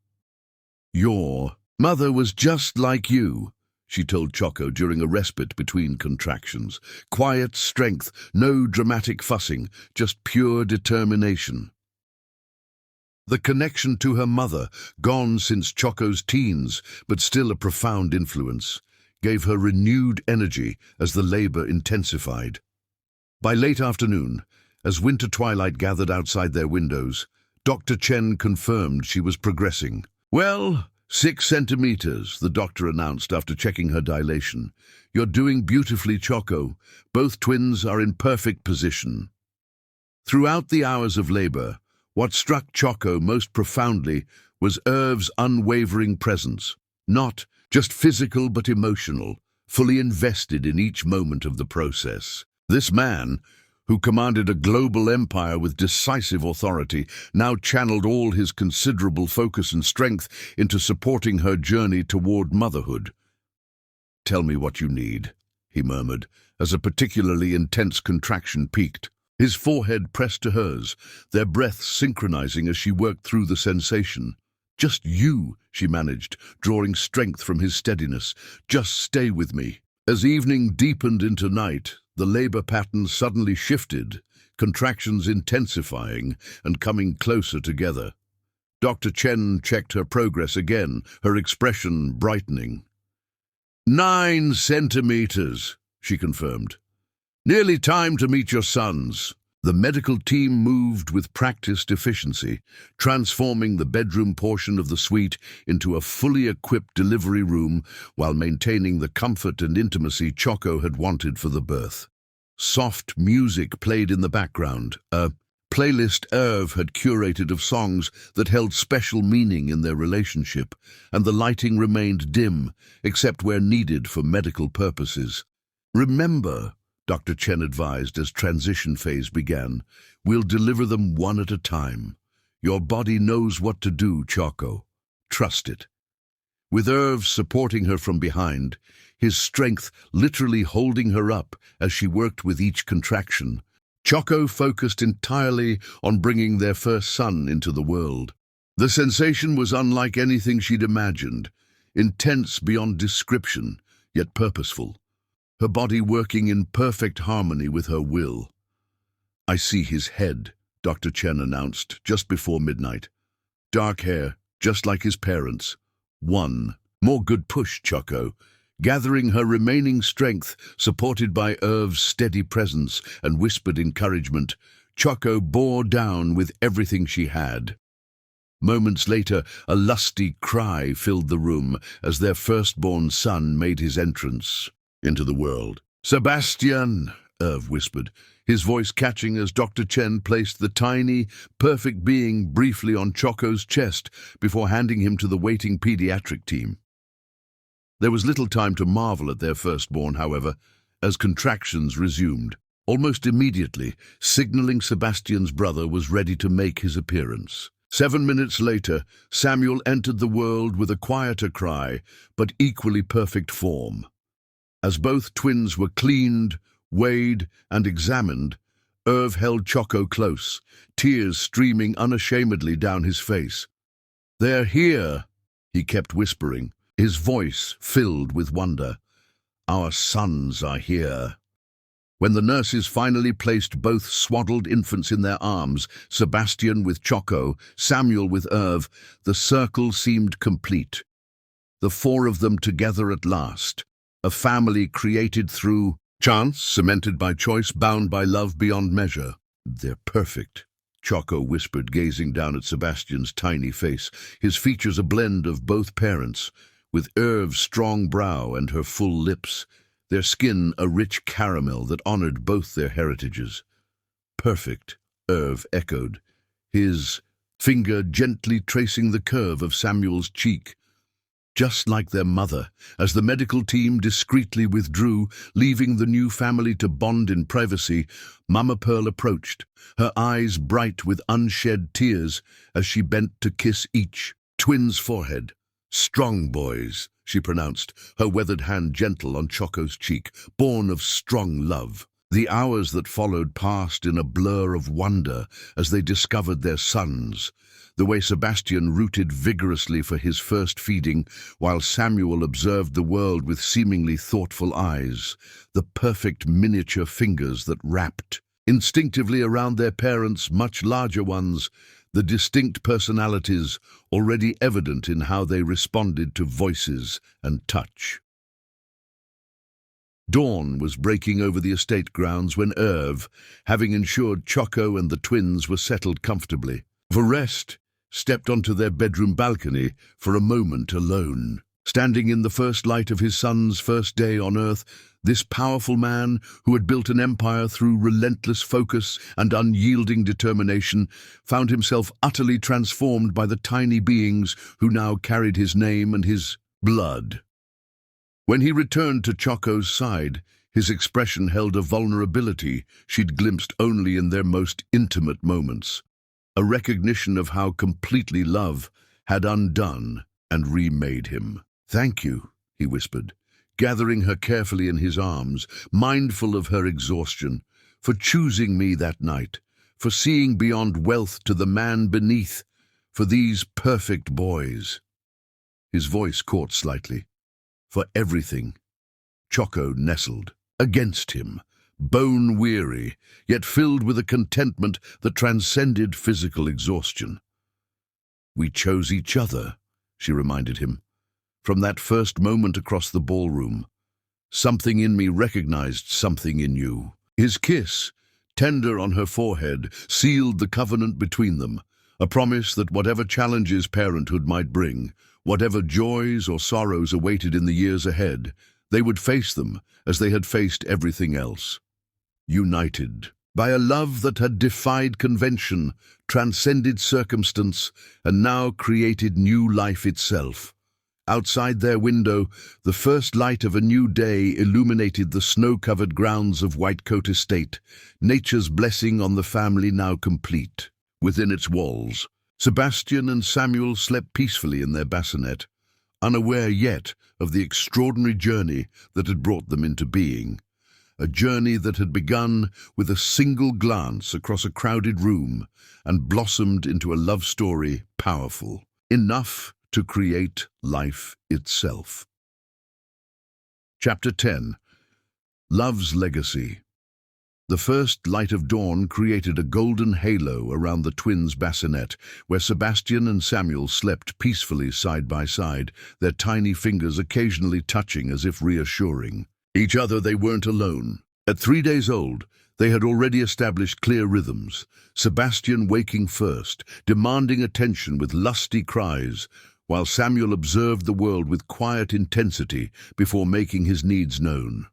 "Your mother was just like you," she told Choco during a respite between contractions. "Quiet strength, no dramatic fussing, just pure determination." The connection to her mother, gone since Choco's teens, but still a profound influence, gave her renewed energy as the labor intensified. By late afternoon, as winter twilight gathered outside their windows, Dr. Chen confirmed she was progressing. "Well, 6 centimeters, the doctor announced after checking her dilation. "You're doing beautifully, Choco. Both twins are in perfect position." Throughout the hours of labor, what struck Choco most profoundly was Irv's unwavering presence, not just physical but emotional, fully invested in each moment of the process. This man, who commanded a global empire with decisive authority, now channeled all his considerable focus and strength into supporting her journey toward motherhood. "Tell me what you need," he murmured, as a particularly intense contraction peaked. His forehead pressed to hers, their breaths synchronizing as she worked through the sensation. "Just you," she managed, drawing strength from his steadiness. "Just stay with me." As evening deepened into night, the labor pattern suddenly shifted, contractions intensifying and coming closer together. Dr. Chen checked her progress again, her expression brightening. 9 centimeters, she confirmed. "Nearly time to meet your sons." The medical team moved with practiced efficiency, transforming the bedroom portion of the suite into a fully equipped delivery room while maintaining the comfort and intimacy Choco had wanted for the birth. Soft music played in the background, a playlist Irv had curated of songs that held special meaning in their relationship, and the lighting remained dim, except where needed for medical purposes. "Remember," Dr. Chen advised as transition phase began, "we'll deliver them one at a time. Your body knows what to do, Choco. Trust it." With Irv supporting her from behind, his strength literally holding her up as she worked with each contraction, Choco focused entirely on bringing their first son into the world. The sensation was unlike anything she'd imagined, intense beyond description, yet purposeful, her body working in perfect harmony with her will. "I see his head," Dr. Chen announced just before midnight. "Dark hair, just like his parents. One. More good push, Choco." Gathering her remaining strength, supported by Irv's steady presence and whispered encouragement, Choco bore down with everything she had. Moments later, a lusty cry filled the room as their firstborn son made his entrance into the world. "Sebastian," Irv whispered, his voice catching as Dr. Chen placed the tiny, perfect being briefly on Choco's chest before handing him to the waiting pediatric team. There was little time to marvel at their firstborn, however, as contractions resumed. Almost immediately, signaling Sebastian's brother was ready to make his appearance. 7 minutes later, Samuel entered the world with a quieter cry, but equally perfect form. As both twins were cleaned, weighed, and examined, Irv held Choco close, tears streaming unashamedly down his face. "They're here," he kept whispering, his voice filled with wonder. "Our sons are here." When the nurses finally placed both swaddled infants in their arms, Sebastian with Choco, Samuel with Irv, the circle seemed complete. The four of them together at last, a family created through chance, cemented by choice, bound by love beyond measure. "They're perfect," Choco whispered, gazing down at Sebastian's tiny face, his features a blend of both parents, with Irv's strong brow and her full lips, their skin a rich caramel that honored both their heritages. "Perfect," Irv echoed, his finger gently tracing the curve of Samuel's cheek. Just like their mother, as the medical team discreetly withdrew, leaving the new family to bond in privacy, Mama Pearl approached, her eyes bright with unshed tears as she bent to kiss each twin's forehead. "Strong boys," she pronounced, her weathered hand gentle on Choco's cheek, born of strong love. The hours that followed passed in a blur of wonder as they discovered their sons, the way Sebastian rooted vigorously for his first feeding, while Samuel observed the world with seemingly thoughtful eyes, the perfect miniature fingers that wrapped instinctively around their parents' much larger ones, the distinct personalities already evident in how they responded to voices and touch. Dawn was breaking over the estate grounds when Irv, having ensured Choco and the twins were settled comfortably for rest, stepped onto their bedroom balcony for a moment alone. Standing in the first light of his son's first day on Earth, this powerful man, who had built an empire through relentless focus and unyielding determination, found himself utterly transformed by the tiny beings who now carried his name and his blood. When he returned to Choco's side, his expression held a vulnerability she'd glimpsed only in their most intimate moments, a recognition of how completely love had undone and remade him. "Thank you," he whispered, gathering her carefully in his arms, mindful of her exhaustion, "for choosing me that night, for seeing beyond wealth to the man beneath, for these perfect boys." His voice caught slightly. "For everything." Choco nestled against him, bone-weary, yet filled with a contentment that transcended physical exhaustion. "We chose each other," she reminded him. "From that first moment across the ballroom, something in me recognized something in you." His kiss, tender on her forehead, sealed the covenant between them, a promise that whatever challenges parenthood might bring, whatever joys or sorrows awaited in the years ahead, they would face them as they had faced everything else. United by a love that had defied convention, transcended circumstance, and now created new life itself. Outside their window, the first light of a new day illuminated the snow-covered grounds of Whitecoat Estate, nature's blessing on the family now complete. Within its walls, Sebastian and Samuel slept peacefully in their bassinet, unaware yet of the extraordinary journey that had brought them into being. A journey that had begun with a single glance across a crowded room and blossomed into a love story powerful enough to create life itself. Chapter 10. Love's Legacy. The first light of dawn created a golden halo around the twins' bassinet, where Sebastian and Samuel slept peacefully side by side, their tiny fingers occasionally touching as if reassuring each other they weren't alone. At 3 days old, they had already established clear rhythms, Sebastian waking first, demanding attention with lusty cries, while Samuel observed the world with quiet intensity before making his needs known.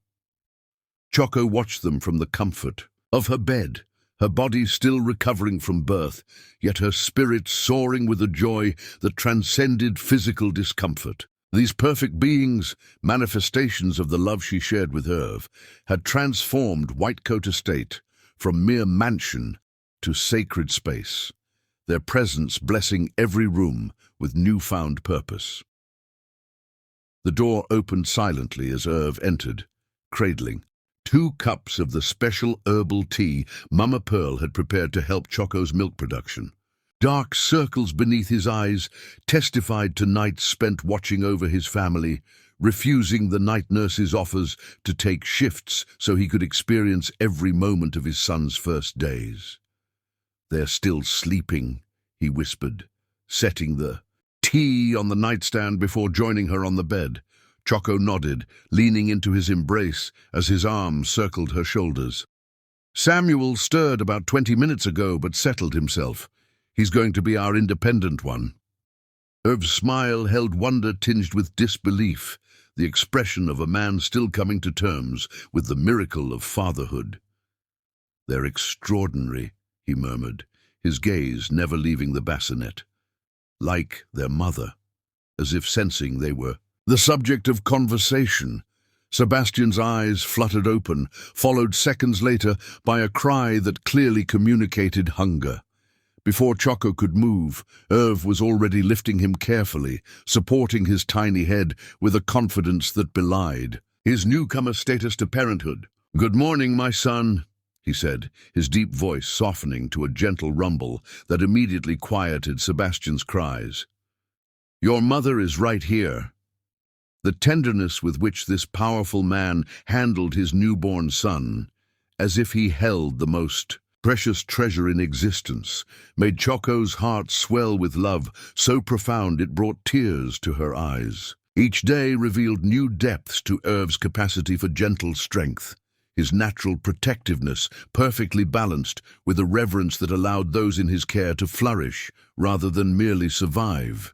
Choco watched them from the comfort of her bed, her body still recovering from birth, yet her spirit soaring with a joy that transcended physical discomfort. These perfect beings, manifestations of the love she shared with Irv, had transformed Whitecoat Estate from mere mansion to sacred space, their presence blessing every room with newfound purpose. The door opened silently as Irv entered, cradling 2 cups of the special herbal tea Mama Pearl had prepared to help Choco's milk production. Dark circles beneath his eyes testified to nights spent watching over his family, refusing the night nurse's offers to take shifts so he could experience every moment of his son's first days. "They're still sleeping," he whispered, setting the tea on the nightstand before joining her on the bed. Choco nodded, leaning into his embrace as his arms circled her shoulders. "Samuel stirred about 20 minutes ago but settled himself. He's going to be our independent one." Irv's smile held wonder tinged with disbelief, the expression of a man still coming to terms with the miracle of fatherhood. "They're extraordinary," he murmured, his gaze never leaving the bassinet. "Like their mother," as if sensing they were the subject of conversation. Sebastian's eyes fluttered open, followed seconds later by a cry that clearly communicated hunger. Before Choco could move, Irv was already lifting him carefully, supporting his tiny head with a confidence that belied his newcomer status to parenthood. "Good morning, my son," he said, his deep voice softening to a gentle rumble that immediately quieted Sebastian's cries. "Your mother is right here." The tenderness with which this powerful man handled his newborn son, as if he held the most precious treasure in existence, made Choco's heart swell with love so profound it brought tears to her eyes. Each day revealed new depths to Irv's capacity for gentle strength, his natural protectiveness perfectly balanced with a reverence that allowed those in his care to flourish rather than merely survive.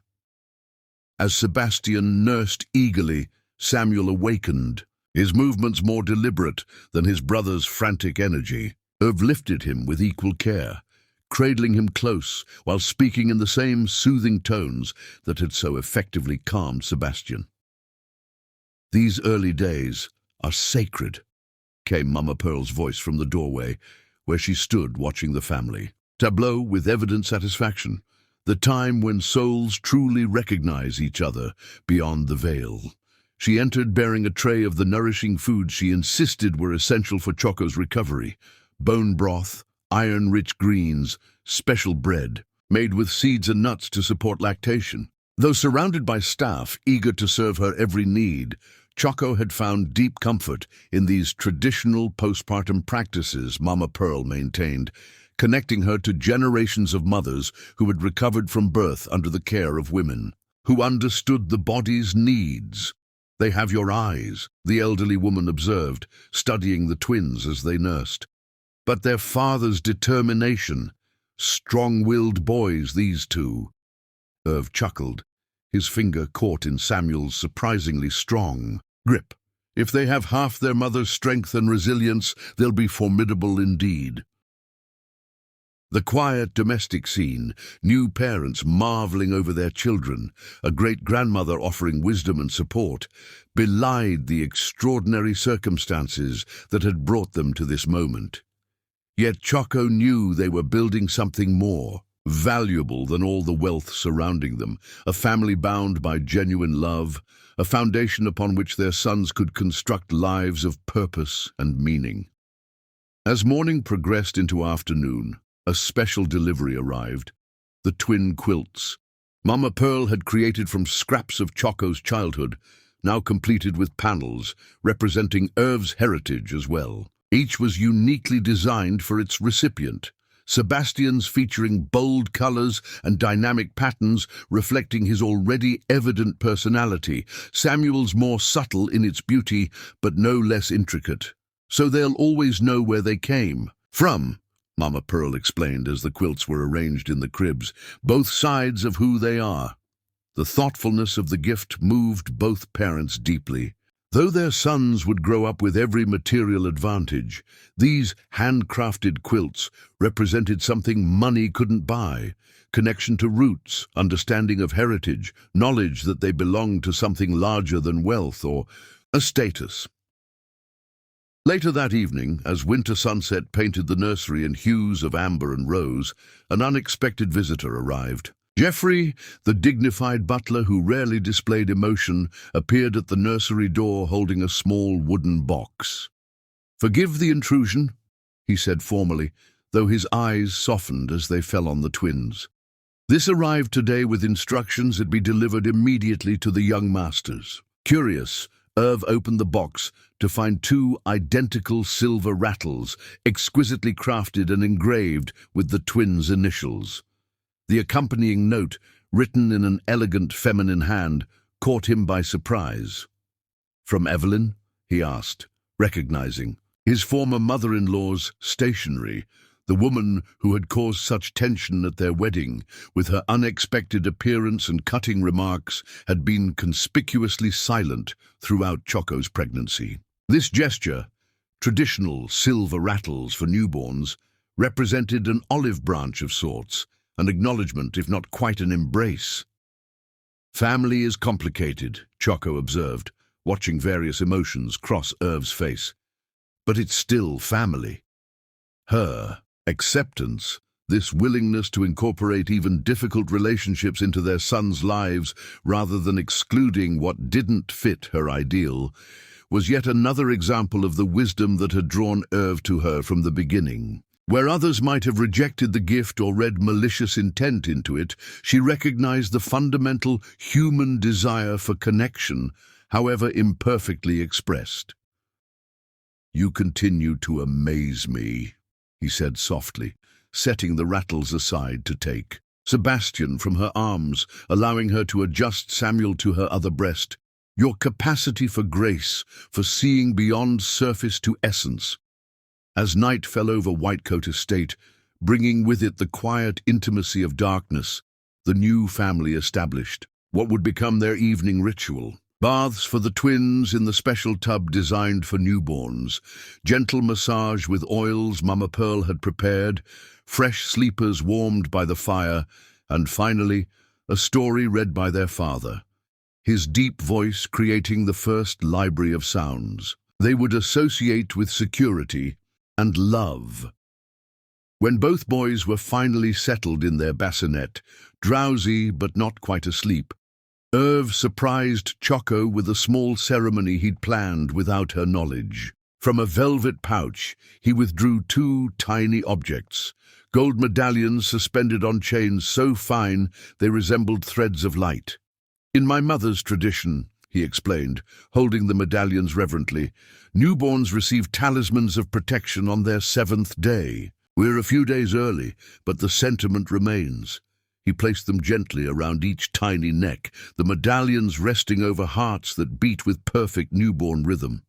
As Sebastian nursed eagerly, Samuel awakened, his movements more deliberate than his brother's frantic energy. Irv lifted him with equal care, cradling him close while speaking in the same soothing tones that had so effectively calmed Sebastian. "These early days are sacred," came Mama Pearl's voice from the doorway, where she stood watching the family tableau with evident satisfaction, the time when souls truly recognize each other beyond the veil. She entered bearing a tray of the nourishing foods she insisted were essential for Choco's recovery: bone broth, iron-rich greens, special bread, made with seeds and nuts to support lactation. Though surrounded by staff eager to serve her every need, Choco had found deep comfort in these traditional postpartum practices Mama Pearl maintained, connecting her to generations of mothers who had recovered from birth under the care of women who understood the body's needs. "They have your eyes," the elderly woman observed, studying the twins as they nursed. But their father's determination, strong-willed boys, these two. Irv chuckled, his finger caught in Samuel's surprisingly strong grip. If they have half their mother's strength and resilience, they'll be formidable indeed. The quiet domestic scene, new parents marveling over their children, a great-grandmother offering wisdom and support, belied the extraordinary circumstances that had brought them to this moment. Yet Choco knew they were building something more valuable than all the wealth surrounding them, a family bound by genuine love, a foundation upon which their sons could construct lives of purpose and meaning. As morning progressed into afternoon, a special delivery arrived. The twin quilts. Mama Pearl had created from scraps of Choco's childhood, now completed with panels, representing Irv's heritage as well. Each was uniquely designed for its recipient. Sebastian's featuring bold colors and dynamic patterns reflecting his already evident personality, Samuel's more subtle in its beauty but no less intricate. So they'll always know where they came from, Mama Pearl explained as the quilts were arranged in the cribs, both sides of who they are. The thoughtfulness of the gift moved both parents deeply. Though their sons would grow up with every material advantage, these handcrafted quilts represented something money couldn't buy: connection to roots, understanding of heritage, knowledge that they belonged to something larger than wealth or a status. Later that evening, as winter sunset painted the nursery in hues of amber and rose, an unexpected visitor arrived. Geoffrey, the dignified butler who rarely displayed emotion, appeared at the nursery door holding a small wooden box. "Forgive the intrusion," he said formally, though his eyes softened as they fell on the twins. "This arrived today with instructions it be delivered immediately to the young masters." Curious, Irv opened the box to find two identical silver rattles, exquisitely crafted and engraved with the twins' initials. The accompanying note, written in an elegant feminine hand, caught him by surprise. "From Evelyn?" he asked, recognizing his former mother-in-law's stationery, the woman who had caused such tension at their wedding, with her unexpected appearance and cutting remarks, had been conspicuously silent throughout Choco's pregnancy. This gesture, traditional silver rattles for newborns, represented an olive branch of sorts, an acknowledgement, if not quite an embrace. "Family is complicated," Choco observed, watching various emotions cross Irv's face. "But it's still family." Her acceptance, this willingness to incorporate even difficult relationships into their sons' lives rather than excluding what didn't fit her ideal, was yet another example of the wisdom that had drawn Irv to her from the beginning. Where others might have rejected the gift or read malicious intent into it, she recognized the fundamental human desire for connection, however imperfectly expressed. "You continue to amaze me," he said softly, setting the rattles aside to take Sebastian from her arms, allowing her to adjust Samuel to her other breast. "Your capacity for grace, for seeing beyond surface to essence." As night fell over Whitecoat Estate, bringing with it the quiet intimacy of darkness, the new family established what would become their evening ritual. Baths for the twins in the special tub designed for newborns, gentle massage with oils Mama Pearl had prepared, fresh sleepers warmed by the fire, and finally, a story read by their father, his deep voice creating the first library of sounds they would associate with security and love. When both boys were finally settled in their bassinet, drowsy but not quite asleep, Irv surprised Choco with a small ceremony he'd planned without her knowledge. From a velvet pouch, he withdrew two tiny objects, gold medallions suspended on chains so fine they resembled threads of light. "In my mother's tradition," he explained, holding the medallions reverently, "newborns receive talismans of protection on their 7th day. We're a few days early, but the sentiment remains." He placed them gently around each tiny neck, the medallions resting over hearts that beat with perfect newborn rhythm.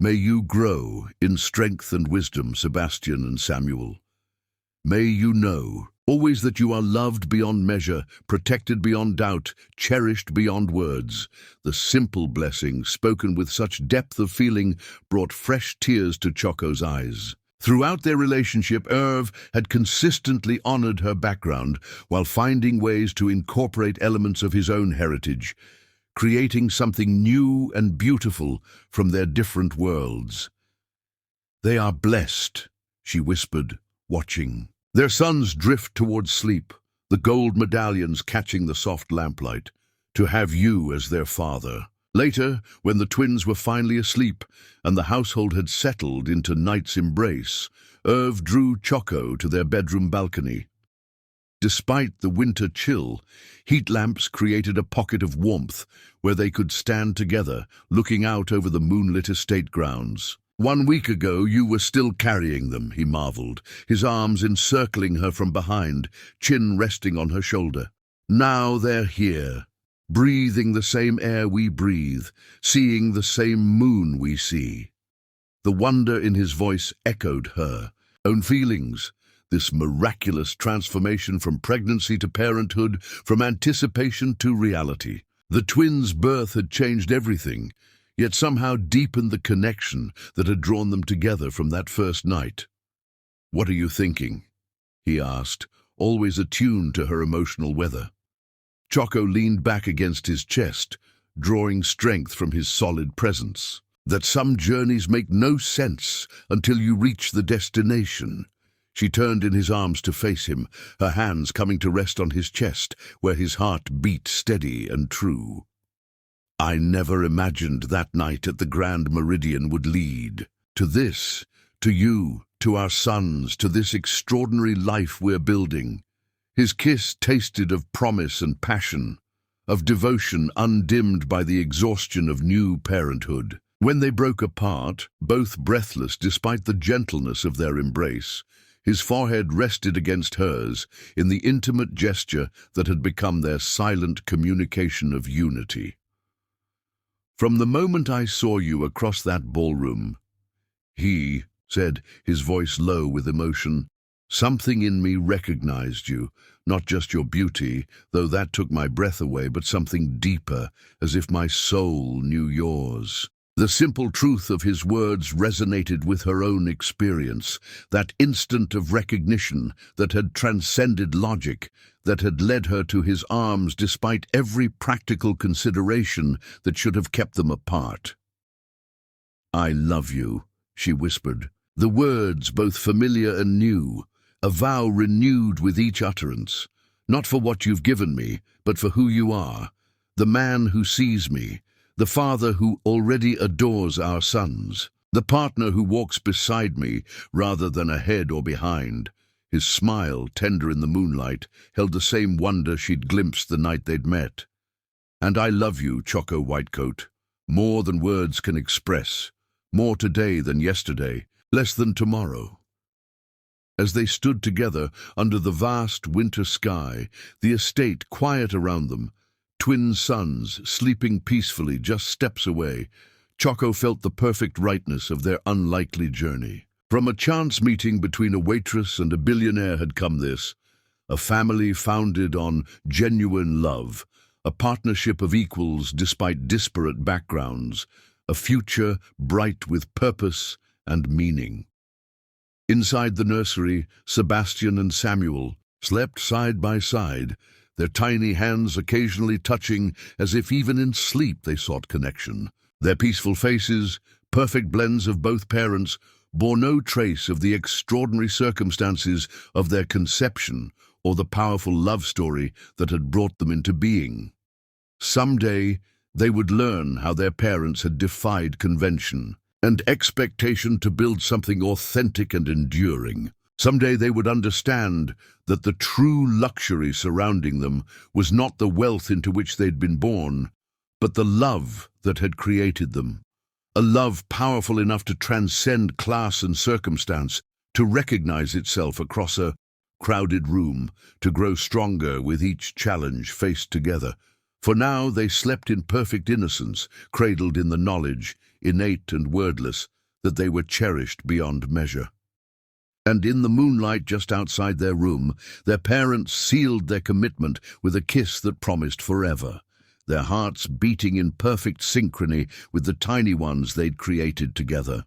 May you grow in strength and wisdom, Sebastian and Samuel. May you know always that you are loved beyond measure, protected beyond doubt, cherished beyond words. The simple blessing, spoken with such depth of feeling, brought fresh tears to Choco's eyes. Throughout their relationship, Irv had consistently honored her background while finding ways to incorporate elements of his own heritage, creating something new and beautiful from their different worlds. "They are blessed," she whispered, watching. Their sons drift towards sleep, the gold medallions catching the soft lamplight, to have you as their father. Later, when the twins were finally asleep and the household had settled into night's embrace, Irv drew Choco to their bedroom balcony. Despite the winter chill, heat lamps created a pocket of warmth where they could stand together, looking out over the moonlit estate grounds. "1 week ago you were still carrying them," he marveled, his arms encircling her from behind, chin resting on her shoulder. "Now they're here, breathing the same air we breathe, seeing the same moon we see." The wonder in his voice echoed her own feelings, this miraculous transformation from pregnancy to parenthood, from anticipation to reality. The twins' birth had changed everything, yet somehow deepened the connection that had drawn them together from that first night. "What are you thinking?" he asked, always attuned to her emotional weather. Choco leaned back against his chest, drawing strength from his solid presence. "That some journeys make no sense until you reach the destination." She turned in his arms to face him, her hands coming to rest on his chest, where his heart beat steady and true. "I never imagined that night at the Grand Meridian would lead to this, to you, to our sons, to this extraordinary life we're building." His kiss tasted of promise and passion, of devotion undimmed by the exhaustion of new parenthood. When they broke apart, both breathless despite the gentleness of their embrace, his forehead rested against hers in the intimate gesture that had become their silent communication of unity. "From the moment I saw you across that ballroom," he said, his voice low with emotion, "something in me recognized you, not just your beauty, though that took my breath away, but something deeper, as if my soul knew yours." The simple truth of his words resonated with her own experience, that instant of recognition that had transcended logic, that had led her to his arms despite every practical consideration that should have kept them apart. "I love you," she whispered, the words both familiar and new, a vow renewed with each utterance. "Not for what you've given me, but for who you are, the man who sees me, the father who already adores our sons, the partner who walks beside me rather than ahead or behind." His smile, tender in the moonlight, held the same wonder she'd glimpsed the night they'd met. "And I love you, Choco Whitecoat, more than words can express, more today than yesterday, less than tomorrow." As they stood together under the vast winter sky, the estate quiet around them, twin sons sleeping peacefully just steps away, Choco felt the perfect rightness of their unlikely journey. From a chance meeting between a waitress and a billionaire had come this, a family founded on genuine love, a partnership of equals despite disparate backgrounds, a future bright with purpose and meaning. Inside the nursery, Sebastian and Samuel slept side by side, their tiny hands occasionally touching as if even in sleep they sought connection. Their peaceful faces, perfect blends of both parents, bore no trace of the extraordinary circumstances of their conception or the powerful love story that had brought them into being. Someday, they would learn how their parents had defied convention and expectation to build something authentic and enduring. Someday they would understand that the true luxury surrounding them was not the wealth into which they'd been born, but the love that had created them. A love powerful enough to transcend class and circumstance, to recognize itself across a crowded room, to grow stronger with each challenge faced together. For now they slept in perfect innocence, cradled in the knowledge, innate and wordless, that they were cherished beyond measure. And in the moonlight just outside their room, their parents sealed their commitment with a kiss that promised forever, their hearts beating in perfect synchrony with the tiny ones they'd created together.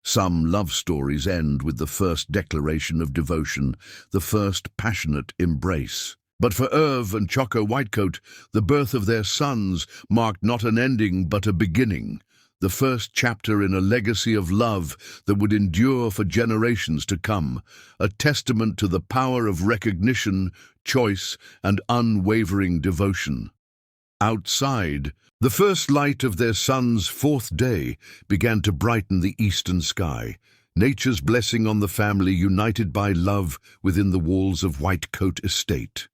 Some love stories end with the first declaration of devotion, the first passionate embrace. But for Irv and Choco Whitecoat, the birth of their sons marked not an ending but a beginning, the first chapter in a legacy of love that would endure for generations to come, a testament to the power of recognition, choice, and unwavering devotion. Outside, the first light of their son's fourth day began to brighten the eastern sky, nature's blessing on the family united by love within the walls of Whitecoat Estate.